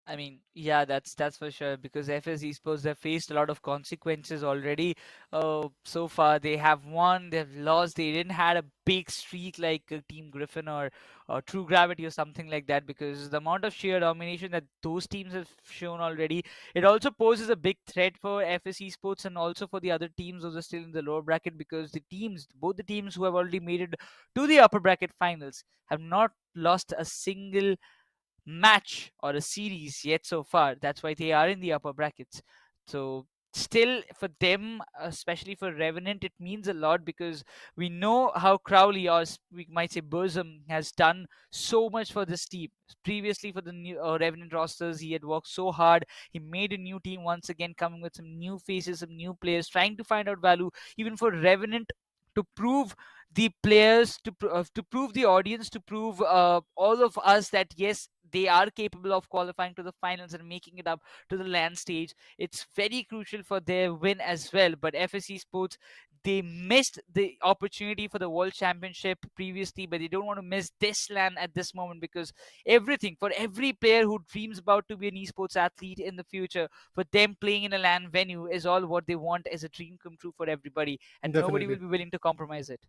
I mean, yeah, that's for sure because FS Esports have faced a lot of consequences already. So far they have won, they've lost. They didn't had a big streak like Team Griffin or True Gravity or something like that because the amount of sheer domination that those teams have shown already, it also poses a big threat for FS Esports and also for the other teams who are still in the lower bracket because both the teams who have already made it to the upper bracket finals have not lost a single match or a series yet so far. That's why they are in the upper brackets. So still for them, especially for Revenant, it means a lot because we know how Crowley or we might say Burzum has done so much for this team. Previously for the new Revenant rosters, he had worked so hard. He made a new team once again, coming with some new faces, some new players, trying to find out value even for Revenant to prove the players to prove the audience to prove all of us that yes they are capable of qualifying to the finals and making it up to the land stage. It's very crucial for their win as well. But FSC Sports, they missed the opportunity for the world championship previously, but they don't want to miss this land at this moment because everything for every player who dreams about to be an esports athlete in the future, for them playing in a land venue is all what they want as a dream come true for everybody, and nobody will Definitely. be willing to compromise it.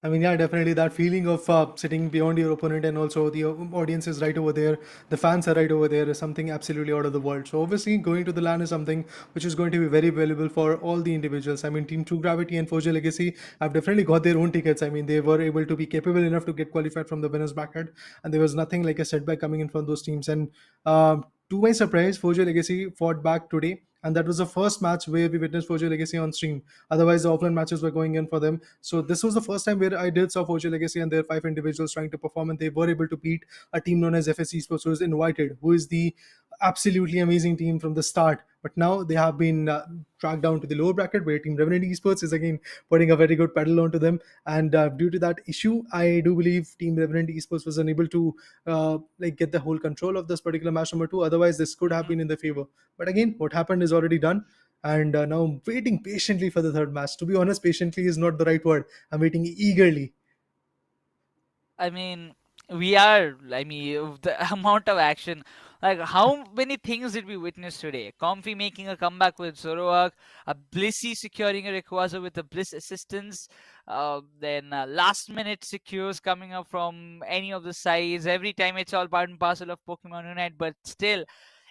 I mean, yeah, definitely that feeling of sitting beyond your opponent, and also the audience is right over there, the fans are right over there, is something absolutely out of the world. So obviously, going to the LAN is something which is going to be very valuable for all the individuals. I mean, Team True Gravity and Forge Legacy have definitely got their own tickets. I mean, they were able to be capable enough to get qualified from the winners bracket, and there was nothing like a setback coming in from those teams. And to my surprise, Forge Legacy fought back today. And that was the first match where we witnessed Forge Legacy on stream. Otherwise, the offline matches were going in for them. So this was the first time where I did saw Forge Legacy and their 5 individuals trying to perform, and they were able to beat a team known as FSC Sports, who is invited, who is the absolutely amazing team from the start. But now they have been tracked down to the lower bracket, where Team Revenant Esports is again putting a very good pedal onto them. And due to that issue, I do believe Team Revenant Esports was unable to like get the whole control of this particular match number 2. Otherwise, this could have Mhm. been in their favor. But again, what happened is already done. And now I'm waiting patiently for the third match. To be honest, patiently is not the right word. I'm waiting eagerly. I mean, we are. I mean, the amount of action. Like, how many things did we witness today? Comfy making a comeback with Zoroark, a Blissey securing a Rayquaza with the Bliss assistance, then last minute secures coming up from any of the sides. Every time it's all part and parcel of Pokemon Unite, but still,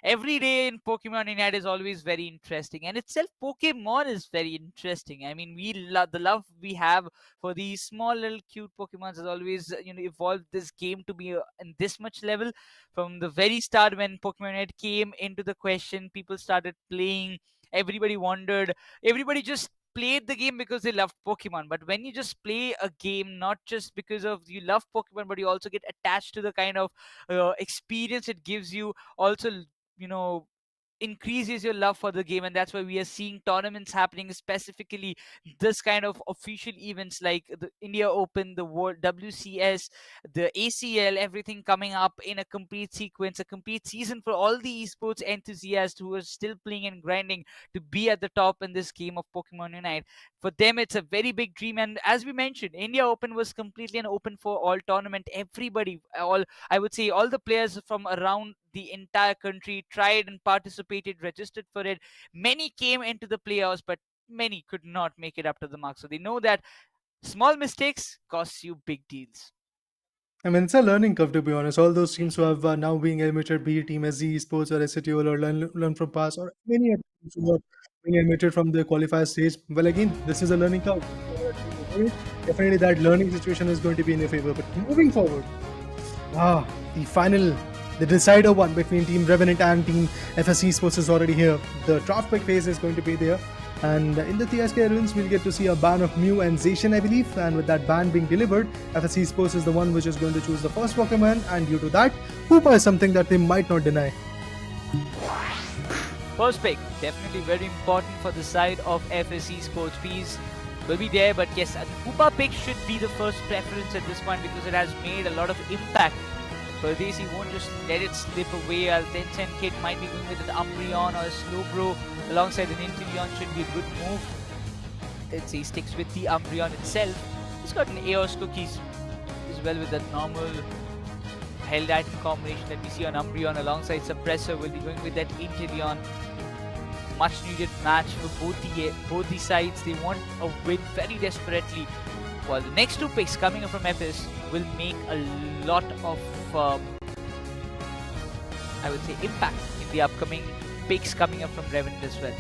every day in Pokemon Unite is always very interesting. And itself, Pokemon is very interesting. I mean, we love the love we have for these small little cute Pokemons has always evolved this game to be in this much level. From the very start when Pokemon Red came into the question, people started playing. Everybody wondered. Everybody just played the game because they loved Pokemon. But when you just play a game not just because of you love Pokemon, but you also get attached to the kind of experience it gives you. Also, you know increases your love for the game, and that's why we are seeing tournaments happening, specifically this kind of official events like the India Open, the World WCS, the ACL, everything coming up in a complete sequence, a complete season for all the esports enthusiasts who are still playing and grinding to be at the top in this game of Pokemon Unite. For them it's a very big dream, and as we mentioned, India Open was completely an open for all tournament. Everybody, all I would say all the players from around the entire country tried and participated, registered for it. Many came into the playoffs, but many could not make it up to the mark. So they know that small mistakes cost you big deals. I mean, it's a learning curve, to be honest. All those teams who have now being admitted, be it Team SG Sports or SATOL or Learn from Pass, or many other teams who are being admitted from the qualifier stage. Well, again, this is a learning curve. Definitely, that learning situation is going to be in your favor. But moving forward, the final, the decider one between Team Revenant and Team FSC Sports is already here. The draft pick phase is going to be there. And in the TSK runes, we'll get to see a ban of Mew and Zacian, I believe. And with that ban being delivered, FS Esports is the one which is going to choose the first Pokemon. And due to that, Hoopa is something that they might not deny. First pick, definitely very important for the side of FS Esports. Peas will be there, but yes, a Hoopa pick should be the first preference at this point because it has made a lot of impact. Pardesi won't just let it slip away. Al 10 kid might be going with an Umbreon or a Slowbro alongside an Inteleon should be a good move. Let's see, he sticks with the Umbreon itself. He's got an Eos Cookies as well with that normal held item combination that we see on Umbreon alongside Suppressor. Will be going with that Inteleon. Much needed match for both the sides. They want a win very desperately. While the next two picks coming up from FS will make a lot of, I would say, impact in the upcoming picks coming up from Revenant as well.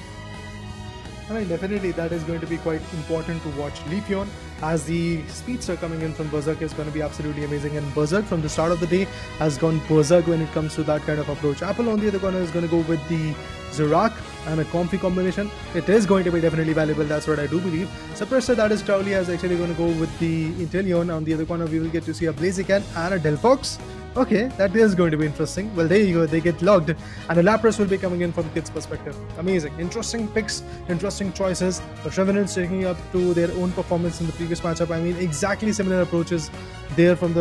I mean, definitely that is going to be quite important to watch. Leafeon, as the speedster coming in from Berserk, is going to be absolutely amazing. And Berserk from the start of the day has gone Berserk when it comes to that kind of approach. Apple on the other corner is going to go with the Zorak and a Comfy combination. It is going to be definitely valuable, that's what I do believe. Suppressor, that is Crowley, is actually going to go with the Inteleon. On the other corner, we will get to see a Blaziken and a Delphox. Okay, that is going to be interesting. Well, there you go, they get logged. And a Lapras will be coming in from Kid's perspective. Amazing. Interesting picks, interesting choices. But Revenant's taking up to their own performance in the previous matchup. I mean, exactly similar approaches there from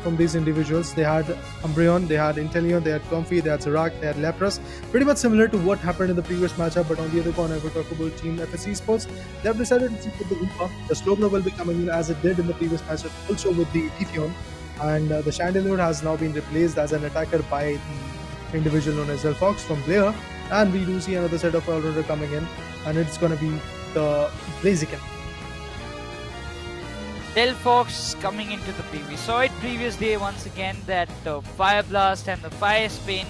from these individuals. They had Umbreon, they had Inteleon, they had Comfy, they had Zorak, they had Lapras. Pretty much similar to what happened in the previous matchup. But on the other corner, if we talk about Team FS Esports, they have decided to stick with the Hoopa. The Slowbro will be coming in as it did in the previous matchup, also with the Leafeon. And the Chandelure has now been replaced as an attacker by the individual known as Delphox from Blair. And we do see another set of all-rounder coming in, and it's going to be the Blaziken. Delphox coming into the play. We saw it previous day once again that the Fire Blast and the Fire Spin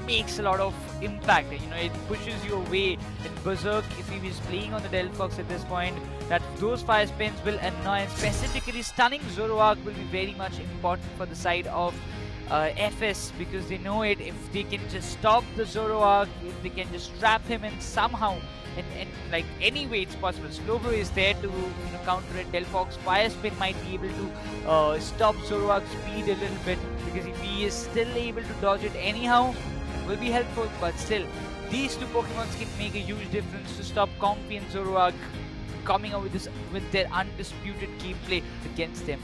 makes a lot of impact. You know, it pushes you away. In Berserk, if he was playing on the Delphox at this point, that those Fire Spins will annoy, and specifically stunning Zoroark will be very much important for the side of FS, because they know it. If they can just stop the Zoroark, if they can just trap him in somehow, and like any way it's possible. Slowbro is there to counter it. Delphox Fire Spin might be able to stop Zoroark's speed a little bit, because if he is still able to dodge it anyhow, will be helpful. But still, these two Pokemon can make a huge difference to stop Comfy and Zoroark coming out with their undisputed gameplay against them.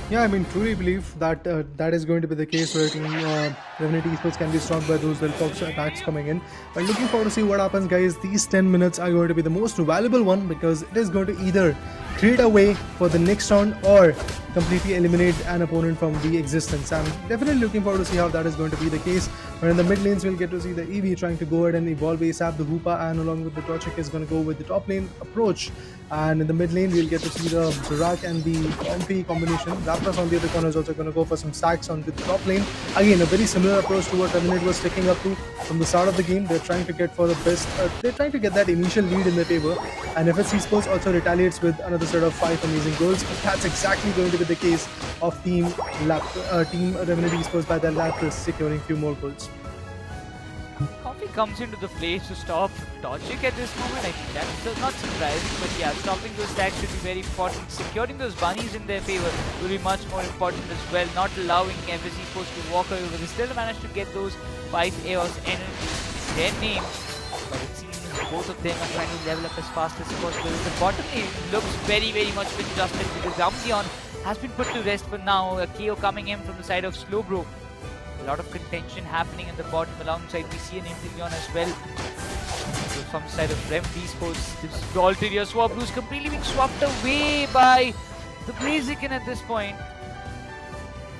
Yeah, I mean, truly believe that that is going to be the case where Team Revenant Esports can be stopped by those Delphox attacks coming in. But looking forward to see what happens, guys. These 10 minutes are going to be the most valuable one, because it is going to either create a way for the next round or completely eliminate an opponent from the existence. I'm definitely looking forward to see how that is going to be the case. But in the mid lanes, we'll get to see the Eevee trying to go ahead and evolve ASAP. The Hoopa and along with the Torchic is going to go with the top lane approach. And in the mid lane, we'll get to see the Zorak and the Comfy combination. Lapras on the other corner is also going to go for some stacks onto the top lane. Again, a very similar approach to what Revenant was sticking up to from the start of the game. They're trying to get for the best. They're trying to get that initial lead in their favor. And FS Esports also retaliates with another set of 5 amazing goals. But that's exactly going to be the case of Team Revenant Esports by their Lapras securing few more goals. Comfy comes into the play to stop Torchic at this moment. I think that's not surprising, but yeah, stopping those stacks should be very important. Securing those bunnies in their favor will be much more important as well. Not allowing FS Esports to walk away, but they still managed to get those 5 Eos energy in their name. But it seems both of them are trying to level up as fast as possible. The bottom lane looks very, very much adjusted, because Umbreon has been put to rest for now. A KO coming in from the side of Slowbro. A lot of contention happening in the bottom alongside VC and Inteleon as well. So from the side of Revenant Esports, this Altaria Swablu is completely being swapped away by the Blaziken at this point.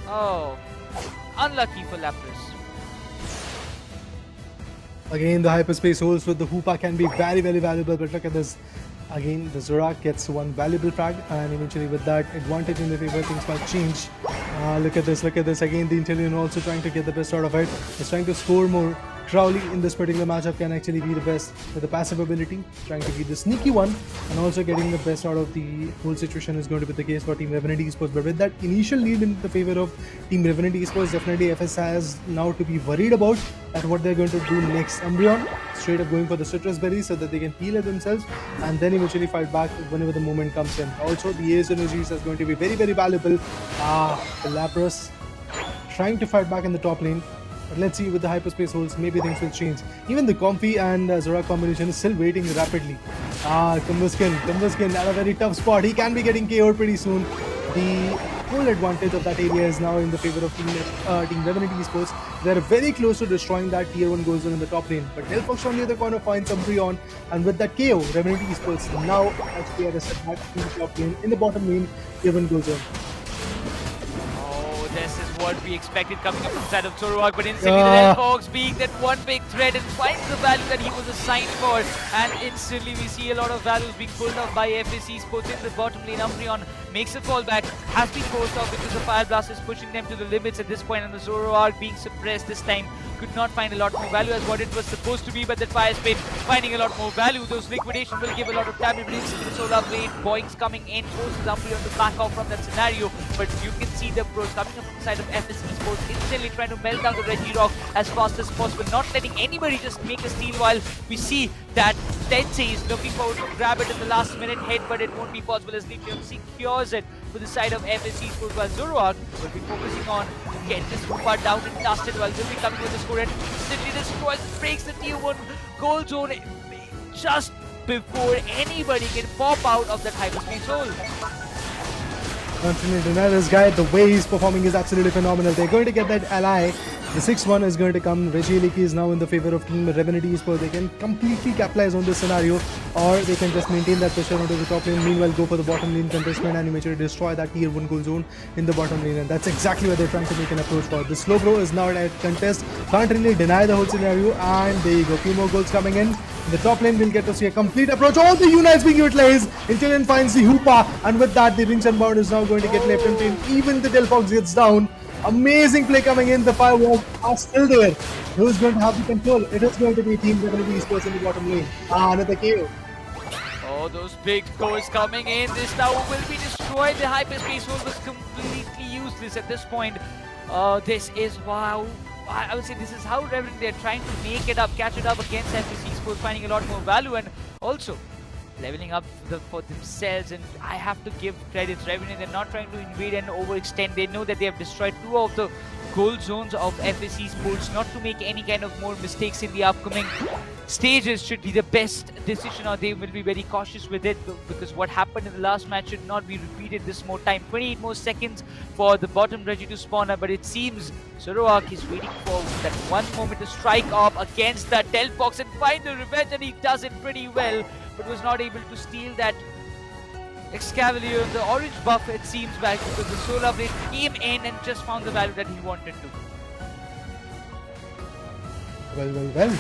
Oh, unlucky for Lapras. Again, the hyperspace holes with the Hoopa can be very, very valuable, but look at this. Again, the Zorak gets one valuable frag, and eventually with that advantage in the favor, things might change. Look at this. Again, the Inteleon also trying to get the best out of it. He's trying to score more. Crowley in this particular matchup can actually be the best with the passive ability, trying to be the sneaky one, and also getting the best out of the whole situation is going to be the case for Team Revenant Esports. But with that initial lead in the favor of Team Revenant Esports, definitely FS has now to be worried about at what they're going to do next. Umbreon straight up going for the citrus berry so that they can heal it themselves and then eventually fight back whenever the moment comes in. Also, the Ace Energies is going to be very, very valuable. The Lapras trying to fight back in the top lane. But let's see with the hyperspace holds, maybe things will change. Even the Comfy and Zorak combination is still waiting rapidly. Kumbhuskin at a very tough spot. He can be getting KO'd pretty soon. The whole advantage of that area is now in the favor of Team Revenant Esports. They're very close to destroying that tier 1 goal zone in the top lane. But Delphox on the other corner finds Umbreon, and with that KO, Revenant Esports now actually at a setback in the top lane, in the bottom lane, tier 1 goal zone. This is what we expected coming up from the side of Zoroark, but instantly the Delphox being that one big threat and finds the value that he was assigned for, and instantly we see a lot of values being pulled off by Esports in the bottom lane. Umbreon makes a fallback, has been forced off because the Fire Blast is pushing them to the limits at this point, and the Zoroark being suppressed this time could not find a lot more value as what it was supposed to be, but that Fire Spin finding a lot more value. Those liquidation will give a lot of damage, but instantly the Solar Blade Boinks coming in forces Umbreon to back off from that scenario, but you can see the pros coming up from the side of Esports instantly trying to melt down the Regirock as fast as possible, not letting anybody just make a steal, while we see that Tensei is looking forward to grab it in the last minute hit, but it won't be possible as Leafeon secures it for the side of Esports, while Zoroark will be focusing on to get this Rupa down and dusted, while will be coming with the score and instantly destroys and breaks the tier 1 goal zone just before anybody can pop out of that hyperspace hole. Continue to deny this guy. The way he's performing is absolutely phenomenal. They're going to get that ally. The 6-1 is going to come. Regieleki is now in the favor of Team Revenant Esports. They can completely capitalize on this scenario, or they can just maintain that pressure onto the top lane. Meanwhile, go for the bottom lane contestment and eventually destroy that tier 1 goal zone in the bottom lane. And that's exactly what they're trying to make an approach for. The Slowbro is now at contest. Can't really deny the whole scenario. And there you go. Few more goals coming in. In the top lane, we'll get to see a complete approach. All the unites being utilized. Intellion finds the Hoopa. And with that, the Rings and Bound is now going to get left empty. Even the Delphox gets down. Amazing play coming in. The fireworks are still there. Who's going to have the control? It is going to be Team Revenant Esports in the bottom lane. Another KO. Oh, those big goals coming in. This tower will be destroyed. The hyperspace hole was completely useless at this point. This is wow. I would say this is how Revenant, they're trying to make it up, catch it up against Esports, finding a lot more value and also leveling up for themselves. And I have to give credit to Revenant. They're not trying to invade and overextend. They know that they have destroyed 2 of the goal zones of Esports. Not to make any kind of more mistakes in the upcoming stages should be the best decision, or they will be very cautious with it, because what happened in the last match should not be repeated this more time. 28 more seconds for the bottom Regi to spawn up, but it seems Zoroark is waiting for that one moment to strike off against that Delphox and find the revenge, and he does it pretty well, but was not able to steal that Excavalier on the orange buff, it seems, back because the Solar Blade came in and just found the value that he wanted to. Well.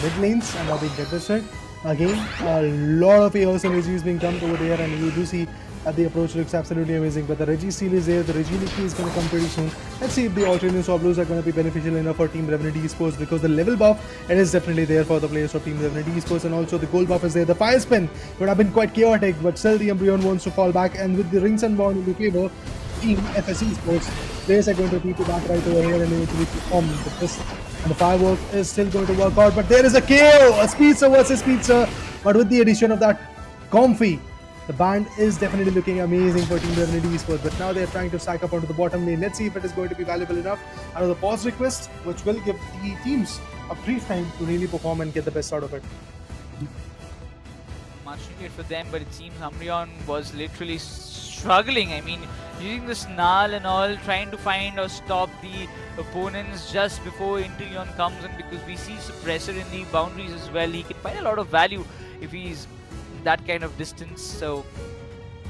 Mid lanes are now being contested. Again, a lot of AOS energy is being dumped over there, and you do see that the approach looks absolutely amazing. But the Regi Seal is there, the Regieleki is going to come pretty soon. Let's see if the alternate Swablues are going to be beneficial enough for Team Revenant Esports, because the level buff, it is definitely there for the players of Team Revenant Esports, and also the gold buff is there. The Fire Spin would have been quite chaotic, but still the Umbreon wants to fall back, and with the Rings and Bound in the favor, Team Esports, players are going to need to back right over here and eventually perform the best. And the firework is still going to work out, but there is a KO, a Speedster versus Speedster. But with the addition of that Comfy, the band is definitely looking amazing for Team Revenant Esports. But now they're trying to stack up onto the bottom lane. Let's see if it is going to be valuable enough. Another pause request, which will give the teams a brief time to really perform and get the best out of it. Much needed for them, but it seems Umbreon was literally struggling. I mean, using the snarl and all, trying to find or stop the opponents just before Inteleon comes in, because we see Suppressor in the boundaries as well. He can find a lot of value if he's that kind of distance, so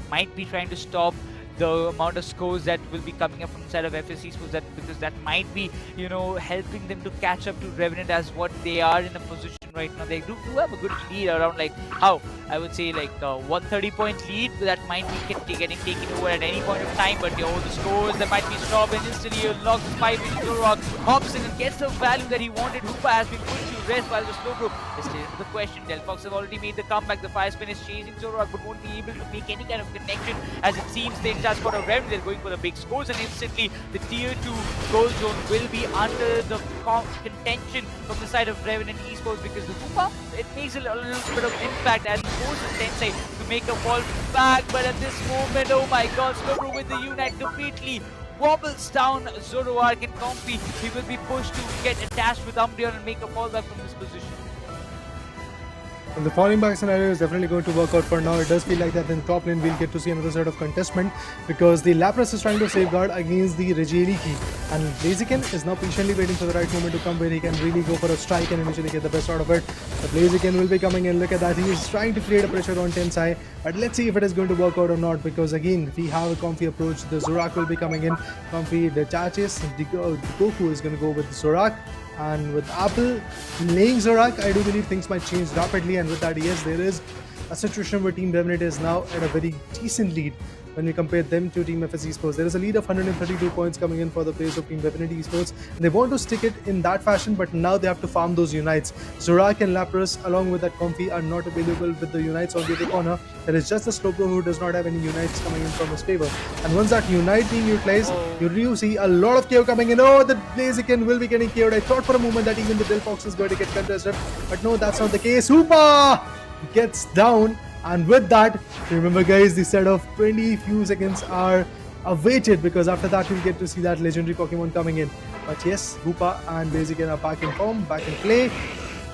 might be trying to stop the amount of scores that will be coming up from the side of Esports, because that might be, you know, helping them to catch up to Revenant, as what they are in a position right now. They do have a good lead around like how I would say like 130-point lead that might be getting taken over at any point of time. But the scores that might be stopped, and instantly he unlocks the 5-inch Zoroark, hops in and gets the value that he wanted. Hoopa has been put to rest while the Slowbro is still into the question. Delphox have already made the comeback. The Fire Spin is chasing Zoroark but won't be able to make any kind of connection, as it seems they just got a Revenant. They're going for the big scores, and instantly the tier 2 goal zone will be under the contention from the side of Revenant Esports, because the Hoopa, it makes a little bit of impact and forces Tensei to make a fall back. But at this moment, oh my god, Slowbro with the Unite completely wobbles down Zoroark, and Comfy, he will be pushed to get attached with Umbreon and make a fallback from this position. And the falling back scenario is definitely going to work out for now. It does feel like that in top lane we'll get to see another set of contestment, because the Lapras is trying to safeguard against the Regieli key, and Blaziken is now patiently waiting for the right moment to come where he can really go for a strike and initially get the best out of it. But Blaziken will be coming in. Look at that, he is trying to create a pressure on Tensai, but let's see if it is going to work out or not, because again we have a Comfy approach. The Zoroark will be coming in. Comfy detaches, the Goku is going to go with the Zoroark. And with Apple laying Zoroark, I do believe things might change rapidly. And with that, yes, there is a situation where Team Revenant is now at a very decent lead when we compare them to Team FS Esports. There is a lead of 132 points coming in for the players of Team Revenant Esports. And they want to stick it in that fashion, but now they have to farm those Unites. Zoroark and Lapras, along with that Comfy, are not available with the Unites on the other corner. There is just the Slowbro who does not have any Unites coming in from his favor. And once that Unite being utilized, you do see a lot of KO coming in. Oh, the Blaziken will be getting KO'd. I thought for a moment that even the Delphox is going to get contested, but no, that's not the case. Hoopa gets down. And with that, remember guys, the set of 20 few seconds are awaited, because after that we'll get to see that legendary Pokemon coming in. But yes, Hoopa and Blaziken are back in form, back in play.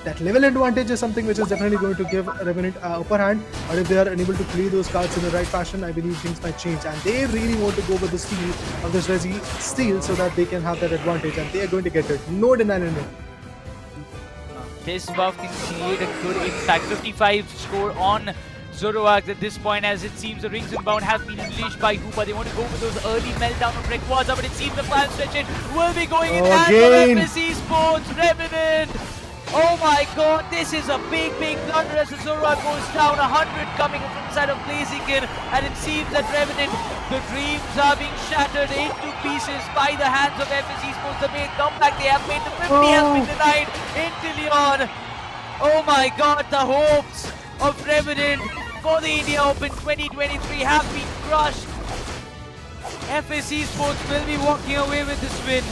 That level advantage is something which is definitely going to give Revenant an upper hand. But if they are unable to play those cards in the right fashion, I believe things might change. And they really want to go with the steal of this Resi steal so that they can have that advantage. And they are going to get it. No denying it. This buff can create a good impact. 55 score on Zoroark at this point, as it seems the Rings Inbound has been unleashed by Hoopa. They want to go with those early meltdown of Rayquaza, but it seems the plan stretch will be going in hand for FS Esports. Revenant! Oh my god, this is a big blunder as the Zoroark goes down. 100 coming from the side of Blaziken, and it seems that Revenant, the dreams are being shattered into pieces by the hands of FS Esports. The main comeback they have made, the 50 has been denied into Leon. Oh my god, the hopes of Revenant for the India Open 2023 have been crushed. FS Esports will be walking away with this win.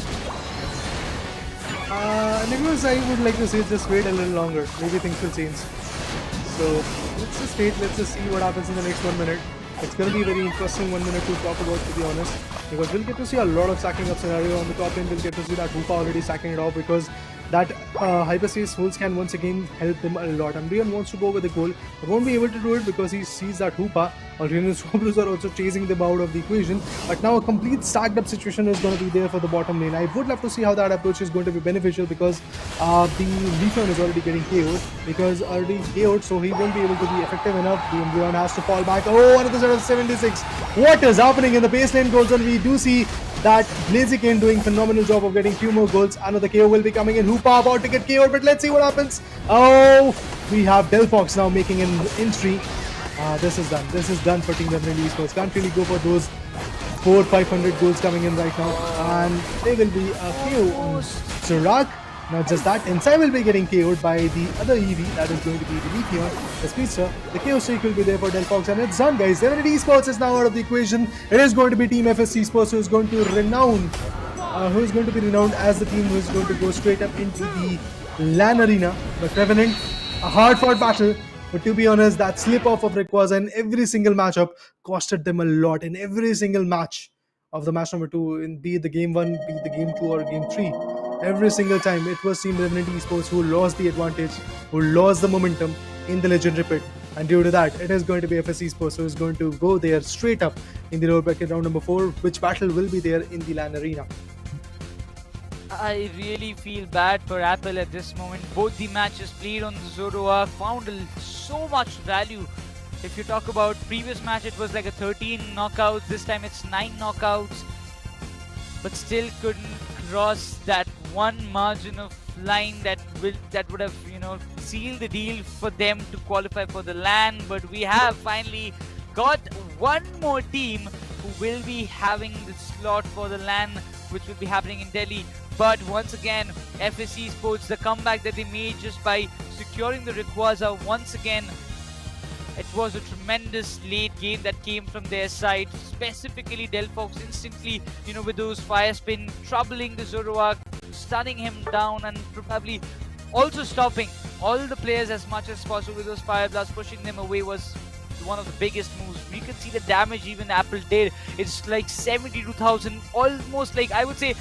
Nicholas, I would like to say just wait a little longer. Maybe things will change. So let's just wait. Let's just see what happens in the next 1 minute. It's going to be a very interesting 1 minute to talk about, to be honest, because we'll get to see a lot of sacking up scenario on the top lane. We'll get to see that Hoopa already sacking it off, because that hyperspace holds can once again help them a lot. Umbreon wants to go with the goal, but won't be able to do it because he sees that Hoopa or Swablues are also chasing them out of the equation. But now a complete stacked up situation is going to be there for the bottom lane. I would love to see how that approach is going to be beneficial, because the Griffin is already getting KO'd, so he won't be able to be effective enough. The Umbreon has to fall back. Oh, another set of 76. What is happening in the base lane goals? And we do see that Blaziken doing phenomenal job of getting few more goals. Another KO will be coming in. Hoopa about to get KO'd, but let's see what happens. Oh, we have Delphox now making an entry. This is done. This is done for Team Revenant Esports. Can't really go for those 400-500 goals coming in right now. And there will be a KO on Zoroark. Not just that, Tensai will be getting KO'd by the other EV, that is going to be the Leafeon, the Speedster. The KO streak will be there for Delphox, and it's done, guys. Revenant Esports is now out of the equation. It is going to be Team FS Esports who is going to be renowned as the team who is going to go straight up into the LAN arena. But Revenant, a hard-fought battle. But to be honest, that slip-off of Rayquaza in every single matchup costed them a lot. In every single match of the match number 2, be it the game 1, be it the game 2 or game 3. Every single time it was Team Revenant Esports who lost the advantage, who lost the momentum in the legendary pit. And due to that, it is going to be FS Esports who is going to go there straight up in the lower bracket round number 4, which battle will be there in the LAN arena. I really feel bad for Apple at this moment. Both the matches played on Zoroark found so much value. If you talk about previous match, it was like a 13 knockouts. This time it's 9 knockouts, but still couldn't cross that one margin of line that would have sealed the deal for them to qualify for the LAN. But we have finally got one more team who will be having the slot for the LAN, which will be happening in Delhi. But once again, FSC Sports, the comeback that they made just by securing the Rayquaza once again, it was a tremendous late game that came from their side. Specifically, Delphox instantly, with those fire spin, troubling the Zoroark, stunning him down, and probably also stopping all the players as much as possible with those fire blasts, pushing them away was one of the biggest moves. You can see the damage even Apple did. It's like 72,000, almost like I would say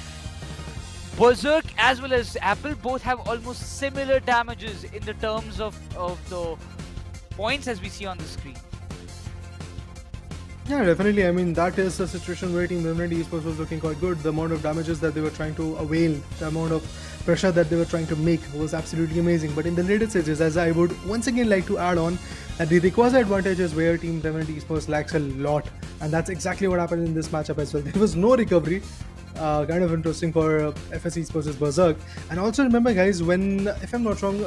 Berserk as well as Apple both have almost similar damages in the terms of the points as we see on the screen. Yeah, definitely. I mean, that is a situation where Team Revenant Esports was looking quite good. The amount of damages that they were trying to avail, the amount of pressure that they were trying to make was absolutely amazing. But in the later stages, as I would once again like to add on, that the Rayquaza advantage is where Team Revenant Esports lacks a lot. And that's exactly what happened in this matchup as well. There was no recovery. Kind of interesting for FS Esports' Berserk. And also remember, guys, when, if I'm not wrong,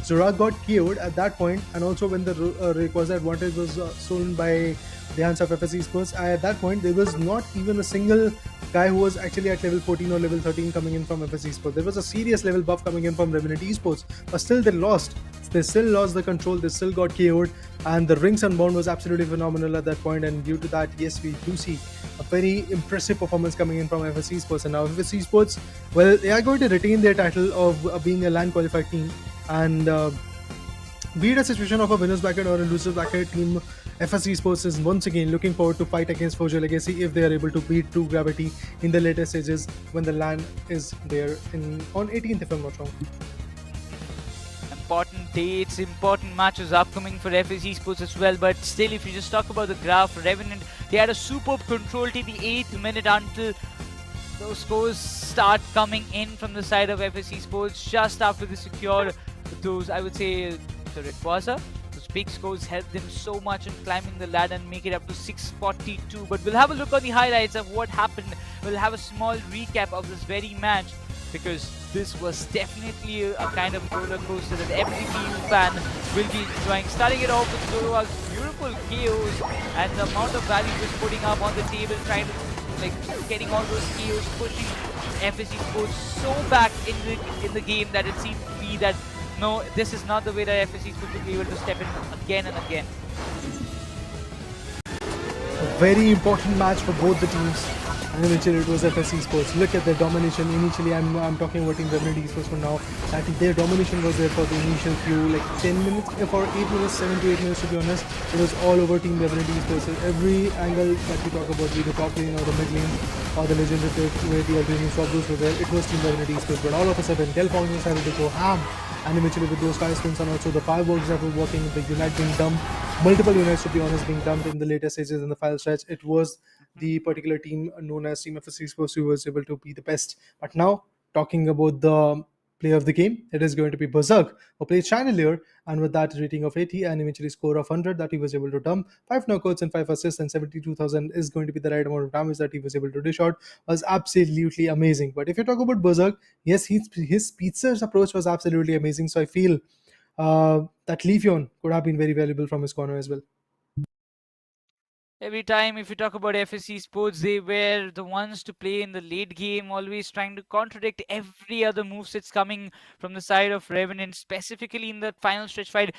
Zorak got KO'd at that point, and also when the Rayquaza advantage was stolen by the hands of FS Esports, at that point there was not even a single guy who was actually at level 14 or level 13 coming in from FS Esports. There was a serious level buff coming in from Revenant Esports, but still they lost. They still lost the control, they still got KO'd, and the Rings Unbound was absolutely phenomenal at that point, and due to that, yes, we do see a very impressive performance coming in from FS Esports. And now FS Esports, well, they are going to retain their title of being a LAN qualified team, and be it a situation of a winner's bracket or a loser's bracket, Team FS Esports is once again looking forward to fight against Forger Legacy if they are able to beat True Gravity in the later stages when the LAN is there on 18th, if I'm not wrong. Important dates, important matches upcoming for FS Esports as well. But still, if you just talk about the graph, Revenant, they had a superb control till the 8th minute until those scores start coming in from the side of FS Esports just after they secure those, I would say, the Rayquaza. Those big scores helped them so much in climbing the ladder and make it up to 642. But we'll have a look on the highlights of what happened. We'll have a small recap of this very match, because this was definitely a kind of roller coaster that every PU fan will be enjoying. Starting it off with Zoroark's beautiful KOs and the amount of value he was putting up on the table, trying to getting all those KOs, pushing FSC Sports so back in the game that it seemed to be that no, this is not the way that FSC Sports will be able to step in again and again. A very important match for both the teams. And eventually it was FS Esports. Look at their domination. Initially, I'm talking about Team Revenant Esports for now. I think their domination was there for the initial few, 10 minutes, for 8 minutes, 7 to 8 minutes to be honest. It was all over Team Revenant Esports. Every angle that we talk about, be the top lane or the mid lane or the legendary where the alternate swap were there, it was Team Revenant Esports. But all of a sudden, Delphox decided to go ham. And eventually with those fire spins and also the fireworks that were working, the unite being dumped, multiple units to be honest being dumped in the later stages in the final stretch, it was the particular team known as Team FS Esports who was able to be the best. But now, talking about the player of the game, it is going to be Berserk, who played Chandelier, and with that rating of 80 and eventually score of 100 that he was able to dump, 5 knockouts and 5 assists, and 72,000 is going to be the right amount of damage that he was able to dish out, was absolutely amazing. But if you talk about Berserk, yes, his speedster's approach was absolutely amazing, so I feel that Leafeon could have been very valuable from his corner as well. Every time, if you talk about FSC Sports, they were the ones to play in the late game, always trying to contradict every other move that's coming from the side of Revenant, specifically in the final stretch fight.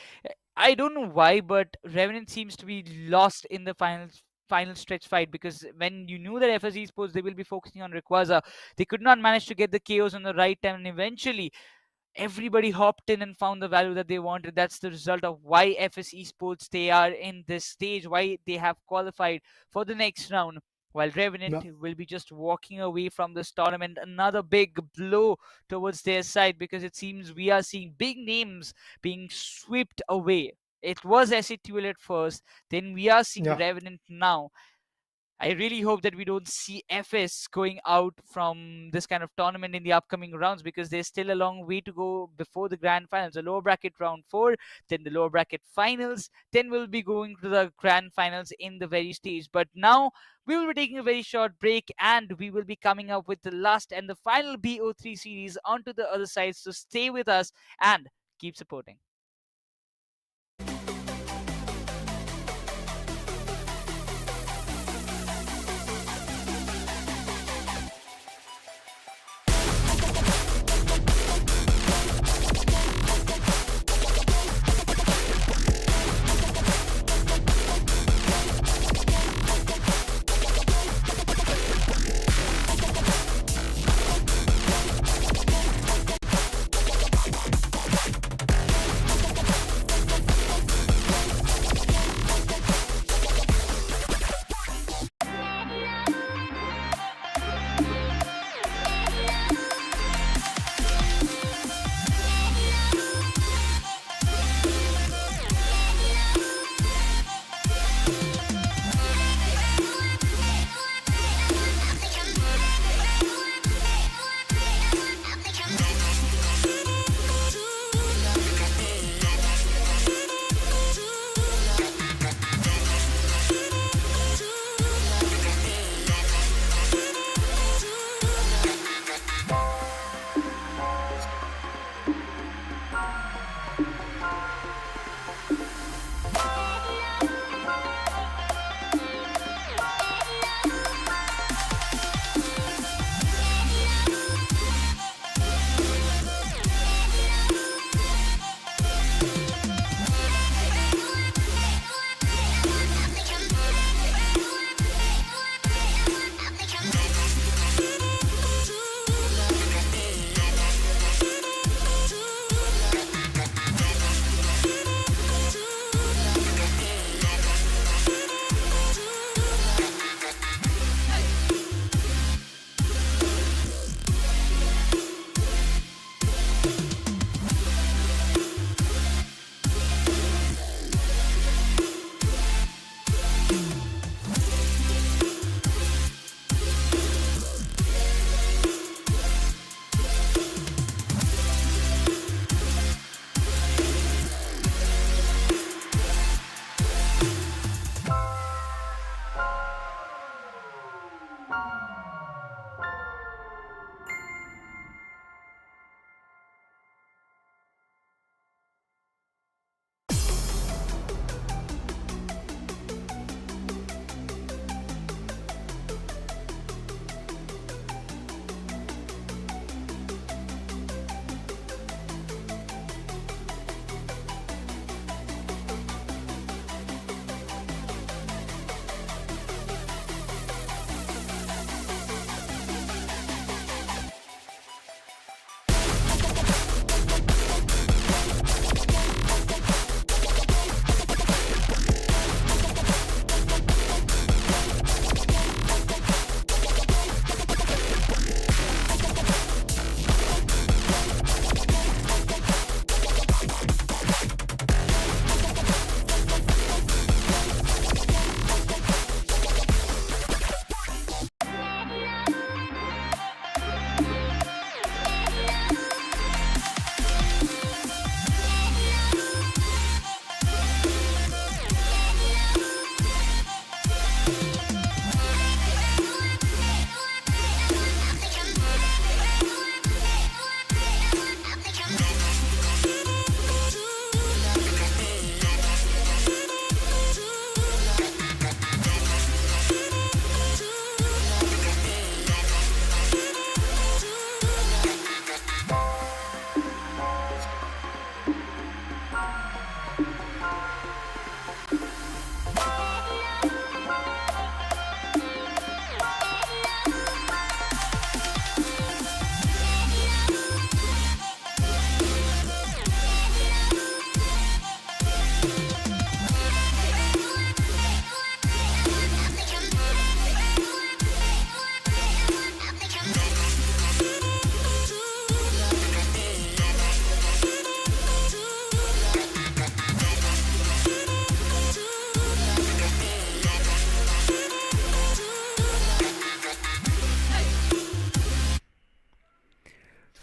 I don't know why, but Revenant seems to be lost in the final stretch fight, because when you knew that FSC Sports, they will be focusing on Rayquaza, they could not manage to get the KOs on the right time, and eventually everybody hopped in and found the value that they wanted. That's the result of why FS Esports, they are in this stage, why they have qualified for the next round, while Revenant Yeah. will be just walking away from this tournament. Another big blow towards their side, because it seems we are seeing big names being swept away. It was SATL at first, then we are seeing Yeah. Revenant now. I really hope that we don't see FS going out from this kind of tournament in the upcoming rounds, because there's still a long way to go before the grand finals. The lower bracket round 4, then the lower bracket finals, then we'll be going to the grand finals in the very stage. But now we will be taking a very short break, and we will be coming up with the last and the final BO3 series onto the other side. So stay with us and keep supporting.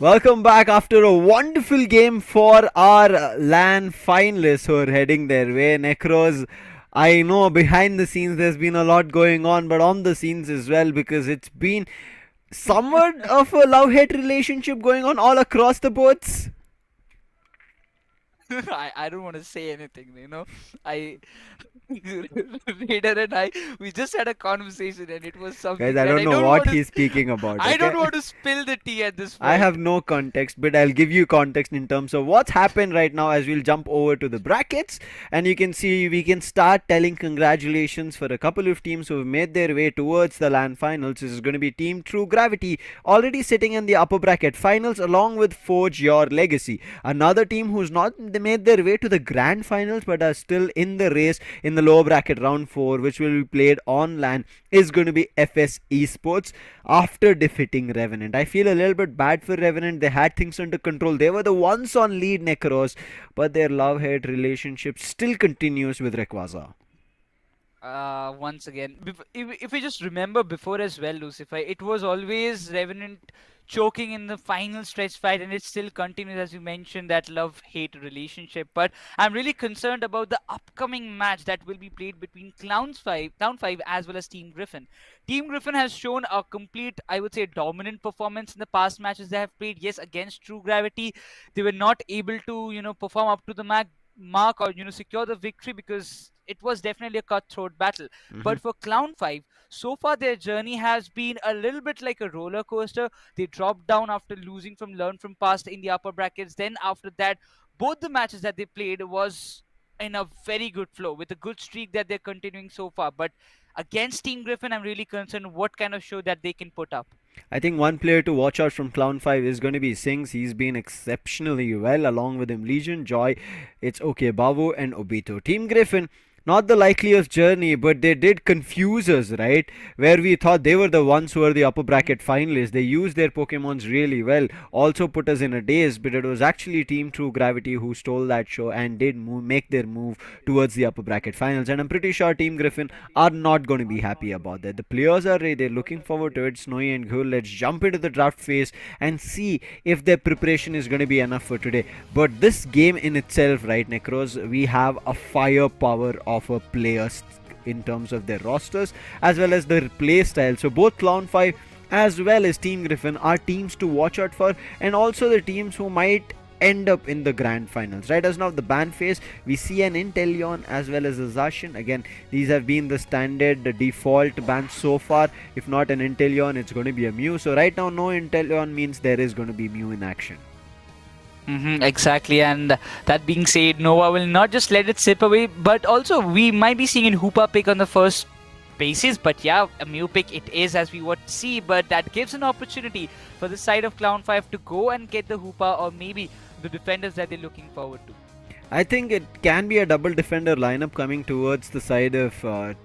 Welcome back after a wonderful game for our LAN finalists who are heading their way. Necros, I know behind the scenes there's been a lot going on, but on the scenes as well, because it's been somewhat of a love-hate relationship going on all across the boards. I don't want to say anything, I Raider and I, we just had a conversation and it was something Guys, I that don't know what he's speaking about. I don't Okay? want to spill the tea at this point. I have no context, but I'll give you context in terms of what's happened right now as we'll jump over to the brackets. And you can see we can start telling congratulations for a couple of teams who have made their way towards the LAN finals. This is going to be Team True Gravity, already sitting in the upper bracket finals along with Forge Your Legacy. Another team who's not made their way to the grand finals but are still in the race in the lower bracket round 4, which will be played on LAN, is going to be FS Esports after defeating Revenant. I feel a little bit bad for Revenant. They had things under control. They were the ones on lead, Necros, but their love-hate relationship still continues with Rayquaza. Once again, if we just remember before as well, Lucifer, it was always Revenant choking in the final stretch fight, and it still continues, as you mentioned, that love-hate relationship. But I'm really concerned about the upcoming match that will be played between Clown5 as well as Team Griffin. Team Griffin has shown a complete, I would say, dominant performance in the past matches they have played. Yes, against True Gravity, they were not able to, perform up to the mark or secure the victory because it was definitely a cutthroat battle. But for Clown5, so far their journey has been a little bit like a roller coaster. They dropped down after losing from Learn From Past in the upper brackets. Then after that, both the matches that they played was in a very good flow with a good streak that they're continuing so far. But against Team Griffin, I'm really concerned what kind of show that they can put up. I think one player to watch out from Clown5 is going to be Sings. He's been exceptionally well. Along with him, Legion, Joy, it's okay, Babu, and Obito. Team Griffin, not the likeliest journey, but they did confuse us, right? Where we thought they were the ones who were the upper bracket finalists. They used their Pokemons really well, also put us in a daze, but it was actually Team True Gravity who stole that show and did make their move towards the upper bracket finals. And I'm pretty sure Team Griffin are not going to be happy about that. The players are ready, they're looking forward to it. Snowy and Ghul, let's jump into the draft phase and see if their preparation is going to be enough for today. But this game in itself, right, Necros, we have a firepower of a players in terms of their rosters as well as their play style. So both Clown5 as well as Team Griffin are teams to watch out for, and also the teams who might end up in the grand finals. Right, as now the ban phase, we see an Inteleon as well as a Zacian. Again, these have been the standard default bans so far. If not an Inteleon, it's going to be a Mew. So right now no Inteleon means there is going to be Mew in action. Exactly, and that being said, Nova will not just let it slip away, but also we might be seeing a Hoopa pick on the first basis. But yeah, a Mew pick it is, as we would see, but that gives an opportunity for the side of Clown5 to go and get the Hoopa or maybe the defenders that they're looking forward to. I think it can be a double defender lineup coming towards the side of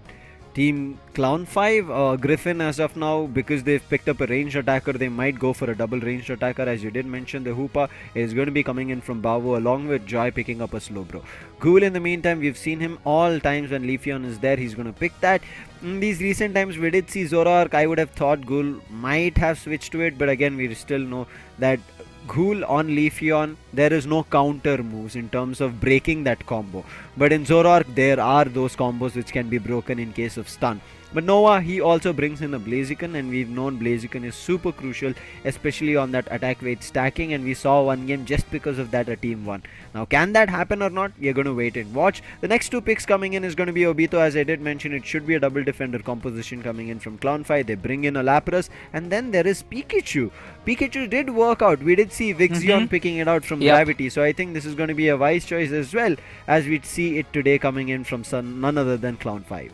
Team Clown5. Griffin as of now, because they've picked up a ranged attacker, they might go for a double ranged attacker. As you did mention, the Hoopa is going to be coming in from Bavu along with Joy picking up a Slowbro. Ghoul, in the meantime, we've seen him all times when Leafeon is there, he's going to pick that. In these recent times we did see Zoroark. I would have thought Ghoul might have switched to it, but again we still know that Ghoul on Leafeon, there is no counter moves in terms of breaking that combo. But in Zoroark, there are those combos which can be broken in case of stun. But Nova, he also brings in a Blaziken, and we've known Blaziken is super crucial, especially on that attack weight stacking, and we saw one game just because of that a team won. Now, can that happen or not? We are going to wait and watch. The next two picks coming in is going to be Obito. As I did mention, it should be a double defender composition coming in from Clown5. They bring in a Lapras, and then there is Pikachu. Pikachu did work out. We did see Vixion picking it out from Gravity, so I think this is going to be a wise choice as well, as we'd see it today coming in from none other than Clown5.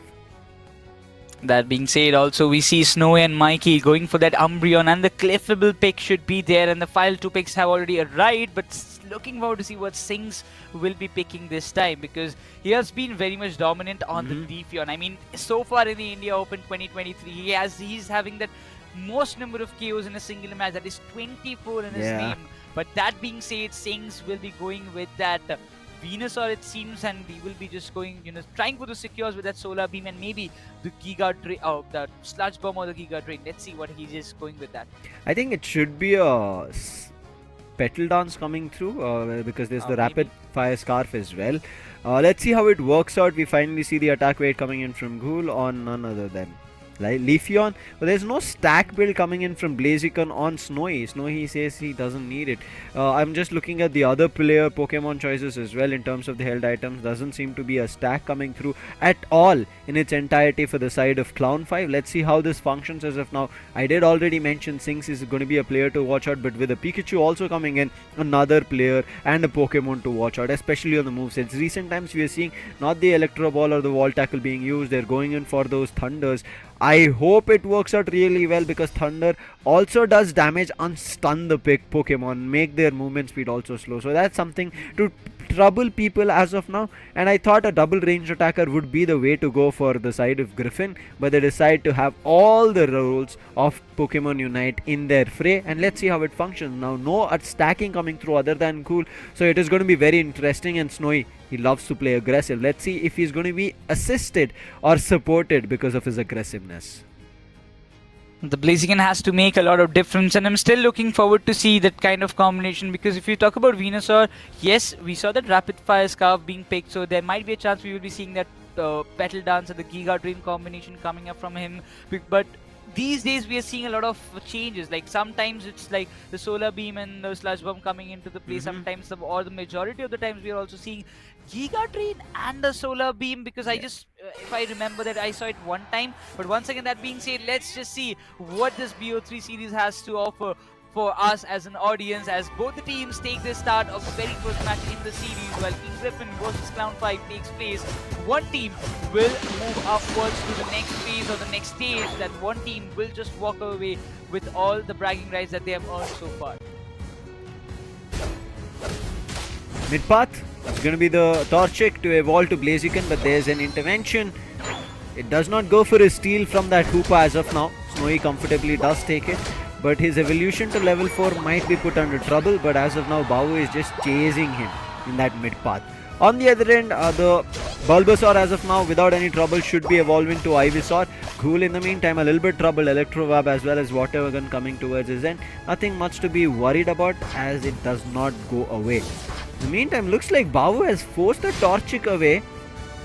That being said, also we see Snowy and Mikey going for that Umbreon, and the Clefable pick should be there, and the final two picks have already arrived, but looking forward to see what Sings will be picking this time, because he has been very much dominant on the Leafeon. I mean, so far in the India Open 2023, he's having that most number of KOs in a single match, that is 24 in his name. But that being said, Sings will be going with that Venusaur, it seems, and we will be just going, trying for the secures with that Solar Beam and maybe the Giga Drain, the Sludge Bomb or the Giga Drain. Let's see what he's just going with that. I think it should be a Petal Dance coming through because there's the Maybe. rapid fire scarf as well. Let's see how it works out. We finally see the attack weight coming in from Ghoul on none other than Leafeon, but there's no stack build coming in from Blaziken on Snowy. Snowy says he doesn't need it. I'm just looking at the other player Pokemon choices as well in terms of the held items. Doesn't seem to be a stack coming through at all in its entirety for the side of Clown 5. Let's see how this functions as of now. I did already mention Sinks is going to be a player to watch out, but with a Pikachu also coming in, another player and a Pokemon to watch out, especially on the movesets. Recent times we are seeing not the Electro Ball or the Wall Tackle being used. They're going in for those Thunders. I hope it works out really well because Thunder also does damage and stun the Pokemon, make their movement speed also slow. So that's something to trouble people as of now, and I thought a double range attacker would be the way to go for the side of Griffin, but they decide to have all the roles of Pokemon Unite in their fray, and let's see how it functions. Now no stacking coming through other than Cool, so it is going to be very interesting. And Snowy, he loves to play aggressive. Let's see if he's going to be assisted or supported because of his aggressiveness. The Blaziken has to make a lot of difference, and I'm still looking forward to see that kind of combination, because if you talk about Venusaur, yes, we saw that rapid fire scarf being picked, so there might be a chance we will be seeing that Petal Dance and the Giga Drain combination coming up from him, but these days we are seeing a lot of changes. Like sometimes it's like the Solar Beam and the Sludge Bomb coming into the play. Sometimes or the majority of the times we are also seeing Giga Drain and the Solar Beam, because I just if I remember that I saw it one time. But once again, that being said, let's just see what this BO3 series has to offer for us as an audience, as both the teams take the start of the very first match in the series. While King Griffin versus Clown 5 takes place, one team will move upwards to the next phase or the next stage. That one team will just walk away with all the bragging rights that they have earned so far. Mid path, it's going to be the Torchic to evolve to Blaziken, but there's an intervention. It does not go for his steal from that Hoopa as of now. Snowy comfortably does take it, but his evolution to level 4 might be put under trouble. But as of now, Babu is just chasing him in that mid path. On the other end, the Bulbasaur as of now without any trouble should be evolving to Ivysaur. Ghoul in the meantime a little bit troubled, Electrowab as well as Water Gun coming towards his end. Nothing much to be worried about as it does not go away. In the meantime, looks like Babu has forced the Torchic away,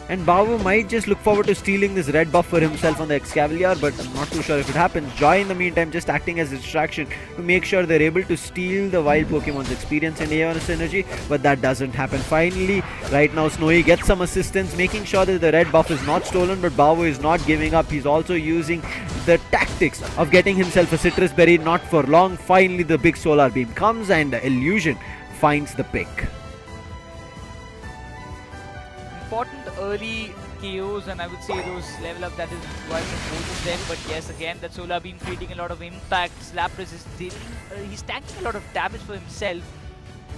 and Babu might just look forward to stealing this red buff for himself on the Excavalier, but I'm not too sure if it happens. Joy in the meantime just acting as a distraction to make sure they're able to steal the wild Pokemon's experience and Aeon's energy, but that doesn't happen. Finally, right now Snowy gets some assistance, making sure that the red buff is not stolen, but Babu is not giving up. He's also using the tactics of getting himself a Citrus Berry. Not for long. Finally, the big Solar Beam comes and the Illusion finds the pick. Important early KOs, and I would say those level up that is required from both of them. But yes, again, that Solar Beam creating a lot of impact. Slap resist, he's tanking a lot of damage for himself.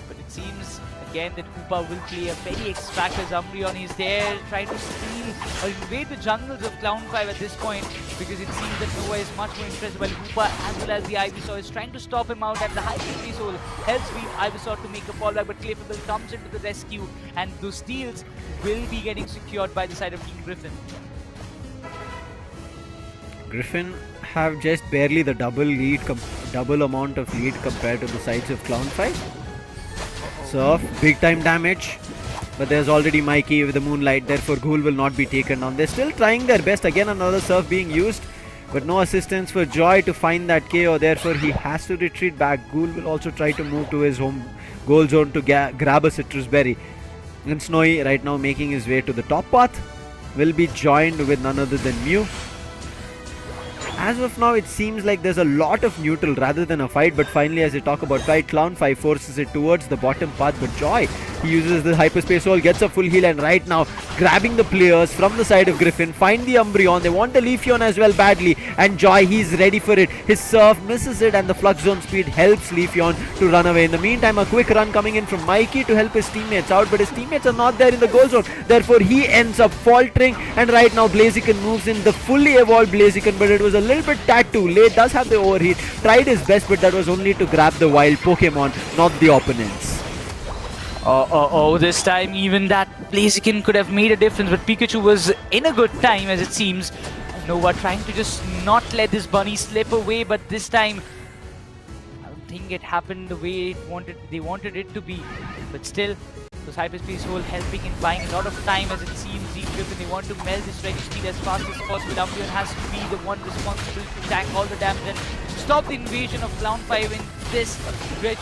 But it seems again that Hoopa will play a very X-Factor. Umbreon is there trying to steal or invade the jungles of Clown 5 at this point, because it seems that Nova is much more interested, while Hoopa as well as the Ivysaur is trying to stop him out at the high HP soul. Helps beat Ivysaur to make a fallback, but Clayfable comes into the rescue, and those steals will be getting secured by the side of Team Griffin. Griffin have just barely the double amount of lead compared to the sides of Clown 5. Surf, big time damage, but there's already Mikey with the Moonlight, therefore Ghoul will not be taken down. They're still trying their best. Again, another Surf being used, but no assistance for Joy to find that KO, therefore he has to retreat back. Ghoul will also try to move to his home goal zone to grab a Citrus Berry. And Snowy right now making his way to the top path will be joined with none other than Mew. As of now, it seems like there's a lot of neutral rather than a fight, but finally, as we talk about fight, Clown 5 forces it towards the bottom path, but Joy, he uses the Hyperspace Hole, gets a full heal, and right now, grabbing the players from the side of Griffin, find the Umbreon, they want the Leafeon as well badly, and Joy, he's ready for it. His Surf misses it, and the Flux Zone speed helps Leafeon to run away. In the meantime, a quick run coming in from Mikey to help his teammates out, but his teammates are not there in the goal zone, therefore he ends up faltering, and right now, Blaziken moves in, the fully evolved Blaziken, but it was a little bit tad too late, does have the overheat, tried his best, but that was only to grab the wild Pokemon, not the opponents. This time even that Blaziken could have made a difference, but Pikachu was in a good time as it seems. Nova trying to just not let this bunny slip away, but this time think it happened the way they wanted it to be. But still, those hyperspace hole helping in buying a lot of time, as it seems. Griffin, they want to melt this Reggie Steal as fast as possible. Umbreon has to be the one responsible to tank all the damage and stop the invasion of Clown5 in this Reggie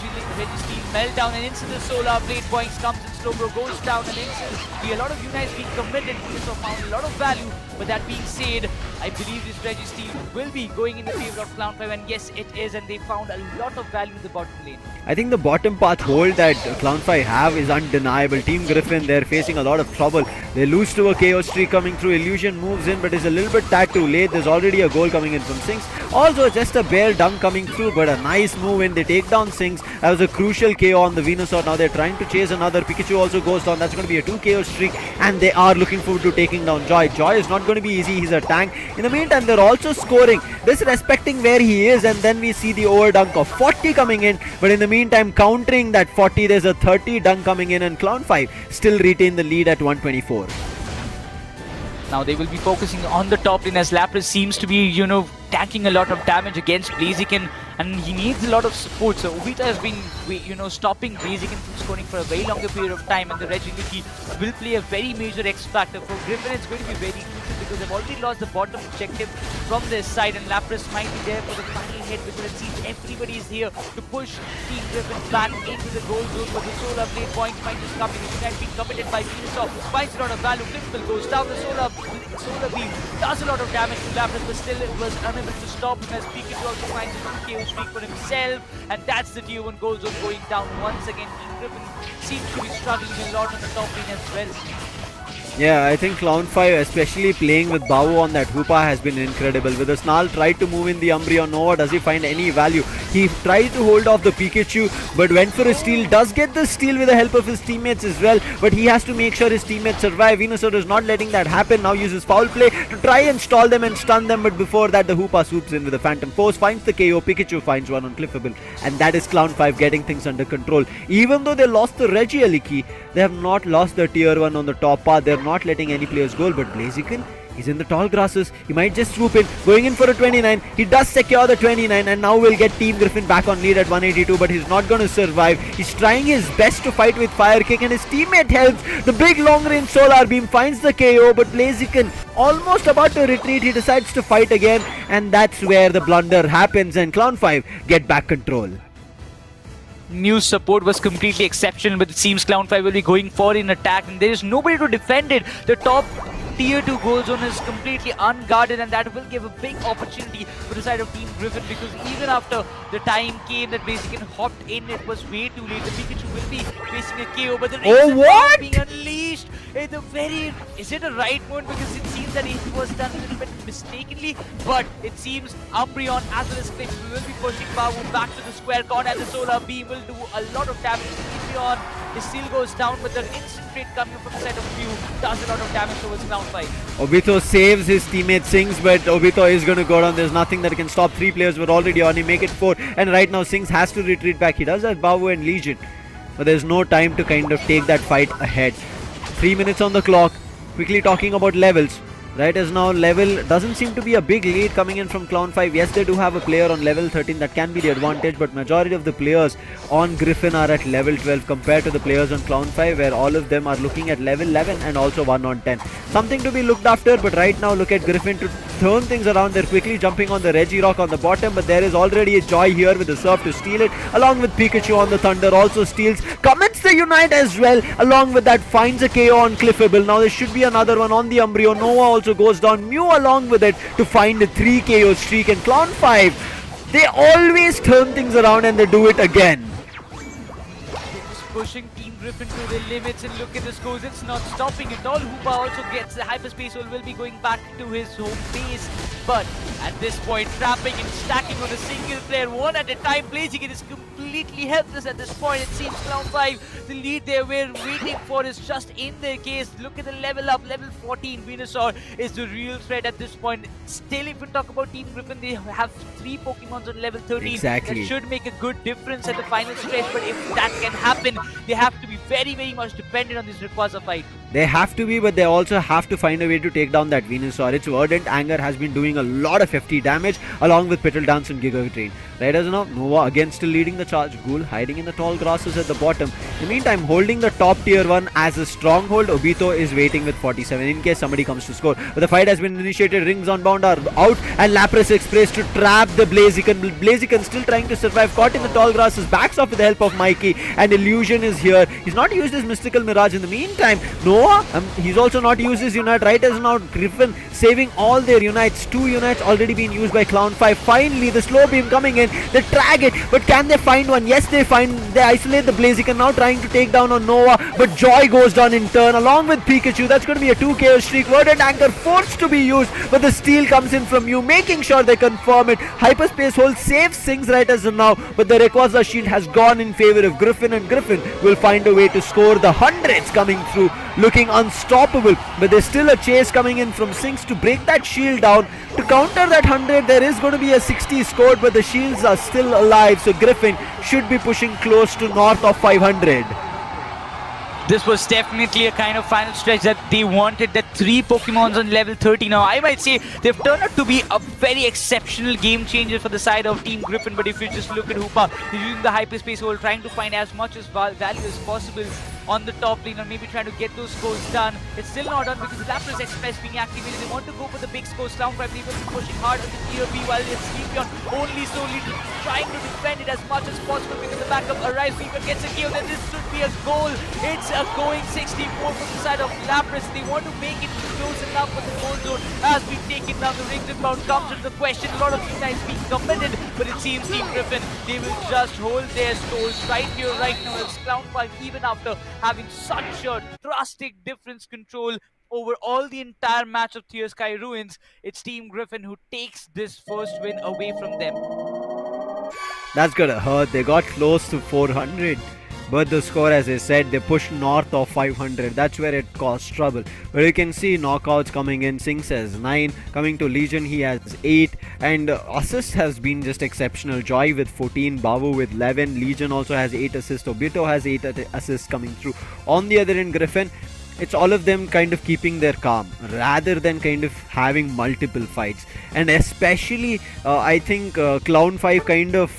Steal meltdown. And instant the solar blade points comes in, Slowbro goes down, and instantly a lot of unites being committed. Police have found a lot of value. But that being said, I believe this Reggie Steal will be going in the favor of Clown5, and yes, it is, and they found a lot of value in the bottom lane. I think the bottom path hold that Clown5 have is undeniable. Team Griffin, they're facing a lot of trouble. They lose to a KO streak coming through. Illusion moves in, but is a little bit tad too late. There's already a goal coming in from Sinks. Also, just a bare dunk coming through, but a nice move in. They take down Sinks. That was a crucial KO on the Venusaur. Now they're trying to chase another. Pikachu also goes down. That's going to be a 2 KO streak, and they are looking forward to taking down Joy. Joy is not going to be easy. He's a tank. In the meantime, they're also scoring, disrespecting where he is, and then we see the over dunk of 40 coming in. But in the meantime, countering that 40, there's a 30 dunk coming in, and Clown5 still retain the lead at 124. Now they will be focusing on the top lane, as Lapras seems to be, tanking a lot of damage against Blaziken, and he needs a lot of support. So Obita has been, stopping Blaziken from scoring for a very longer period of time, and the Reggie will play a very major X factor. For Griffin, it's going to be very crucial because they've already lost the bottom objective from their side, and Lapras might be there for the final hit because it seems everybody is here to push Team Griffin back into the goal zone. But the solar blade points might just come in. It has been committed by Venusaur, finds a lot of value. Griffin goes down. The solar beam does a lot of damage to Lapras, but still it was unable to stop him, as Pikachu also finds a 2 KO streak for himself, and that's the tier 1 goal zone going down once again. Team Griffin seems to be struggling a lot on the top lane as well. Yeah, I think Clown5, especially playing with Bawu on that Hoopa, has been incredible. With the Snarl tried to move in the Umbreon, nor does he find any value. He tried to hold off the Pikachu, but went for a steal. Does get the steal with the help of his teammates as well, but he has to make sure his teammates survive. Venusaur is not letting that happen. Now uses foul play to try and stall them and stun them, but before that the Hoopa swoops in with the Phantom Force, finds the KO. Pikachu finds one on Cliffable, and that is Clown5 getting things under control. Even though they lost the Reggie Aliki, they have not lost the tier 1 on the top path. They're not letting any players go, but Blaziken, he's in the tall grasses. He might just swoop in, going in for a 29. He does secure the 29, and now we'll get Team Griffin back on lead at 182, but he's not going to survive. He's trying his best to fight with Fire Kick, and his teammate helps. The big long range solar beam finds the KO, but Blaziken, almost about to retreat, he decides to fight again, and that's where the blunder happens, and Clown5 get back control. New support was completely exceptional, but it seems Clown5 will be going for an attack, and there is nobody to defend it. The top tier 2 goal zone is completely unguarded, and that will give a big opportunity for the side of Team Griffin, because even after the time came that Blaziken hopped in, it was way too late. The Pikachu will be facing a KO, but the what? being unleashed at the very... Is it a right moment? Because it seems that it was done a little bit mistakenly, but it seems Umbreon as well as Cliff will be pushing Bawu back to the square corner, and the solar beam will do a lot of damage. Eevee it still goes down, but the instant trade coming from the side of Mew does a lot of damage towards Clown5. Obito saves his teammate Sings, but Obito is going to go down. There's nothing that can stop. 3 players were already on him, make it 4, and right now Sings has to retreat back. He does have Bawu and Legion, but there's no time to kind of take that fight ahead. 3 minutes on the clock. Quickly talking about levels. Right as now, level doesn't seem to be a big lead coming in from Clown5. Yes, they do have a player on level 13 that can be the advantage, but majority of the players on Griffin are at level 12 compared to the players on Clown5, where all of them are looking at level 11 and also 1 on 10. Something to be looked after, but right now look at Griffin to turn things around. They're quickly jumping on the Reggie Rock on the bottom, but there is already a Joy here with the Surf to steal it, along with Pikachu on the Thunder also steals, commits the Unite as well, along with that finds a KO on Cliffable. Now there should be another one on the Umbreon. Nova also goes down, Mew along with it to find a 3 KO streak, and Clown5, they always turn things around and they do it again. Pushing Team Griffin to the limits, and look at the scores, it's not stopping at all. Hoopa also gets the hyperspace, will be going back to his home base, but at this point trapping and stacking on a single player one at a time. Blaziken is completely helpless at this point. It seems Clown5, the lead they were waiting for is just in their case. Look at the level up, level 14. Venusaur is the real threat at this point. Still, if we talk about Team Griffin, they have 3 Pokemons on level 13. Exactly. That should make a good difference at the final stretch, but if that can happen, they have to be very, very much dependent on this Rayquaza fight. They have to be, but they also have to find a way to take down that Venusaur. Its Verdant Anger has been doing a lot of FT damage along with Petal Dance and Giga Drain. Right as now, Nova again still leading the charge. Ghoul hiding in the tall grasses at the bottom. In the meantime, holding the top tier 1 as a stronghold, Obito is waiting with 47 in case somebody comes to score. But the fight has been initiated. Rings on bound are out and Lapras Express to trap the Blaziken. Blaziken still trying to survive. Caught in the tall grasses. Backs off with the help of Mikey. And Illusion is here. He's not used his Mystical Mirage. In the meantime, Noah, he's also not used his Unite. Right as now, Griffin saving all their Unites. 2 Unites already been used by Clown 5. Finally, the slow beam coming in. They drag it, but can they find one? Yes, they isolate the Blaziken, now trying to take down on Nova, but Joy goes down in turn along with Pikachu. That's going to be a 2 KO streak. Verdant Anchor forced to be used, but the steal comes in from you, making sure they confirm it. Hyperspace Hole saves Sings right as of now, but the Rayquaza shield has gone in favor of Griffin, and Griffin will find a way to score the hundreds coming through, looking unstoppable. But there's still a chase coming in from Sings to break that shield down. To counter that 100, there is going to be a 60 scored, but the shields are still alive, so Griffin should be pushing close to north of 500. This was definitely a kind of final stretch that they wanted, that 3 Pokemons on level 30 now. I might say they've turned out to be a very exceptional game changer for the side of Team Griffin, but if you just look at Hoopa, he's using the Hyperspace Hole, trying to find as much value as possible on the top lane, or maybe trying to get those scores done. It's still not done because Lapras Express being activated. They want to go for the big scores. Clown 5 people pushing hard on the tier B, while it's Leafeon only slowly trying to defend it as much as possible because the backup arrives. Leafeon gets a KO, then this should be a goal. It's a going 64 from the side of Lapras. They want to make it close enough for the goal zone as we take it down. The rings inbound comes into the question. A lot of Unites being committed, but it seems Team Griffin, they will just hold their scores right here, right now. It's Clown 5, even after having such a drastic difference control over all the entire match of Tier Sky Ruins. It's Team Griffin who takes this first win away from them. That's gonna hurt. They got close to 400. But the score, as I said, they pushed north of 500. That's where it caused trouble. But you can see knockouts coming in. Sings has 9. Coming to Legion, he has 8. And assist has been just exceptional. Joy with 14. Babu with 11. Legion also has 8 assists. Obito has 8 assists coming through. On the other end, Griffin, it's all of them kind of keeping their calm rather than kind of having multiple fights. And especially, I think Clown 5 kind of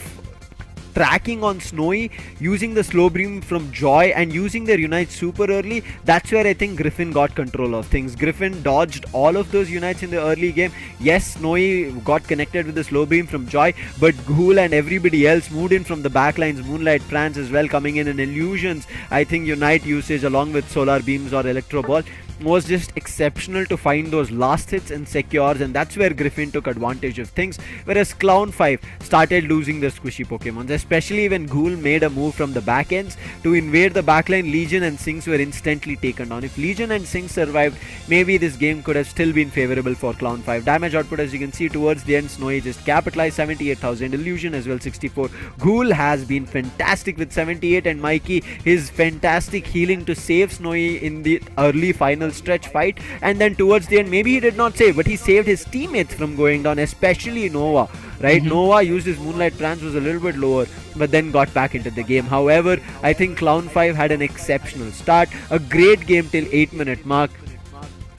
tracking on Snowy, using the slow beam from Joy and using their Unite super early. That's where I think Griffin got control of things. Griffin dodged all of those Unites in the early game. Yes, Snowy got connected with the slow beam from Joy, but Ghoul and everybody else moved in from the backlines. Moonlight Prance as well coming in, and Illusions, I think Unite usage along with Solar Beams or Electro Ball was just exceptional to find those last hits and secures, and that's where Griffin took advantage of things, whereas Clown 5 started losing their squishy Pokemons, especially when Ghoul made a move from the back ends to invade the backline. Legion and Sings were instantly taken down. If Legion and Sings survived, maybe this game could have still been favorable for Clown 5. Damage output, as you can see towards the end, Snowy just capitalized 78,000, Illusion as well 64. Ghoul has been fantastic with 78, and Mikey, his fantastic healing to save Snowy in the early final stretch fight, and then towards the end, maybe he did not save, but he saved his teammates from going down, especially Nova, right? Nova used his Moonlight Prance, was a little bit lower, but then got back into the game. However, I think Clown 5 had an exceptional start, a great game till 8-minute mark.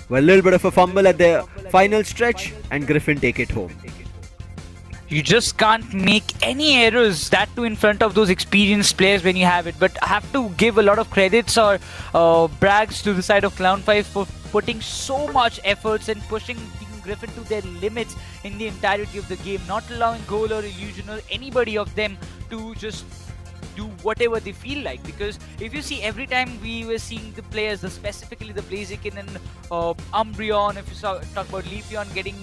Well, a little bit of a fumble at the final stretch, and Griffin take it home. You just can't make any errors, that too in front of those experienced players when you have it. But I have to give a lot of credits or brags to the side of Clown 5 for putting so much efforts and pushing Team Griffin to their limits in the entirety of the game, not allowing Goal or Illusion or anybody of them to just do whatever they feel like. Because if you see, every time we were seeing the players, specifically the Blaziken and Umbreon, if you talk about Leafeon getting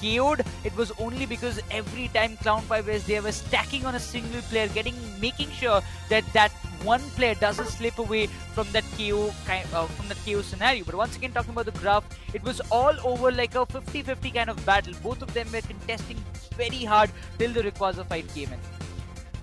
KO'd, it was only because every time Clown 5 was there, was stacking on a single player, making sure that that one player doesn't slip away from that KO scenario. But once again, talking about the graph, it was all over like a 50-50 kind of battle. Both of them were contesting very hard till the Rayquaza fight came in.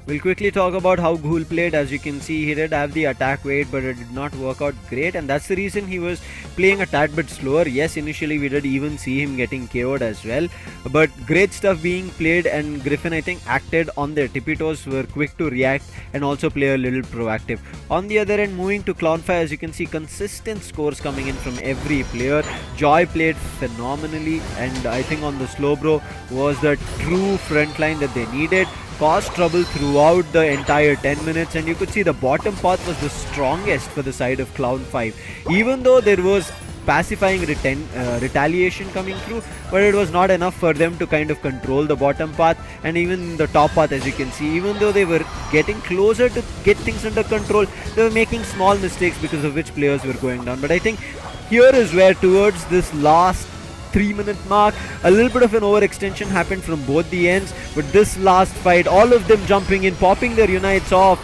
We'll quickly talk about how Ghoul played. As you can see, he did have the attack weight, but it did not work out great, and that's the reason he was playing a tad bit slower. Yes, initially we did even see him getting KO'd as well, but great stuff being played, and Griffin, I think, acted on their tippy toes, were quick to react and also play a little proactive. On the other end, moving to Clown5, as you can see, consistent scores coming in from every player. Joy played phenomenally, and I think on the slow bro was the true front line that they needed. Caused trouble throughout the entire 10 minutes, and you could see the bottom path was the strongest for the side of Clown5. Even though there was pacifying retaliation coming through, but it was not enough for them to kind of control the bottom path. And even the top path, as you can see, even though they were getting closer to get things under control, they were making small mistakes because of which players were going down. But I think here is where, towards this last 3-minute mark, a little bit of an overextension happened from both the ends. But this last fight, all of them jumping in, popping their unites off,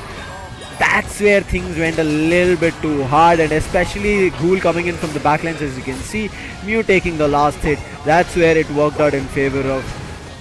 that's where things went a little bit too hard, and especially Ghoul coming in from the backlines, as you can see, Mew taking the last hit. That's where it worked out in favor of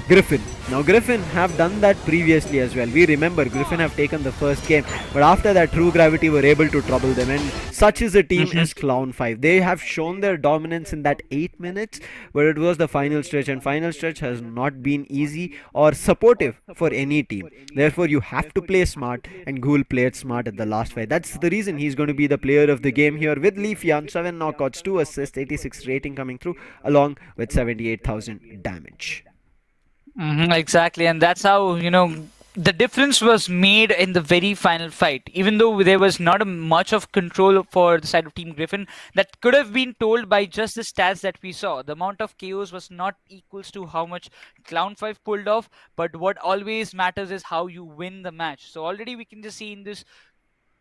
Griffin. Now Griffin have done that previously as well. We remember Griffin have taken the first game, but after that True Gravity were able to trouble them, and such is a team as Clown5. They have shown their dominance in that 8 minutes, but it was the final stretch, and final stretch has not been easy or supportive for any team. Therefore you have to play smart, and Ghoul played smart at the last fight. That's the reason he's going to be the player of the game here with Leafeon. 7 knockouts, 2 assists, 86 rating coming through, along with 78,000 damage. Exactly, and that's how, the difference was made in the very final fight. Even though there was not much of control for the side of Team Griffin, that could have been told by just the stats that we saw. The amount of KOs was not equals to how much Clown5 pulled off, but what always matters is how you win the match. So already we can just see in this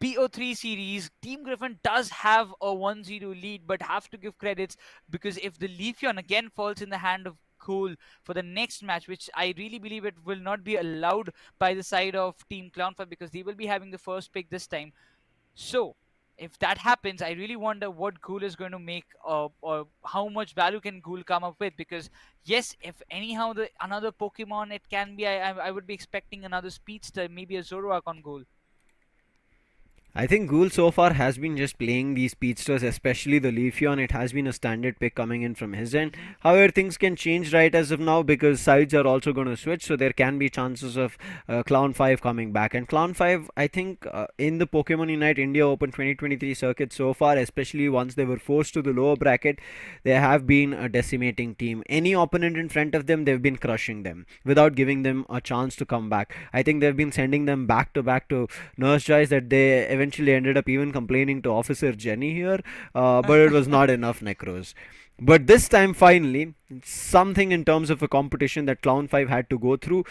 BO3 series, Team Griffin does have a 1-0 lead, but have to give credits, because if the Leafeon again falls in the hand of Ghoul for the next match, which I really believe it will not be allowed by the side of Team Clown5, because they will be having the first pick this time. So if that happens, I really wonder what Ghoul is going to make, or how much value can Ghoul come up with. Because yes, if anyhow another Pokemon it can be, I would be expecting another Speedster, maybe a Zoroark on Ghoul. I think Ghoul so far has been just playing these speedsters, especially the Leafeon. It has been a standard pick coming in from his end. However, things can change right as of now, because sides are also going to switch, so there can be chances of Clown5 coming back. And Clown5, I think, in the Pokemon Unite India Open 2023 circuit so far, especially once they were forced to the lower bracket, they have been a decimating team. Any opponent in front of them, they've been crushing them without giving them a chance to come back. I think they've been sending them back to nurse joys, that they eventually ended up even complaining to Officer Jenny here, but it was not enough Necros. But this time, finally, something in terms of a competition that Clown5 had to go through.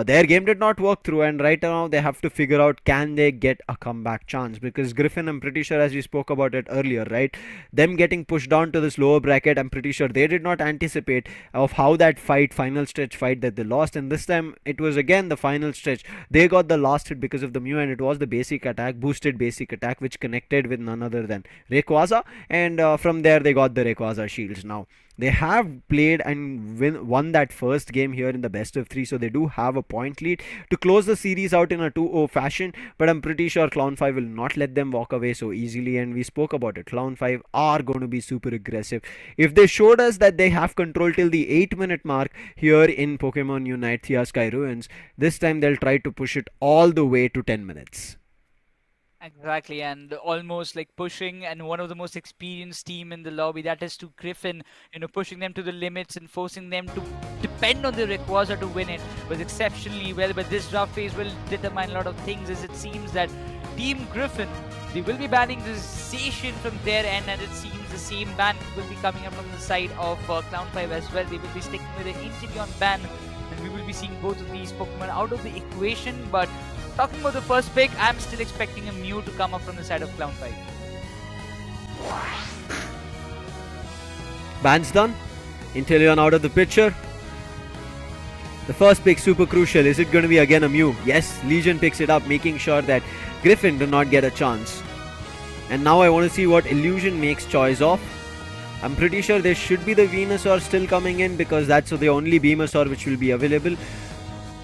Their game did not work through, and right now they have to figure out, can they get a comeback chance? Because Griffin, I'm pretty sure, as we spoke about it earlier, right, them getting pushed down to this lower bracket, I'm pretty sure they did not anticipate of how that final stretch fight that they lost. And this time it was again the final stretch. They got the last hit because of the Mew, and it was the basic attack, boosted basic attack, which connected with none other than Rayquaza, and from there they got the Rayquaza shields. Now they have played and won that first game here in the best of 3, so they do have a point lead to close the series out in a 2-0 fashion. But I'm pretty sure Clown5 will not let them walk away so easily, and we spoke about it. Clown5 are going to be super aggressive. If they showed us that they have control till the 8-minute mark here in Pokemon Unite Thea Sky Ruins, this time they'll try to push it all the way to 10 minutes. Exactly, and almost like pushing, and one of the most experienced team in the lobby, that is to Griffin, pushing them to the limits and forcing them to depend on the Rayquaza to win it, was exceptionally well. But this draft phase will determine a lot of things, as it seems that Team Griffin, they will be banning the Zacian from their end, and it seems the same ban will be coming up from the side of Clown5 as well. They will be sticking with the Inteleon ban, and we will be seeing both of these Pokemon out of the equation. But talking about the first pick, I'm still expecting a Mew to come up from the side of Clown5. Ban's done. Inteleon out of the picture. The first pick, super crucial. Is it going to be again a Mew? Yes, Legion picks it up, making sure that Griffin do not get a chance. And now I want to see what Illusion makes choice of. I'm pretty sure there should be the Venusaur still coming in, because that's the only Venusaur which will be available.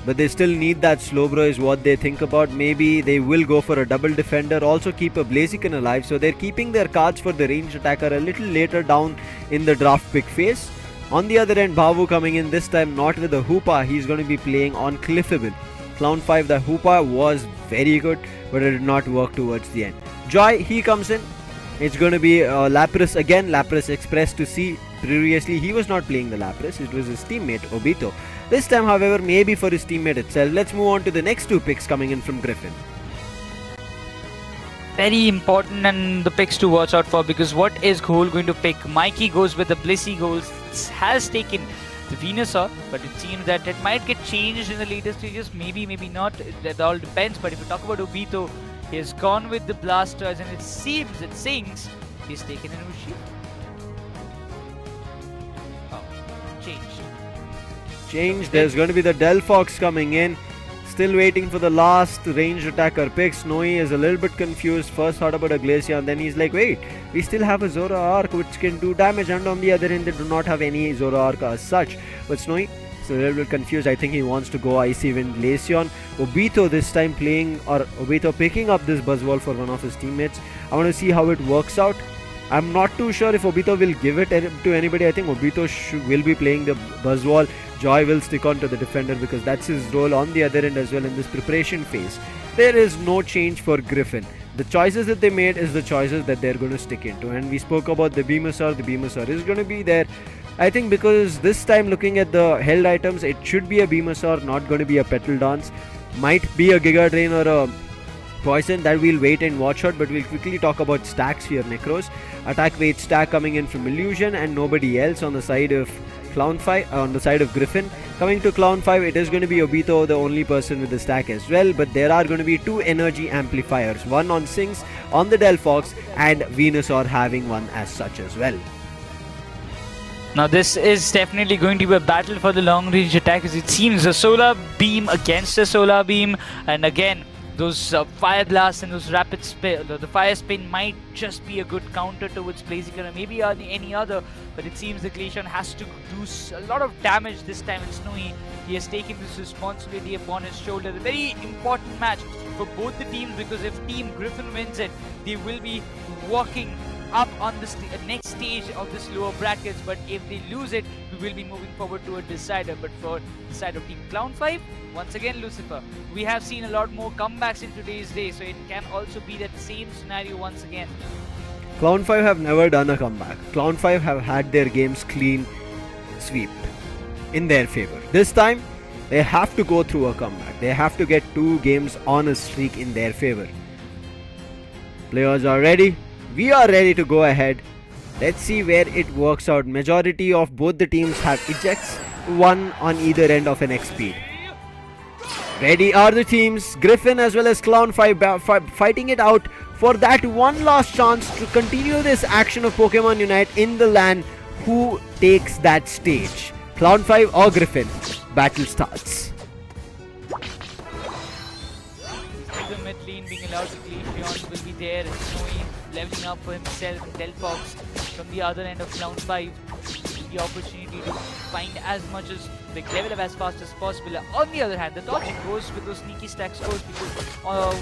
but they still need that slow bro is what they think about. Maybe they will go for a double defender, also keep a Blaziken alive, so they're keeping their cards for the ranged attacker a little later down in the draft pick phase. On the other end, Bavu coming in this time not with a Hoopa, he's going to be playing on Cliffable. Clown 5, the Hoopa was very good, but it did not work towards the end. Joy, he comes in. It's going to be Lapras again. Lapras expressed to see. Previously, he was not playing the Lapras. It was his teammate, Obito. This time, however, maybe for his teammate itself. Let's move on to the next two picks coming in from Griffin. Very important and the picks to watch out for, because what is Ghol going to pick? Mikey goes with the Blissey goals. Has taken the Venusaur, but it seems that it might get changed in the later stages. Maybe, maybe not. That all depends. But if you talk about Obito, he has gone with the Blasters, and it sings he's taken an Uchi. Oh, Changed. There's going to be the Delphox coming in. Still waiting for the last ranged attacker pick. Snowy is a little bit confused. First thought about a Glacier, and then he's like, wait, we still have a Zora Arc which can do damage, and on the other end they do not have any Zora Arc as such. But Snowy is a little bit confused. I think he wants to go Icy Wind Glaceon. Obito this time playing, or Obito picking up this Buzzwole for one of his teammates. I want to see how it works out. I'm not too sure if Obito will give it to anybody. I think Obito will be playing the Buzzwole. Joy will stick on to the defender because that's his role on the other end as well in this preparation phase. There is no change for Griffin. The choices that they made is the choices that they're going to stick into. And we spoke about the Venusaur. The Venusaur is going to be there. I think because this time looking at the held items, it should be a Venusaur, not going to be a Petal Dance. Might be a Giga Drain or a Poison, that we'll wait and watch out, but we'll quickly talk about stacks here. Necros, attack weight stack coming in from Illusion and nobody else on the side of Clown 5, on the side of Griffin. Coming to Clown 5, it is going to be Obito, the only person with the stack as well, but there are going to be two energy amplifiers, one on Sings, on the Delphox, and Venusaur having one as such as well. Now this is definitely going to be a battle for the long range attack, as it seems a Solar Beam against a Solar Beam, and again those Fire Blast and those Rapid Spin, the Fire Spin might just be a good counter towards Blaziken or maybe any other, but it seems the Glaceon has to do a lot of damage this time. And Snowy, he has taken this responsibility upon his shoulder. A very important match for both the teams, because if Team Griffin wins it, they will be walking up on the next stage of this lower brackets, but if they lose it, we will be moving forward to a decider. But for the side of Team Clown 5, once again Lucifer, we have seen a lot more comebacks in today's day, so it can also be that same scenario once again. Clown 5 have never done a comeback. Clown 5 have had their games clean swept in their favor. This time they have to go through a comeback. They have to get 2 games on a streak in their favor. Players are ready. We are ready to go ahead. Let's see where it works out. Majority of both the teams have ejects, one on either end of an X speed. Ready are the teams. Griffin as well as Clown 5 fighting it out for that one last chance to continue this action of Pokemon Unite in the LAN. Who takes that stage? Clown 5 or Griffin? Battle starts. The mid lane being allowed to Glaceon will be there, and Snowy leveling up for himself, and Delphox from the other end of Clown 5 the opportunity to find as much as big level up as fast as possible. On the other hand, the Torchic goes with those sneaky stack scores because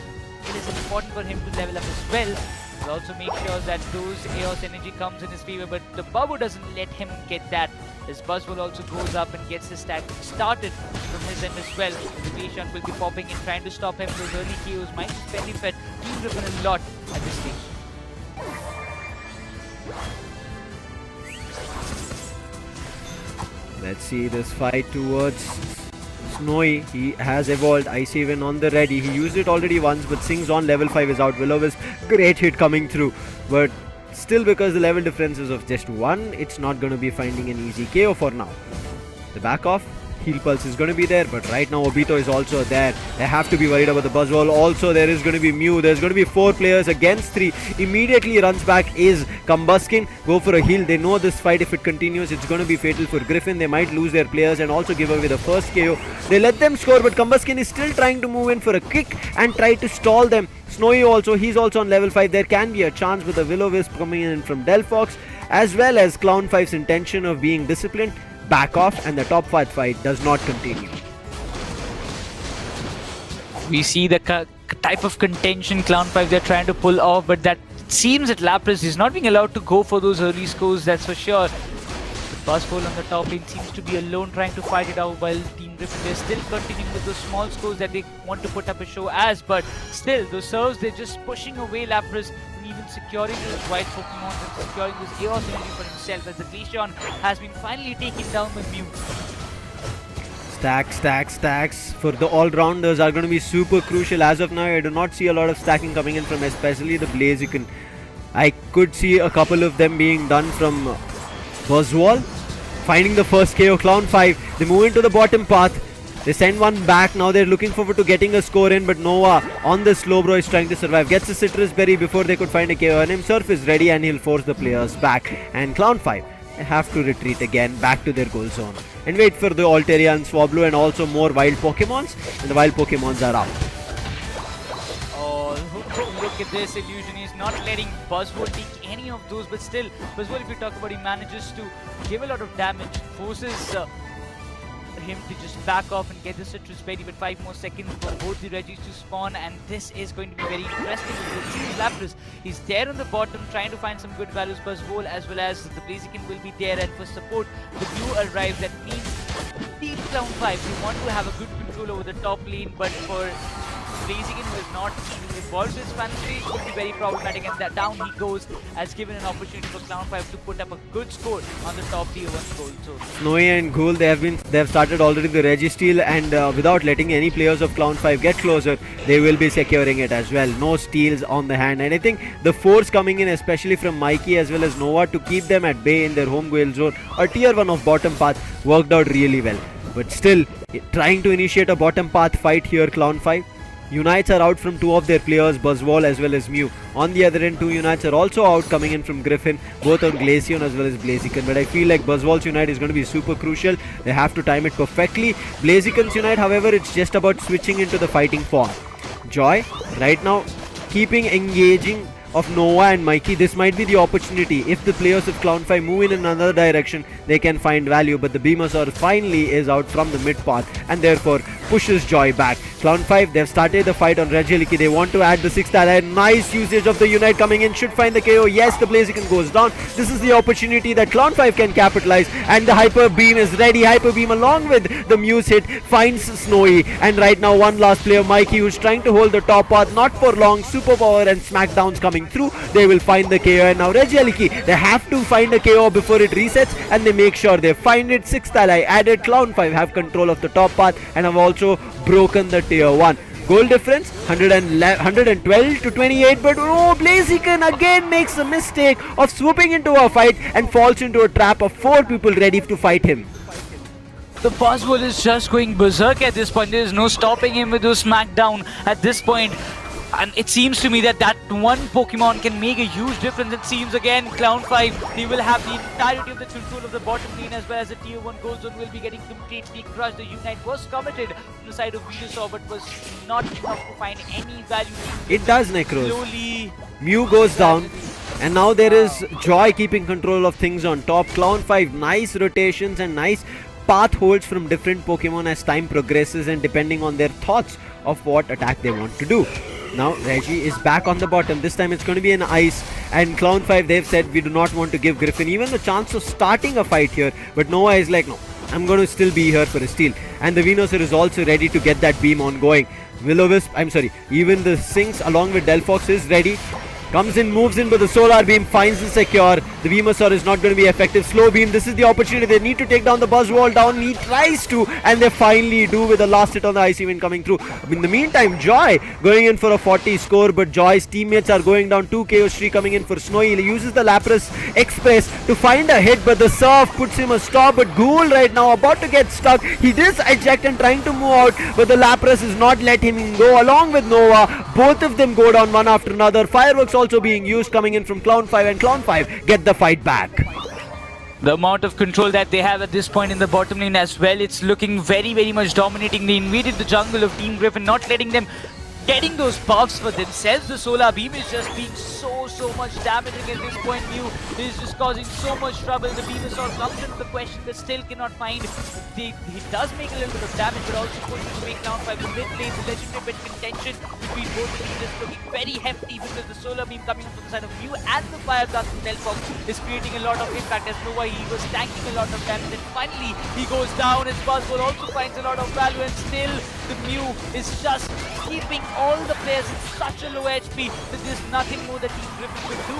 it is important for him to level up as well. He'll also make sure that those Eos energy comes in his favor, but the Babu doesn't let him get that. His Buzzwole also goes up and gets his stack started from his end as well. The Glaceon will be popping in, trying to stop him. Those early KOs might just benefit Team Griffin a lot at this stage. Let's see this fight towards Snowy. He has evolved Icy Wind on the ready. He used it already once, but Sings on level 5 is out. Will-O-Wisp, great hit coming through, but still because the level difference is of just 1, it's not going to be finding an easy KO for now. The back off, Heal Pulse is going to be there, but right now Obito is also there. They have to be worried about the Buzzwole. Also there is going to be Mew. There's going to be 4 players against 3. Immediately runs back is Combuskin. Go for a heal. They know this fight, if it continues, it's going to be fatal for Griffin. They might lose their players and also give away the first KO. They let them score, but Combuskin is still trying to move in for a kick and try to stall them. Snowy also, he's also on level 5. There can be a chance with the Will-O-Wisp coming in from Delphox, as well as Clown 5's intention of being disciplined. Back off, and the top 5 fight does not continue. We see the type of contention Clown5 they're trying to pull off, but that seems that Lapras is not being allowed to go for those early scores, that's for sure. Buzzful on the top lane seems to be alone trying to fight it out, while Team Griffin, they're still continuing with those small scores that they want to put up a show as, but still, those serves, they're just pushing away Lapras from even securing those white Pokemon and securing this Chaos energy for himself, as the Glaceon has been finally taken down by Mew. Stacks for the all-rounders are going to be super crucial. As of now, I do not see a lot of stacking coming in from especially the Blaziken. I could see a couple of them being done from Buzzwall. Finding the first KO, Clown5. They move into the bottom path. They send one back. Now they're looking forward to getting a score in, but Nova on the slow bro is trying to survive. Gets a Citrus Berry before they could find a KO, and himself is ready and he'll force the players back. And Clown5 have to retreat again back to their goal zone and wait for the Altaria and Swablu and also more wild Pokemons, and the wild Pokemons are out. Oh, look at this. Illusion is not letting Buzzwole take any of those, but still, Buzzwole, if you talk about, he manages to give a lot of damage, forces him to just back off and get the Citrus Berry, but 5 more seconds for both the Regis to spawn, and this is going to be very interesting because it seems Lapras is there on the bottom trying to find some good values. Buzzwole as well as the Blaziken will be there, and for support, the Mew arrives. That means Team Clown5, they want to have a good control over the top lane, but for Blaziken, who is not even evolved his fantasy, it could be very problematic, and that down he goes, as given an opportunity for Clown5 to put up a good score on the top tier 1 goal zone. Snowy and Ghoul, they have started already the Registeel, and without letting any players of Clown5 get closer, they will be securing it as well. No steals on the hand, and I think the force coming in, especially from Mikey as well as Nova, to keep them at bay in their home goal zone or tier 1 of bottom path worked out really well. But still, trying to initiate a bottom path fight here, Clown5. Unites are out from 2 of their players, Buzzwall as well as Mew. On the other end, 2 Unites are also out coming in from Griffin, both on Glaceon as well as Blaziken. But I feel like Buzzwall's Unite is going to be super crucial. They have to time it perfectly. Blaziken's Unite, however, it's just about switching into the fighting form. Joy, right now, keeping engaging of Nova and Mikey. This might be the opportunity. If the players of Clown5 move in another direction, they can find value, but the Beamosaur finally is out from the mid path and therefore pushes Joy back. Clown5, they've started the fight on Regieleki. They want to add the 6th ally. Nice usage of the Unite coming in. Should find the KO. Yes, the Blaziken goes down. This is the opportunity that Clown5 can capitalize, and the Hyper Beam is ready. Hyper Beam along with the Muse hit finds Snowy, and right now one last player, Mikey, who's trying to hold the top path. Not for long. Superpower and Smackdowns coming through. They will find the KO, and now Regieleki, they have to find a KO before it resets, and they make sure they find it. 6th ally added. Clown5 have control of the top path and have also broken the tier 1. Goal difference 112 to 28, but oh, Blaziken again makes a mistake of swooping into a fight and falls into a trap of 4 people ready to fight him. The Buzzwole is just going berserk at this point. There is no stopping him with those Smackdown at this point. And it seems to me that one Pokemon can make a huge difference. It seems again, Clown5, they will have the entirety of the control of the bottom lane, as well as the tier 1 goal zone will be getting completely crushed. The Unite was committed on the side of Venusaur, but was not enough to find any value. It does, Necros. Slowly, Mew goes down, and now there is Joy keeping control of things on top. Clown5, nice rotations and nice path holds from different Pokemon as time progresses and depending on their thoughts of what attack they want to do. Now Reggie is back on the bottom. This time it's going to be an ice, and Clown5, they've said we do not want to give Griffin even the chance of starting a fight here, but Noah is like, no, I'm going to still be here for a steal, and the Venusaur is also ready to get that beam on going. Will-O-Wisp, even the Sinks along with Delphox is ready. Comes in, moves in, but the Solar Beam finds the secure. The Venusaur is not going to be effective. Slow Beam, this is the opportunity. They need to take down the Buzzwall down. He tries to, and they finally do with the last hit on the ice event coming through. In the meantime, Joy going in for a 40 score, but Joy's teammates are going down. 2 KO streak coming in for Snowy. He uses the Lapras Express to find a hit, but the Surf puts him a stop. But Ghoul right now about to get stuck. He does eject and trying to move out, but the Lapras is not letting him go along with Nova. Both of them go down one after another. Fireworks also being used coming in from Clown5, and Clown5 get the fight back. the amount of control that they have at this point in the bottom lane as well, it's looking very much dominating. They invaded the jungle of Team Griffin, not letting them getting those buffs for themselves. The solar beam is just being so much damaging at this point. Mew is just causing so much trouble. The Venusaur comes into the question but still cannot find. He does make a little bit of damage, but also pushing to make down 5. The mid lane, the legendary bit contention between both of them is looking very hefty because the solar beam coming from the side of Mew and the fire blast from Delphox is creating a lot of impact. As Nova, he was tanking a lot of damage, and finally he goes down. His Buzzwole also finds a lot of value, and still the Mew is just keeping all the players in such a low HP that there's nothing more that Team Griffin could do.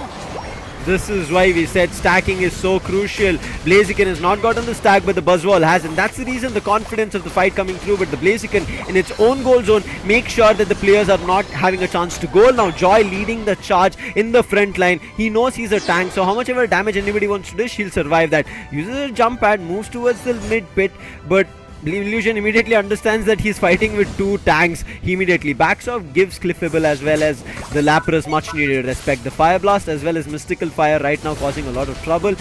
This is why we said stacking is so crucial. Blaziken has not gotten the stack, but the Buzzwole has, and that's the reason the confidence of the fight coming through. But the Blaziken in its own goal zone makes sure that the players are not having a chance to goal. Now Joy leading the charge in the front line. He knows he's a tank, so how much ever damage anybody wants to dish, he'll survive that. Uses a jump pad, moves towards the mid pit, but Illusion immediately understands that he's fighting with two tanks. He immediately backs off, gives Cliffable as well as the Lapras much needed respect. The Fire Blast as well as Mystical Fire right now causing a lot of trouble.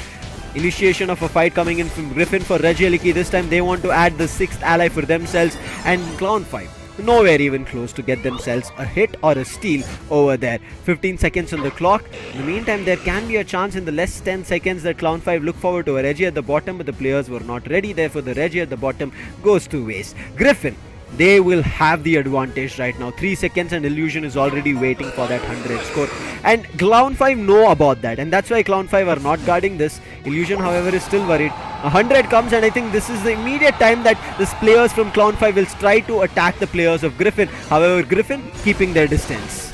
Initiation of a fight coming in from Griffin for Regieleki. This time they want to add the 6th ally for themselves, and Clown5 nowhere even close to get themselves a hit or a steal over there. 15 seconds on the clock. In the meantime, there can be a chance in the less 10 seconds that Clown5 look forward to a Regi at the bottom, but the players were not ready. Therefore, the Regi at the bottom goes to waste. Griffin, they will have the advantage right now. 3 seconds and Illusion is already waiting for that 100 score. And Clown5 know about that, and that's why Clown5 are not guarding this. Illusion, however, is still worried. 100 comes, and I think this is the immediate time that the players from Clown5 will try to attack the players of Griffin. However, Griffin keeping their distance.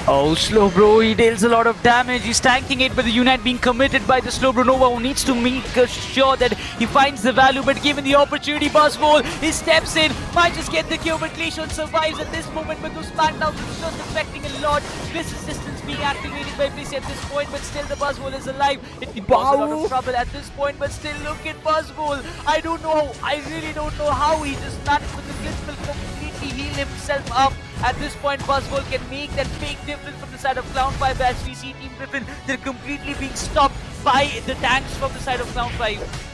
Oh, Slowbro, he deals a lot of damage. He's tanking it, but the unit being committed by the Slowbro Nova, who needs to make sure that he finds the value. But given the opportunity, Buzzwole, he steps in, might just get the kill, but Glacian survives at this moment. But those smackdowns are just affecting a lot. This resistance being activated by Blissey at this point, but still the Buzzwole is alive. It can cause a lot of trouble at this point, but still look at Buzzwole. I really don't know how he just managed with the Blitz will completely heal himself up. At this point, Buzzwole can make that big difference from the side of Clown5. As we see Team Griffin, they're completely being stopped by the tanks from the side of Clown5.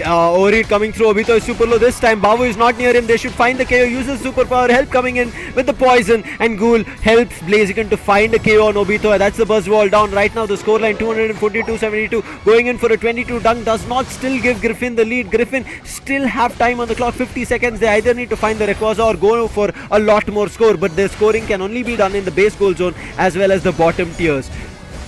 Overheat coming through. Obito is super low this time. Babu is not near him. They should find the KO. Uses superpower. Help coming in with the poison. And Ghoul helps Blaziken to find a KO on Obito. That's the Buzzwole down. Right now the scoreline 242-72. Going in for a 22 dunk. Does not still give Griffin the lead. Griffin still have time on the clock. 50 seconds. They either need to find the Rayquaza or go for a lot more score. But their scoring can only be done in the base goal zone as well as the bottom tiers.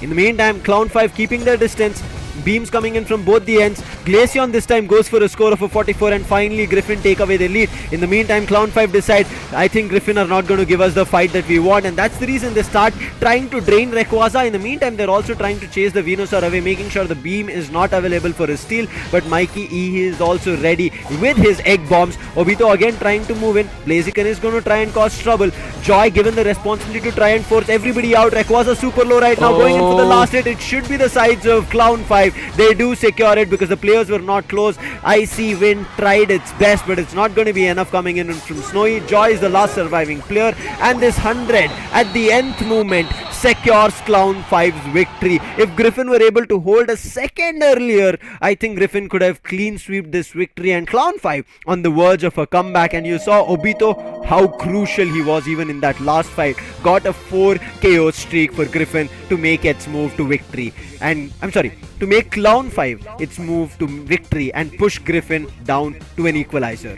In the meantime, Clown5 keeping their distance. Beams coming in from both the ends. Glaceon this time goes for a score of a 44, and finally Griffin take away the lead. In the meantime, Clown5 decide, I think Griffin are not going to give us the fight that we want, and that's the reason they start trying to drain Rayquaza. In the meantime, they're also trying to chase the Venusaur away, making sure the beam is not available for a steal. But Mikey E is also ready with his egg bombs. Obito again trying to move in. Blaziken is going to try and cause trouble. Joy given the responsibility to try and force everybody out. Rayquaza super low right now, going in for the last hit. It should be the sides of Clown5. They do secure it because the players were not close. Icy Wind tried its best, but it's not going to be enough coming in from Snowy. Joy is the last surviving player, and this 100 at the nth moment secures Clown5's victory. If Griffin were able to hold a second earlier, I think Griffin could have clean swept this victory, and Clown5 on the verge of a comeback. And you saw Obito, how crucial he was even in that last fight. Got a 4 KO streak for Griffin to make its move to victory. And to make Clown5 its move to victory and push Griffin down to an equalizer.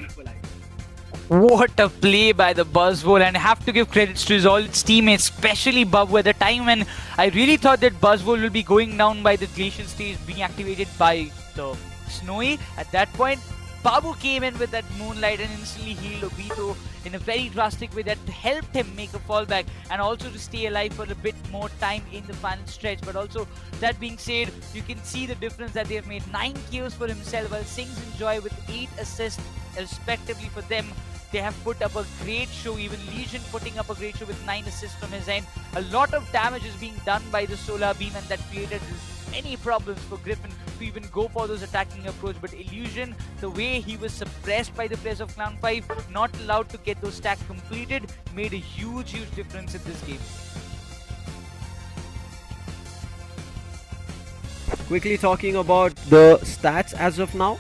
What a play by the Buzzwole, and I have to give credits to all its teammates, especially Babu. At the time when I really thought that Buzzwole will be going down by the Glacian stage being activated by the Snowy, at that point Babu came in with that Moonlight and instantly healed Obito in a very drastic way that helped him make a fallback and also to stay alive for a bit more time in the final stretch. But also, that being said, you can see the difference that they have made. 9 kills for himself, while Sings and Joy with 8 assists respectively for them. They have put up a great show. Even Legion putting up a great show with 9 assists from his end. A lot of damage is being done by the Solar Beam, and that created many problems for Griffin to even go for those attacking approach. But Illusion, the way he was suppressed by the players of Clown5, not allowed to get those stacks completed, made a huge difference in this game. Quickly talking about the stats as of now.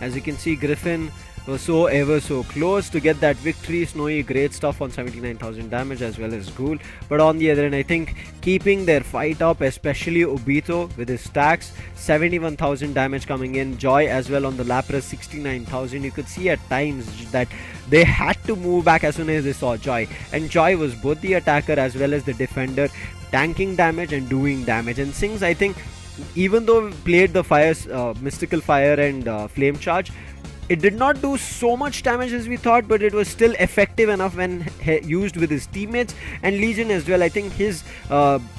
As you can see, Griffin was so ever so close to get that victory. Snowy, great stuff on 79,000 damage as well as Ghoul. But on the other end, I think keeping their fight up, especially Obito with his stacks, 71,000 damage coming in. Joy as well on the Lapras, 69,000. You could see at times that they had to move back as soon as they saw Joy. And Joy was both the attacker as well as the defender, tanking damage and doing damage. And Sings, I think, even though we played the fires, mystical fire and flame charge, it did not do so much damage as we thought, but it was still effective enough when used with his teammates. And Legion as well, I think his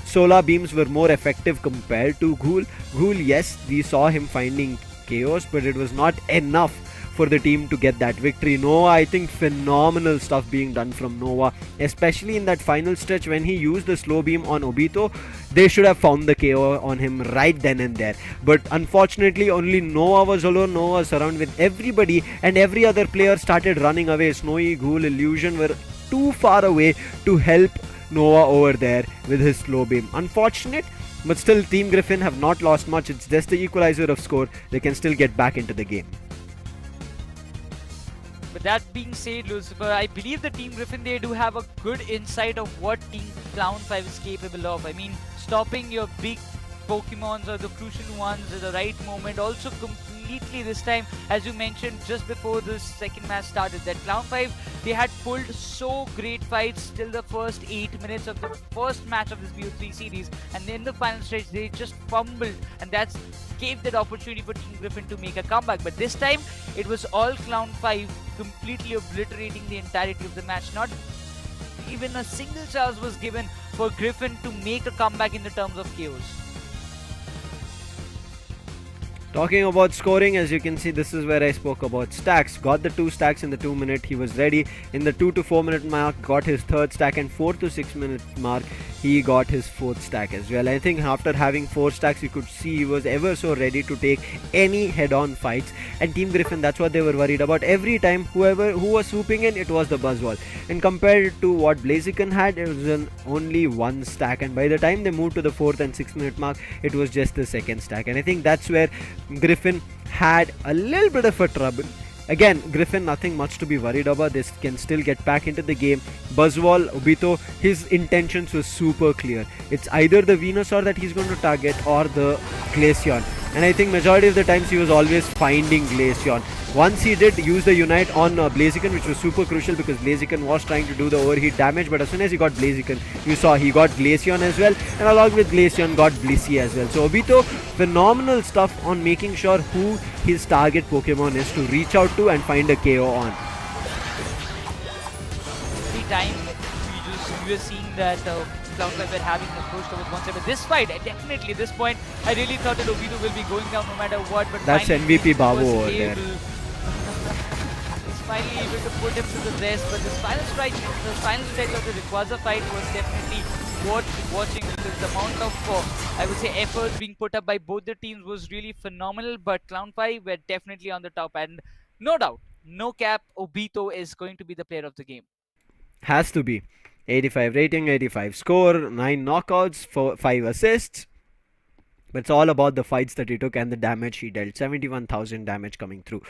solar beams were more effective compared to Ghoul. Ghoul, yes, we saw him finding chaos, but it was not enough for the team to get that victory. Nova, I think phenomenal stuff being done from Nova, especially in that final stretch when he used the slow beam on Obito. They should have found the KO on him right then and there, but unfortunately only Nova was alone. Nova was surrounded with everybody and every other player started running away. Snowy, Ghoul, Illusion were too far away to help Nova over there with his slow beam. Unfortunate, but still Team Griffin have not lost much. It's just the equalizer of score. They can still get back into the game. But that being said, Lucifer, I believe the Team Griffin, they do have a good insight of what Team Clown 5 is capable of. I mean, stopping your big Pokemons or the crucial ones at the right moment. Also completely this time, as you mentioned just before the second match started, that Clown 5, they had pulled so great fights till the first 8 minutes of the first match of this BO3 series, and in the final stretch they just fumbled, and that's gave that opportunity for Team Griffin to make a comeback. But this time it was all Clown 5 completely obliterating the entirety of the match. Not even a single chance was given for Griffin to make a comeback in the terms of chaos. Talking about scoring, as you can see, this is where I spoke about stacks. Got the 2 stacks in the 2 minute, he was ready. In the 2 to 4 minute mark, got his 3rd stack, and 4 to 6 minute mark, he got his 4th stack as well. I think after having 4 stacks, you could see he was ever so ready to take any head-on fights. And Team Griffin, that's what they were worried about. Every time, who was swooping in, it was the Buzzwall. And compared to what Blaziken had, it was only 1 stack. And by the time they moved to the 4th and 6th minute mark, it was just the 2nd stack. And I think that's where Griffin had a little bit of a trouble. Again, Griffin, nothing much to be worried about. This can still get back into the game. Buzzwall, Obito, his intentions were super clear. It's either the Venusaur that he's going to target or the Glaceon. And I think majority of the times he was always finding Glaceon. Once he did use the Unite on Blaziken, which was super crucial because Blaziken was trying to do the overheat damage, but as soon as he got Blaziken, you saw he got Glaceon as well, and along with Glaceon got Blissey as well. So Obito, phenomenal stuff on making sure who his target Pokemon is to reach out to and find a KO on. Every time we were seeing that Cloud were having a push towards one side, but this fight, definitely this point, I really thought that Obito will be going down no matter what. But that's MVP Babu over there. He's finally able to put him to the rest, but this final strike, the final stretch of the Rayquaza fight was definitely worth watching because the amount of, I would say, effort being put up by both the teams was really phenomenal. But Clown 5 were definitely on the top, and no doubt, no cap, Obito is going to be the player of the game. Has to be. 85 rating, 85 score, 9 knockouts, 5 assists. But it's all about the fights that he took and the damage he dealt. 71,000 damage coming through.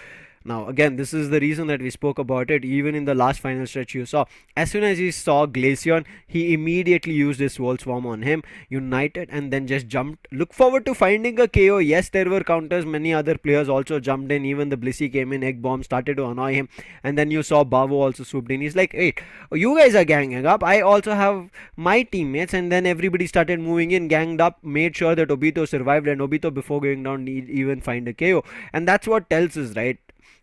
Now again, this is the reason that we spoke about it. Even in the last final stretch you saw, as soon as he saw Glaceon, he immediately used his Swole Swarm on him, united, and then just jumped. Look forward to finding a KO. Yes, there were counters. Many other players also jumped in. Even the Blissey came in. Egg Bomb started to annoy him. And then you saw Bavo also swooped in. He's like, hey, you guys are ganging up. I also have my teammates. And then everybody started moving in, ganged up, made sure that Obito survived. And Obito, before going down, did even find a KO. And that's what tells us, right?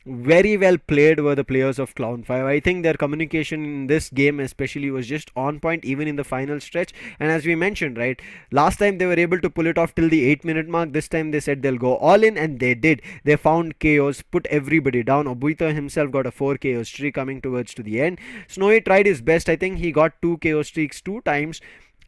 Very well played were the players of Clown 5. I think their communication in this game especially was just on point, even in the final stretch. And as we mentioned, right, last time they were able to pull it off till the 8-minute mark. This time they said they'll go all in, and they did. They found KOs, put everybody down. Obito himself got a 4 KO streak coming towards to the end. Snowy tried his best. I think he got 2 KO streaks 2 times.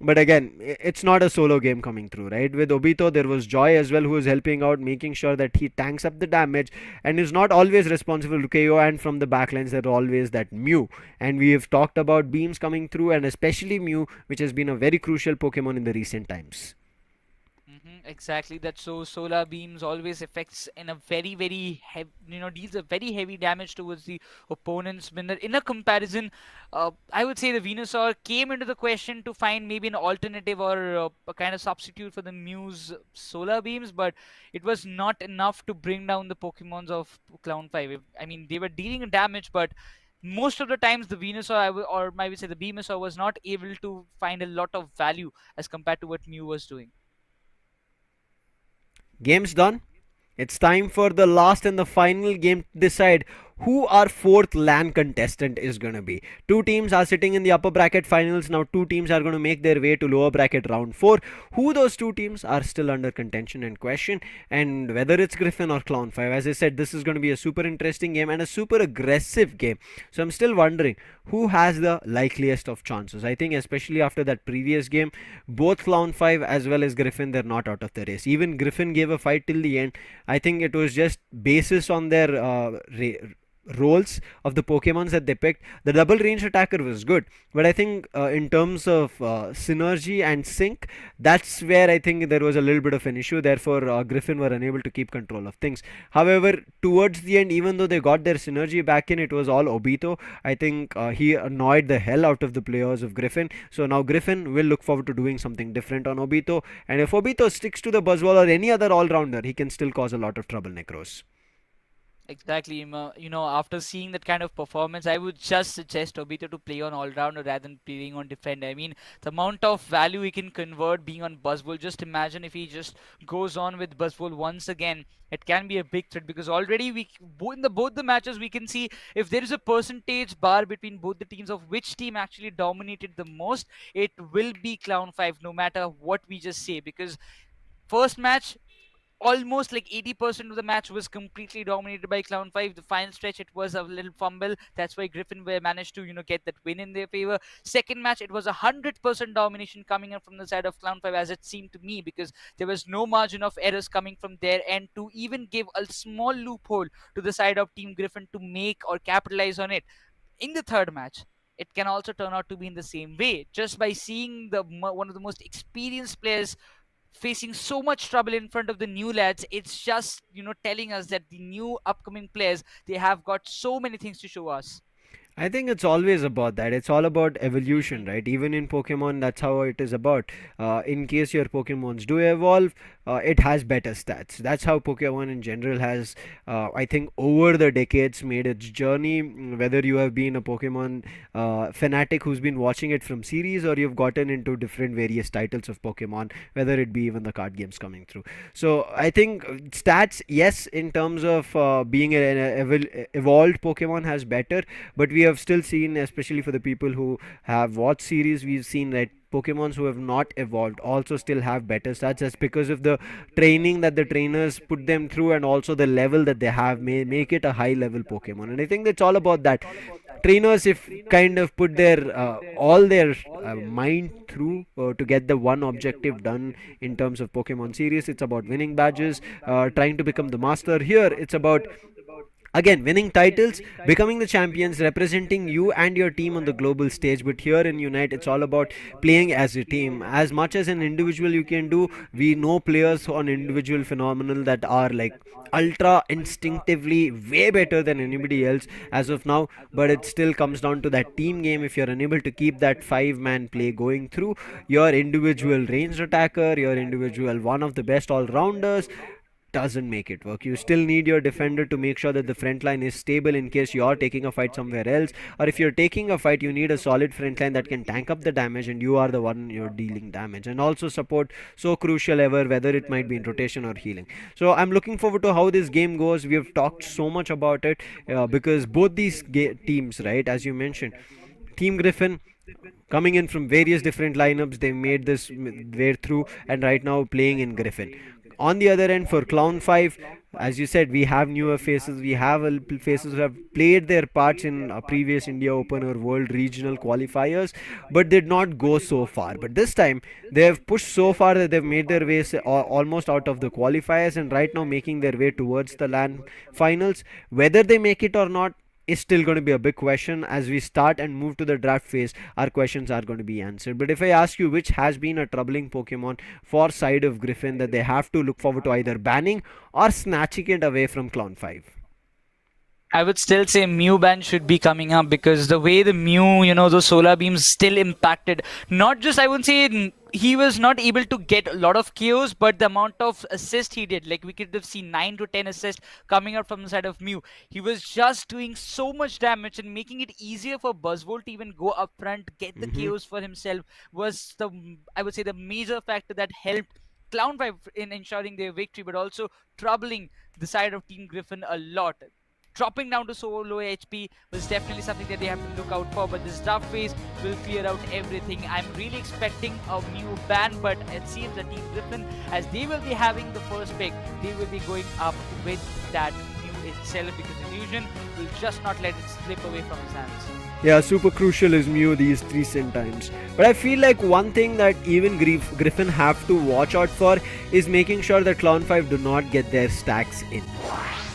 But again, it's not a solo game coming through, right? With Obito, there was Joy as well, who was helping out, making sure that he tanks up the damage and is not always responsible to KO. And from the backlines, there always that Mew. And we have talked about beams coming through, and especially Mew, which has been a very crucial Pokemon in the recent times. Exactly. That so solar beams always affects in a very very heavy, deals a very heavy damage towards the opponents. When in a comparison, I would say the Venusaur came into the question to find maybe an alternative or a kind of substitute for the Muse solar beams, but it was not enough to bring down the Pokemons of Clown Five. I mean, they were dealing damage, but most of the times the Venusaur or I would say the Venusaur was not able to find a lot of value as compared to what Mew was doing. Game's done. It's time for the last and the final game to decide who our fourth LAN contestant is going to be. Two teams are sitting in the upper bracket finals. Now, two teams are going to make their way to lower bracket round 4. Who those two teams are still under contention and question, and whether it's Griffin or Clown 5. As I said, this is going to be a super interesting game and a super aggressive game. So, I'm still wondering who has the likeliest of chances. I think, especially after that previous game, both Clown 5 as well as Griffin, they're not out of the race. Even Griffin gave a fight till the end. I think it was just basis on their roles of the Pokemons that they picked. The double range attacker was good, but I think in terms of synergy and sync, that's where I think there was a little bit of an issue. Therefore, Griffin were unable to keep control of things. However, towards the end, even though they got their synergy back in, it was all Obito. I think he annoyed the hell out of the players of Griffin. So now Griffin will look forward to doing something different on Obito. And if Obito sticks to the Buzzwall or any other all-rounder, he can still cause a lot of trouble, Necros. Exactly. After seeing that kind of performance, I would just suggest Obito to play on all-rounder rather than playing on defender. I mean, the amount of value he can convert being on Buzzwole, just imagine if he just goes on with Buzzwole once again. It can be a big threat because already in both the matches we can see if there is a percentage bar between both the teams of which team actually dominated the most, it will be Clown 5 no matter what we just say, because first match almost like 80% of the match was completely dominated by Clown 5. The final stretch, it was a little fumble. That's why Griffin were managed to, get that win in their favor. Second match, it was 100% domination coming in from the side of Clown 5, as it seemed to me, because there was no margin of errors coming from their end to even give a small loophole to the side of Team Griffin to make or capitalize on it. In the third match, it can also turn out to be in the same way, just by seeing one of the most experienced players facing so much trouble in front of the new lads. It's just telling us that the new upcoming players, they have got so many things to show us. I think it's always about that. It's all about evolution, right? Even in Pokemon, that's how it is about. In case your Pokemons do evolve, it has better stats. That's how Pokemon in general has, I think, over the decades made its journey. Whether you have been a Pokemon fanatic who's been watching it from series, or you've gotten into different various titles of Pokemon, whether it be even the card games coming through. So I think stats, yes, in terms of being an evolved Pokemon has better, but we have still seen, especially for the people who have watched series, we've seen that Pokemons who have not evolved also still have better stats. That's because of the training that the trainers put them through, and also the level that they have may make it a high level Pokemon. And I think that's all about that. Trainers, if kind of put their all their mind through to get the one objective done in terms of Pokemon series, it's about winning badges, trying to become the master. Here, it's about again winning titles, becoming the champions, representing you and your team on the global stage. But here in Unite, it's all about playing as a team. As much as an individual you can do, we know players on individual phenomenal that are like ultra instinctively way better than anybody else as of now, but it still comes down to that team game. If you're unable to keep that 5-man play going through, your individual ranged attacker, your individual one of the best all-rounders doesn't make it work. You still need your defender to make sure that the front line is stable in case you're taking a fight somewhere else, or if you're taking a fight, you need a solid front line that can tank up the damage and you are the one you're dealing damage, and also support, so crucial ever, whether it might be in rotation or healing. So I'm looking forward to how this game goes. We have talked so much about it because both these teams, right, as you mentioned, Team Griffin coming in from various different lineups, they made this way through, and right now playing in Griffin. On the other end, for Clown 5, as you said, we have newer faces. We have faces who have played their parts in previous India Open or World Regional qualifiers, but did not go so far. But this time, they have pushed so far that they've made their way almost out of the qualifiers, and right now making their way towards the LAN finals. Whether they make it or not, is still going to be a big question. As we start and move to the draft phase, our questions are going to be answered. But if I ask you which has been a troubling Pokemon for side of Griffin that they have to look forward to either banning or snatching it away from Clone 5? I would still say Mew ban should be coming up, because the way the Mew, those solar beams still impacted. Not just, I wouldn't say he was not able to get a lot of KOs, but the amount of assist he did, like we could have seen 9 to 10 assists coming out from the side of Mew. He was just doing so much damage and making it easier for Buzzwole to even go up front, get the KOs for himself, was I would say, the major factor that helped Clown5 in ensuring their victory, but also troubling the side of Team Griffin a lot. Dropping down to so low HP was definitely something that they have to look out for, but this draft phase will clear out everything. I'm really expecting a new ban, but it seems that Team Griffin, as they will be having the first pick, they will be going up with that Mew itself, because Illusion will just not let it slip away from his hands. Yeah, super crucial is Mew these recent times. But I feel like one thing that even Griffin have to watch out for is making sure that Clone 5 do not get their stacks in.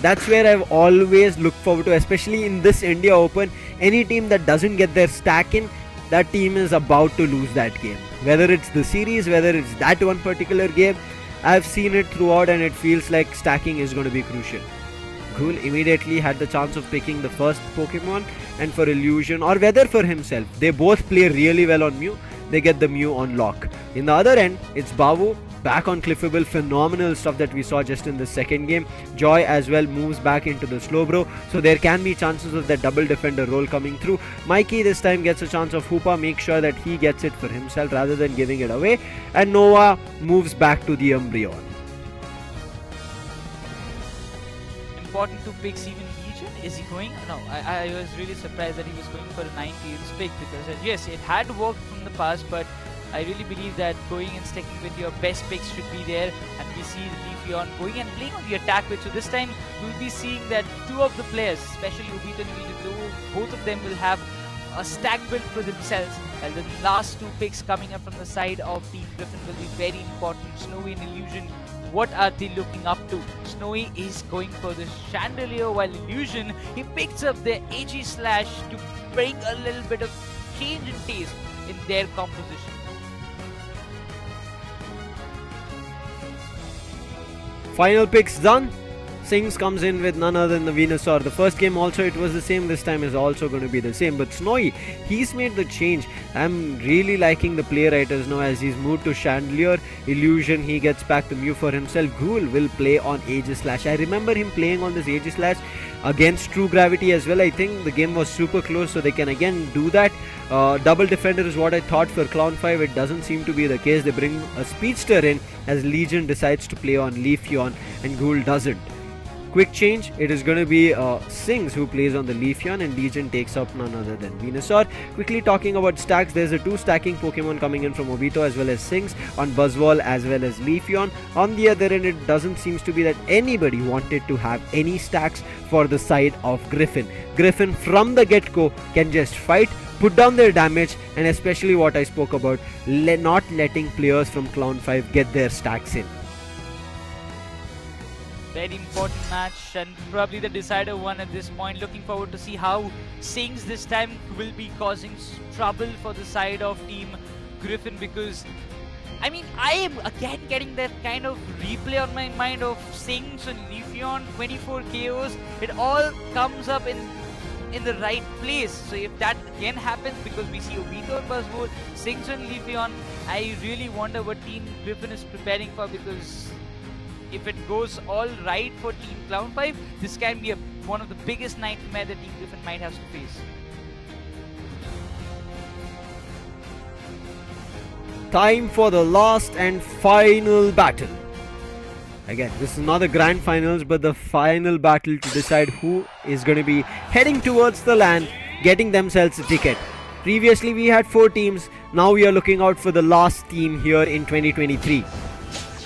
That's where I've always looked forward to, especially in this India Open. Any team that doesn't get their stack in, that team is about to lose that game. Whether it's the series, whether it's that one particular game, I've seen it throughout, and it feels like stacking is going to be crucial. Ghoul immediately had the chance of picking the first Pokemon, and for Illusion, or whether for himself, they both play really well on Mew. They get the Mew on lock. In the other end, it's Bavu back on Cliffable. Phenomenal stuff that we saw just in the second game. Joy as well moves back into the Slowbro, so there can be chances of that double defender role coming through. Mikey this time gets a chance of Hoopa, make sure that he gets it for himself rather than giving it away, and Nova moves back to the Umbreon. Important to pick even Legion. Is he going? No, I was really surprised that he was going for a 90th pick, because yes, it had worked from the past, but I really believe that going and sticking with your best picks should be there, and we see Leafeon going and playing on the attack with. So this time we'll be seeing that two of the players, especially Ubito and Ubito, both of them will have a stack build for themselves, and the last two picks coming up from the side of Team Griffin will be very important. Snowy and Illusion, what are they looking up to? Snowy is going for the Chandelier, while Illusion, he picks up the AG Slash to bring a little bit of change in taste in their composition. Final picks done. Sings comes in with none other than the Venusaur. The first game also it was the same, this time is also going to be the same. But Snowy, he's made the change. I'm really liking the play writers now as he's moved to Chandelier. Illusion, he gets back the Mew for himself. Ghoul will play on Aegislash. I remember him playing on this Aegislash against True Gravity as well. I think the game was super close, so they can again do that. Double defender is what I thought for Clown 5. It doesn't seem to be the case. They bring a speedster in as Legion decides to play on Leafeon and Ghoul doesn't. Quick change, it is going to be Sings who plays on the Leafeon, and Legion takes up none other than Venusaur. Quickly talking about stacks, there's a 2 stacking Pokemon coming in from Obito as well as Sings on Buzzwole as well as Leafeon. On the other end, it doesn't seem to be that anybody wanted to have any stacks for the side of Griffin. Griffin from the get-go can just fight, put down their damage, and especially what I spoke about, not letting players from Clown 5 get their stacks in. Very important match, and probably the decider one at this point. Looking forward to see how Sings this time will be causing trouble for the side of Team Griffin, because I mean, I am again getting that kind of replay on my mind of Sings and Leafeon, 24 KOs. It all comes up in the right place. So if that again happens, because we see Obito and Buzzwole, Sings and Leafeon, I really wonder what Team Griffin is preparing for, because if it goes all right for Team Clown 5, this can be one of the biggest nightmares that Team Griffin might have to face. Time for the last and final battle. Again, this is not the grand finals, but the final battle to decide who is going to be heading towards the LAN, getting themselves a ticket. Previously we had 4 teams, now we are looking out for the last team here in 2023.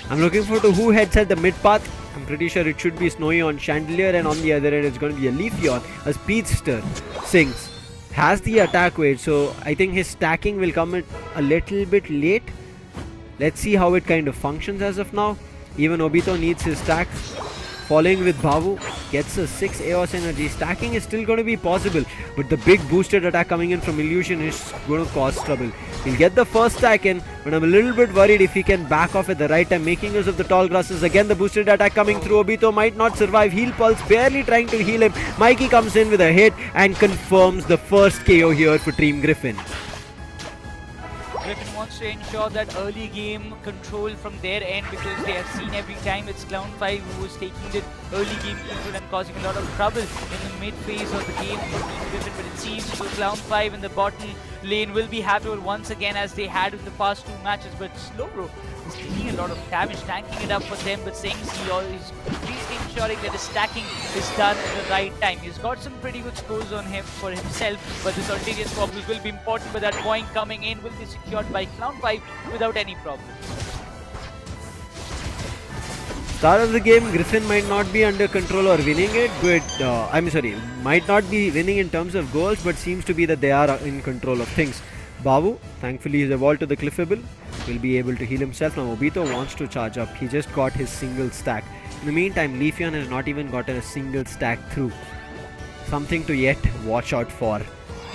I'm looking forward to who heads at the mid path. I'm pretty sure it should be Snowy on Chandelier, and on the other end it's going to be a Leafeon, a Speedster. Sings has the attack weight, so I think his stacking will come in a little bit late. Let's see how it kind of functions as of now. Even Obito needs his stack following with Bavu, gets a 6 AOS energy. Stacking is still going to be possible, but the big boosted attack coming in from Illusion is going to cause trouble. He'll get the first stack in, but I'm a little bit worried if he can back off at the right time, making use of the tall grasses. Again, the boosted attack coming through. Obito might not survive. Heal Pulse, barely trying to heal him. Mikey comes in with a hit and confirms the first KO here for Team Griffin. Griffin wants to ensure that early game control from their end, because they have seen every time it's Clown5 who is taking the early game control and causing a lot of trouble in the mid phase of the game for Team Griffin. But it seems Clown5 in the bottom lane will be happy once again, as they had in the past 2 matches. But Slowbro is taking a lot of damage, tanking it up for them, but saying he's completely ensuring that his stacking is done at the right time. He's got some pretty good scores on him for himself, but the Ulterior Squabbles will be important, but that point coming in will be secured by Clown5 without any problem. Start of the game, Griffin might not be under control or winning it, but might not be winning in terms of goals, but seems to be that they are in control of things. Bavu, thankfully, he's evolved to the Cliffable, will be able to heal himself. Now Obito wants to charge up. He just got his single stack. In the meantime, Leafeon has not even gotten a single stack through. Something to yet watch out for.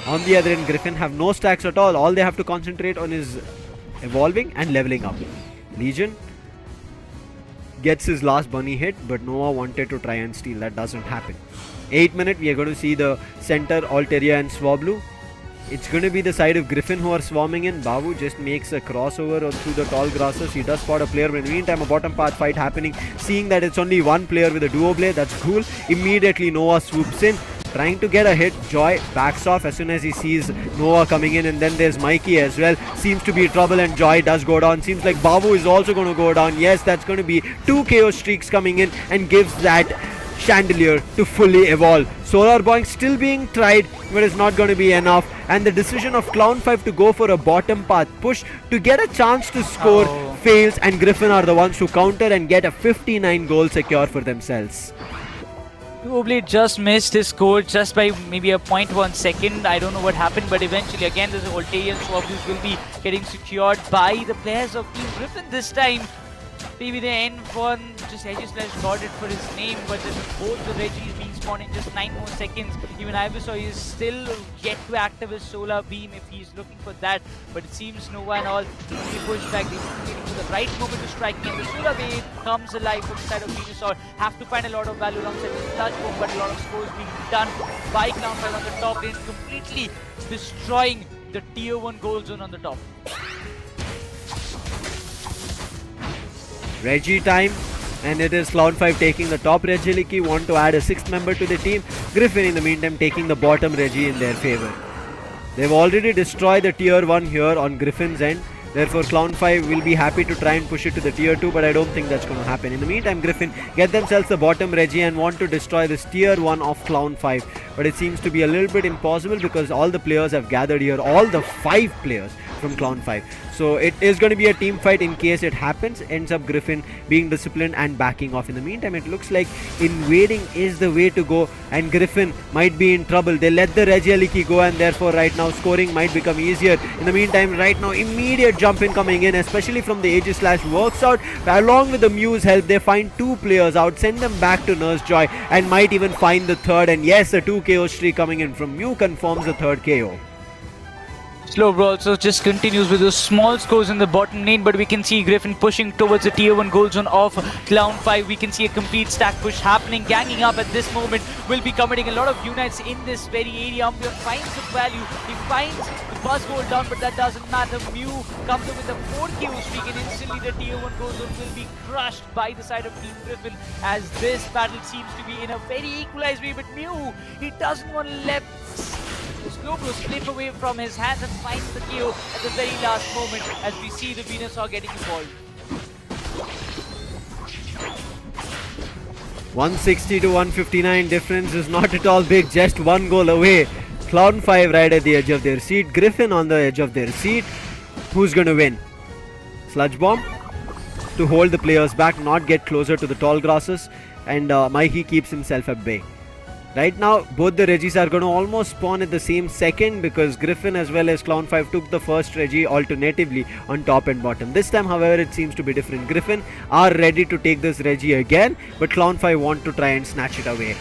On the other end, Griffin have no stacks at all. All they have to concentrate on is evolving and leveling up. Legion gets his last bunny hit, but Noah wanted to try and steal. That doesn't happen. 8 minute, we are going to see the center, Altaria and Swablu. It's going to be the side of Griffin who are swarming in. Bavu just makes a crossover through the tall grasses. He does spot a player, but in the meantime a bottom path fight happening. Seeing that it's only one player with a duo blade, that's cool. Immediately Noah swoops in, trying to get a hit. Joy backs off as soon as he sees Noah coming in, and then there's Mikey as well. Seems to be trouble, and Joy does go down. Seems like Bavu is also going to go down. Yes, that's going to be 2 KO streaks coming in and gives that Chandelier to fully evolve. Solar Boing still being tried, but it's not going to be enough. And the decision of Clown5 to go for a bottom path push to get a chance to score fails, and Griffin are the ones who counter and get a 59 goal secure for themselves. Duoblade just missed his score just by maybe a 0.1 second. I don't know what happened, but eventually again the Voltairean Swabus will be getting secured by the players of Team Griffin this time. Maybe the N1 just Edgeslash got it for his name, but both the Regis being spawned in just 9 more seconds. Even Ivysaur is still yet to active his Solar Beam if he's looking for that, but it seems Nova and all they push back. They're waiting for the right moment to strike, and the Solar Beam comes alive from the side of Venusaur. Have to find a lot of value alongside this touch bomb, but a lot of scores being done by Clown5 on the top lane, completely destroying the tier 1 goal zone on the top. Reggie time, and it is Clown5 taking the top Reggie. Want to add a 6th member to the team. Griffin in the meantime taking the bottom Reggie in their favor. They've already destroyed the tier 1 here on Griffin's end. Therefore Clown5 will be happy to try and push it to the tier 2, but I don't think that's going to happen. In the meantime, Griffin get themselves the bottom Reggie and want to destroy this tier 1 of Clown5. But it seems to be a little bit impossible because all the players have gathered here. All the 5 players from Clown5. So it is going to be a team fight in case it happens. Ends up Griffin being disciplined and backing off. In the meantime, it looks like invading is the way to go, and Griffin might be in trouble. They let the Regieleki go, and therefore right now scoring might become easier. In the meantime, right now immediate jump in coming in, especially from the Aegislash works out. Along with the Muse help, they find 2 players out, send them back to Nurse Joy, and might even find the third. And yes, a 2 KO streak coming in from Mew confirms the 3rd KO. Slowbro also just continues with those small scores in the bottom lane, but we can see Griffin pushing towards the tier 1 goal zone of Clown5. We can see a complete stack push happening, ganging up at this moment. Will be committing a lot of units in this very area. Umbreon finds the value, he finds the buzz hold down, but that doesn't matter. Mew comes up with a 4 KO streak, and instantly the tier 1 goal zone will be crushed by the side of Team Griffin, as this battle seems to be in a very equalized way. But Mew, he doesn't want to let Slowbro slip away from his hands and finds the KO at the very last moment, as we see the Venusaur getting involved. 160 to 159 difference is not at all big, just 1 goal away. Clown5 right at the edge of their seat, Griffin on the edge of their seat. Who's going to win? Sludge Bomb to hold the players back, not get closer to the tall grasses, and Mikey keeps himself at bay. Right now, both the Regis are going to almost spawn at the same second because Griffin as well as Clown5 took the first Regi alternatively on top and bottom. This time, however, it seems to be different. Griffin are ready to take this Regi again, but Clown5 want to try and snatch it away.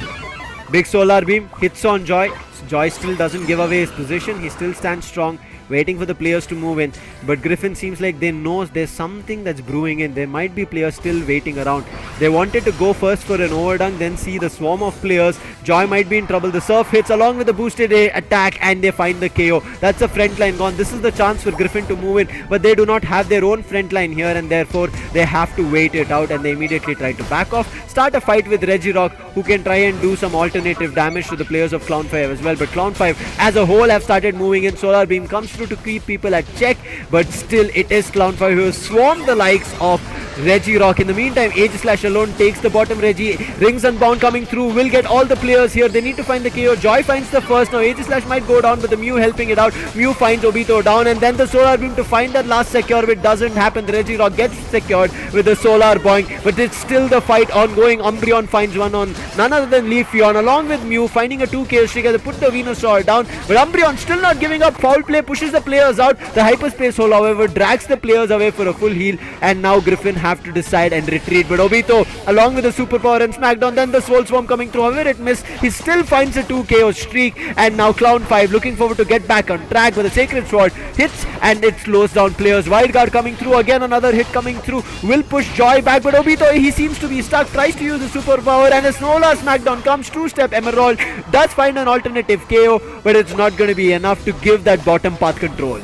Big solar beam hits on Joy. Joy still doesn't give away his position. He still stands strong, waiting for the players to move in. But Griffin seems like they know there's something that's brewing in. There might be players still waiting around. They wanted to go first for an overdone, then see the swarm of players. Joy might be in trouble. The surf hits along with the boosted attack and they find the KO. That's a front line gone. This is the chance for Griffin to move in, but they do not have their own front line here, and therefore they have to wait it out, and they immediately try to back off. Start a fight with Regirock, who can try and do some alternative damage to the players of Clown5 as well. But Clown5 as a whole have started moving in. Solar Beam comes through to keep people at check, but still it is Clown5 who has swarmed the likes of Regirock. In the meantime, Aegislash alone takes the bottom Regi. Rings Unbound coming through, will get all the players here. They need to find the KO. Joy finds the first. Now Aegislash might go down, but the Mew helping it out. Mew finds Obito down, and then the Solar Beam to find that last secure. It doesn't happen. The Regirock gets secured with the Solar Boing, but it's still the fight ongoing. Umbreon finds one on none other than Leafeon, along with Mew finding a 2 KO streak. They put the Venusaur down, but Umbreon still not giving up. Foul play pushes the players out. The Hyperspace Hole, however, drags the players away for a full heal, and now Griffin have to decide and retreat. But Obito, along with the Superpower and Smackdown, then the Soul Swarm coming through. However, it missed. He still finds a 2 KO streak, and now Clown5 looking forward to get back on track, but the Sacred Sword hits and it slows down players. Wide Guard coming through, again another hit coming through, will push Joy back, but Obito, he seems to be stuck, tries to use the Superpower, and a Snola Smackdown comes. 2-step Emerald does find an alternative KO, but it's not going to be enough to give that bottom path control.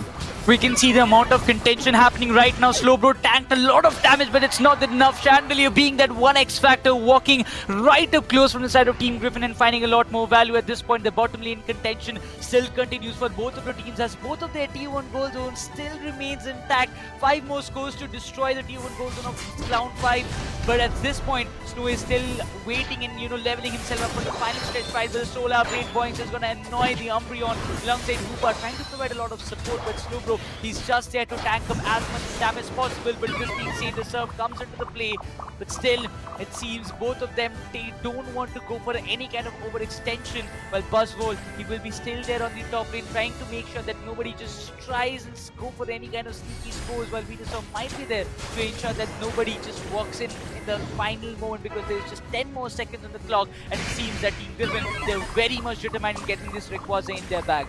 We can see the amount of contention happening right now. Slowbro tanked a lot of damage, but it's not enough. Chandelier being that one X factor, walking right up close from the side of Team Griffin and finding a lot more value at this point. The bottom lane contention still continues for both of the teams, as both of their Tier 1 goal zone still remains intact. 5 more scores to destroy the Tier 1 goal zone of Clown5. But at this point, Snow is still waiting and leveling himself up for the final stretch fight. The Solar Blade Boings is going to annoy the Umbreon alongside Hoopa, trying to provide a lot of support, but Slowbro, he's just there to tank up as much damage as possible. But this being said, the serve comes into the play, but still it seems both of them, they don't want to go for any kind of overextension. While Buzzwole, he will be still there on the top lane, trying to make sure that nobody just tries and go for any kind of sneaky scores, while Venusaur might be there to ensure that nobody just walks in the final moment, because there's just 10 more seconds on the clock, and it seems that Team Griffin, they're very much determined in getting this Rayquaza in their bag.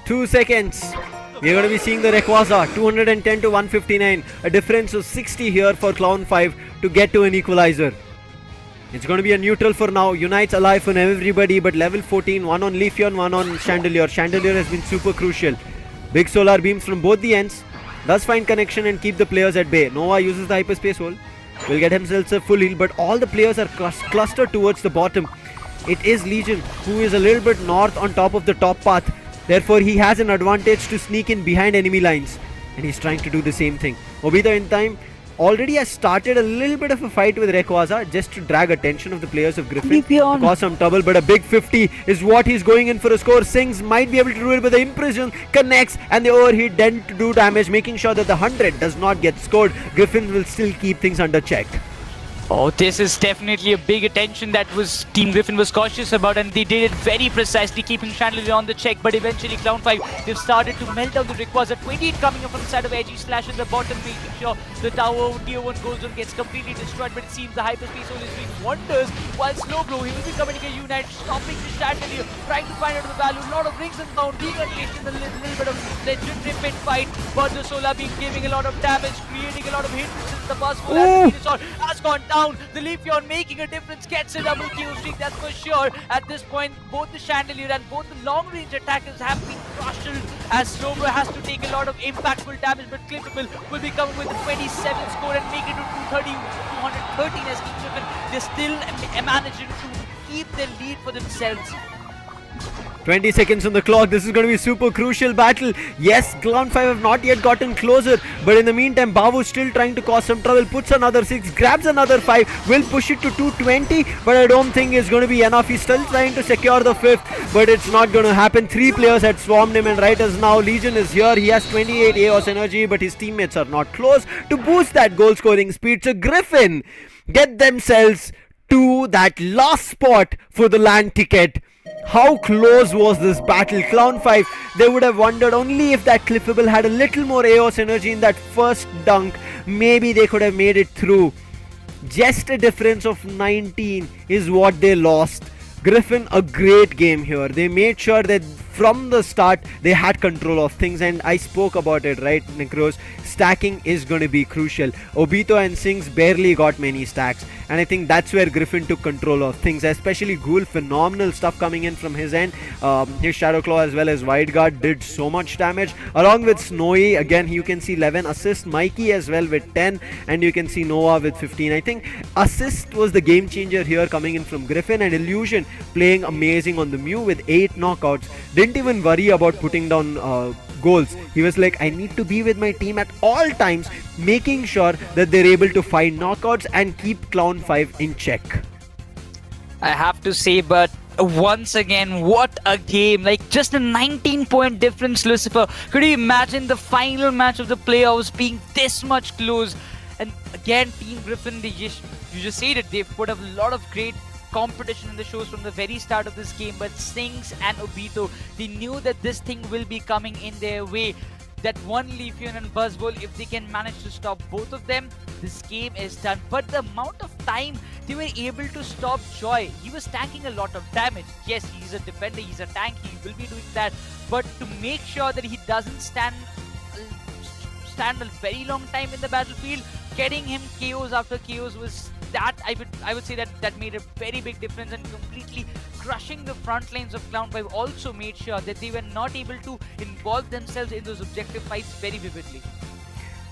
2 seconds. We're going to be seeing the Rayquaza 210 to 159. A difference of 60 here for Clown5 to get to an equalizer. It's going to be a neutral for now. Unites alive for everybody, but level 14. One on Leafeon, one on Chandelier. Chandelier has been super crucial. Big solar beams from both the ends. Does find connection and keep the players at bay. Nova uses the Hyperspace Hole. Will get himself a full heal, but all the players are clustered towards the bottom. It is Legion, who is a little bit north on top of the top path. Therefore, he has an advantage to sneak in behind enemy lines, and he's trying to do the same thing. Obito in time already has started a little bit of a fight with Rayquaza just to drag attention of the players of Griffin. Cause some trouble, but a big 50 is what he's going in for a score. Sings might be able to do it, but the Imprison connects and the overheat then to do damage, making sure that the 100 does not get scored. Griffin will still keep things under check. Oh, this is definitely a big attention that was Team Griffin was cautious about, and they did it very precisely, keeping Chandelier on the check. But eventually Clown5, they've started to melt down the Rayquaza. 28 coming up from the side of Aegislash in the bottom, making sure the tower Tier 1 gold zone gets completely destroyed. But it seems the Hyperspace Hole is doing wonders, while Slowbro, he will be coming to Unite, stopping the Chandelier, trying to find out the value. A lot of rings and bound, decondition, a little bit of legendary pit fight, but the Solar being giving a lot of damage, creating a lot of hindrances. The Buzzwole has gone down. The Leafeon making a difference, gets a double kill streak, that's for sure. At this point, both the Chandelier and both the long range attackers have been crushed, as Slowbro has to take a lot of impactful damage, but Clippable will be coming with a 27 score and make it to 213 as Team Griffin. They're still managing to keep their lead for themselves. 20 seconds on the clock. This is going to be a super crucial battle. Yes, Clown5 have not yet gotten closer, but in the meantime, Babu still trying to cause some trouble. Puts another 6, grabs another 5, will push it to 220, but I don't think it's going to be enough. He's still trying to secure the 5th, but it's not going to happen. 3 players had swarmed him, and right as now, Legion is here. He has 28 AOS energy, but his teammates are not close to boost that goal scoring speed. So Griffin get themselves to that last spot for the land ticket. How close was this battle? Clown 5, they would have wondered only if that Cliffable had a little more AOS energy in that first dunk. Maybe they could have made it through. Just a difference of 19 is what they lost. Griffin, a great game here. They made sure that from the start they had control of things, and I spoke about it, right, Necros? Stacking is going to be crucial. Obito and Sings barely got many stacks, and I think that's where Griffin took control of things, especially Ghoul. Phenomenal stuff coming in from his end. His Shadow Claw as well as Wide Guard did so much damage, along with Snowy. Again, you can see 11 assists, Mikey as well with 10, and you can see Noah with 15. I think assist was the game changer here coming in from Griffin, and Illusion playing amazing on the Mew with 8 knockouts. Didn't even worry about putting down goals. He was like, I need to be with my team at all times, making sure that they're able to find knockouts and keep Clown 5 in check. I have to say, but once again, what a game. Like, just a 19-point difference, Lucifer. Could you imagine the final match of the playoffs being this much close? And again, Team Griffin, you just said it, they've put up a lot of great competition in the shows from the very start of this game, but Sings and Obito, they knew that this thing will be coming in their way. That one Leafeon and Buzzwole, if they can manage to stop both of them, this game is done. But the amount of time they were able to stop Joy, he was tanking a lot of damage. Yes, he's a defender, he's a tank, he will be doing that, but to make sure that he doesn't stand a very long time in the battlefield, getting him KOs after KOs was that I would say that made a very big difference, and completely crushing the front lines of Clown 5 also made sure that they were not able to involve themselves in those objective fights very vividly.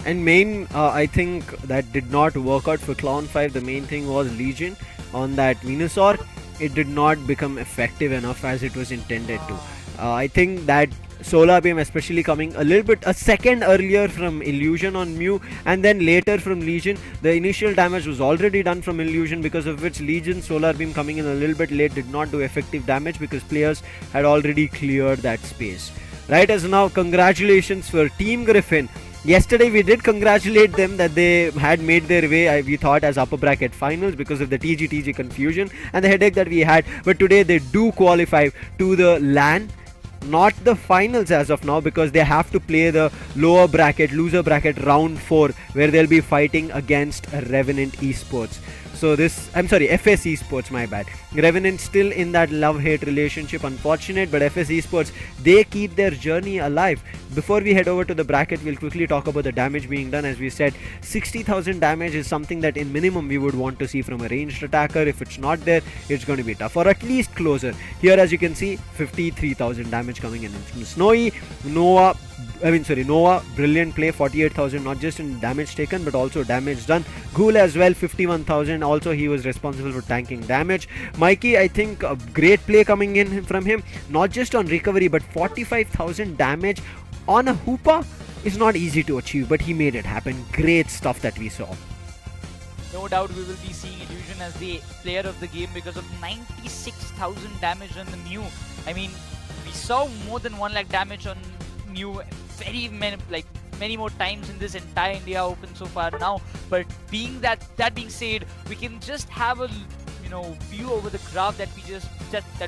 And I think that did not work out for Clown 5. The main thing was Legion on that Venusaur. It did not become effective enough as it was intended to. I think that Solar Beam especially coming a second earlier from Illusion on Mew, and then later from Legion. The initial damage was already done from Illusion, because of which Legion Solar Beam coming in a little bit late did not do effective damage, because players had already cleared that space. Right, as now, congratulations for Team Griffin. Yesterday we did congratulate them that they had made their way, we thought, as upper bracket finals because of the TG confusion and the headache that we had, but today they do qualify to the LAN. Not the finals as of now, because they have to play the lower bracket, loser bracket round 4, where they'll be fighting against Revenant Esports. So FS Esports, my bad. Revenant still in that love-hate relationship, unfortunate, but FS Esports, they keep their journey alive. Before we head over to the bracket, we'll quickly talk about the damage being done. As we said, 60,000 damage is something that in minimum we would want to see from a ranged attacker. If it's not there, it's going to be tough, or at least closer. Here, as you can see, 53,000 damage coming in from Snowy. Noah, brilliant play, 48,000, not just in damage taken but also damage done. Ghoul as well, 51,000, also he was responsible for tanking damage. Mikey, I think a great play coming in from him, not just on recovery but 45,000 damage on a Hoopa is not easy to achieve, but he made it happen. Great stuff that we saw. No doubt we will be seeing Illusion as the player of the game because of 96,000 damage on the Mew. I mean, we saw more than 1 lakh damage on Mew many more times in this entire India Open so far now. But being that being said, we can just have a view over the graph that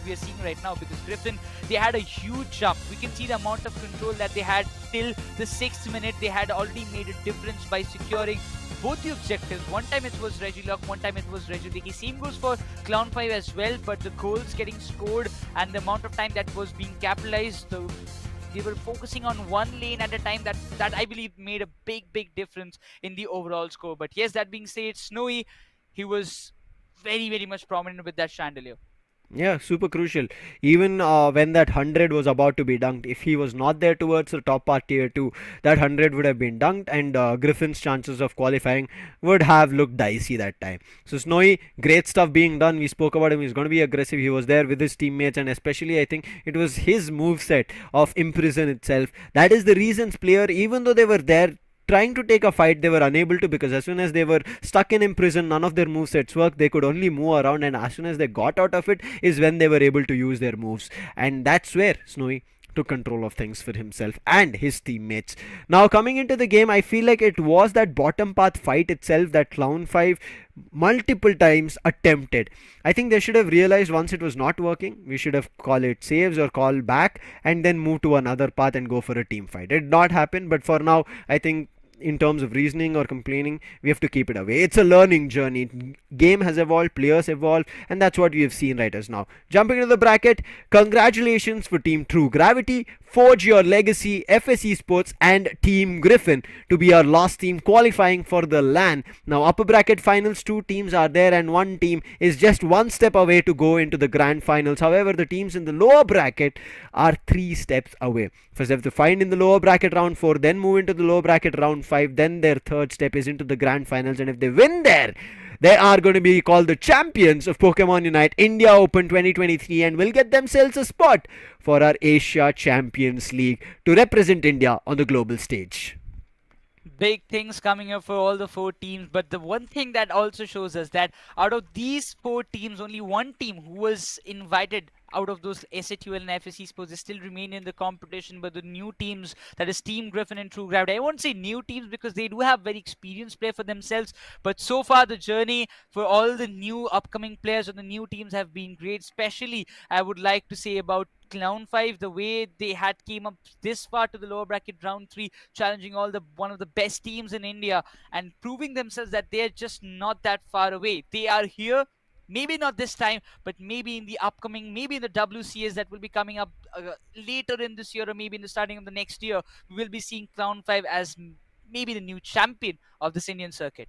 we are seeing right now, because Griffin, they had a huge jump. We can see the amount of control that they had till the 6th minute. They had already made a difference by securing both the objectives. One time it was Regilock, one time it was Regidiki. Same goes for Clown 5 as well, but the goals getting scored and the amount of time that was being capitalized, they were focusing on one lane at a time, that I believe made a big difference in the overall score. But yes, that being said, Snowy, he was very much prominent with that chandelier. Yeah, super crucial. Even when that 100 was about to be dunked, if he was not there towards the top part tier 2, that 100 would have been dunked, and Griffin's chances of qualifying would have looked dicey that time. So Snowy, great stuff being done. We spoke about him. He's going to be aggressive. He was there with his teammates, and especially I think it was his moveset of Imprison itself. That is the reasons player, even though they were there trying to take a fight, they were unable to, because as soon as they were stuck in prison, none of their movesets worked. They could only move around, and as soon as they got out of it is when they were able to use their moves, and that's where Snowy took control of things for himself and his teammates. Now coming into the game, I feel like it was that bottom path fight itself that Clown 5 multiple times attempted. I think they should have realized once it was not working, we should have called it saves or call back and then move to another path and go for a team fight. It did not happen, but for now, I think in terms of reasoning or complaining, we have to keep it away. It's a learning journey. Game has evolved, players evolved, and that's what we have seen right as now. Jumping into the bracket, congratulations for Team True Gravity. Forge your legacy, FS Esports and Team Griffin to be our last team qualifying for the LAN. Now, upper bracket finals, 2 teams are there, and 1 team is just 1 step away to go into the grand finals. However, the teams in the lower bracket are 3 steps away. First, they have to find in the lower bracket round 4, then move into the lower bracket round 5, then their third step is into the grand finals, and if they win there, they are going to be called the champions of Pokemon Unite India Open 2023 and will get themselves a spot for our Asia Champions League to represent India on the global stage. Big things coming up for all the 4 teams, but the one thing that also shows us that out of these 4 teams, only one team who was invited out of those SATUL and FS Esports, they still remain in the competition. But the new teams, that is Team Griffin and True Gravity, I won't say new teams because they do have very experienced play for themselves, but so far the journey for all the new upcoming players and the new teams have been great. Especially I would like to say about Clown5, the way they had came up this far to the lower bracket round 3, challenging all the one of the best teams in India and proving themselves that they're just not that far away. They are here. Maybe not this time, but maybe in the upcoming, maybe in the WCS that will be coming up later in this year, or maybe in the starting of the next year, we will be seeing Clown5 as maybe the new champion of this Indian circuit.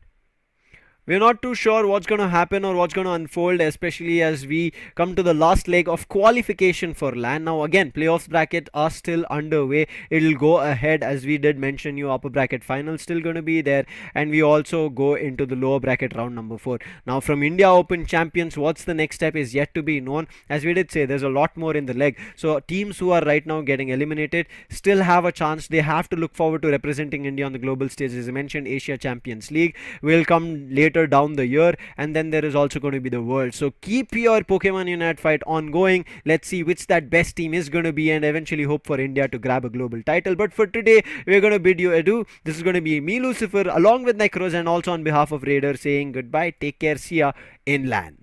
We're not too sure what's going to happen or what's going to unfold, especially as we come to the last leg of qualification for LAN. Now, again, playoffs bracket are still underway. It'll go ahead, as we did mention you, upper bracket final still going to be there, and we also go into the lower bracket round number 4. Now, from India Open champions, what's the next step is yet to be known. As we did say, there's a lot more in the leg. So, teams who are right now getting eliminated still have a chance. They have to look forward to representing India on the global stage. As I mentioned, Asia Champions League will come later down the year, and then there is also going to be the world. So keep your Pokemon Unite fight ongoing. Let's see which that best team is going to be, and eventually hope for India to grab a global title. But for today, we're going to bid you adieu. This is going to be me, Lucifer, along with Necros, and also on behalf of Raider, saying goodbye. Take care. See ya in LAN.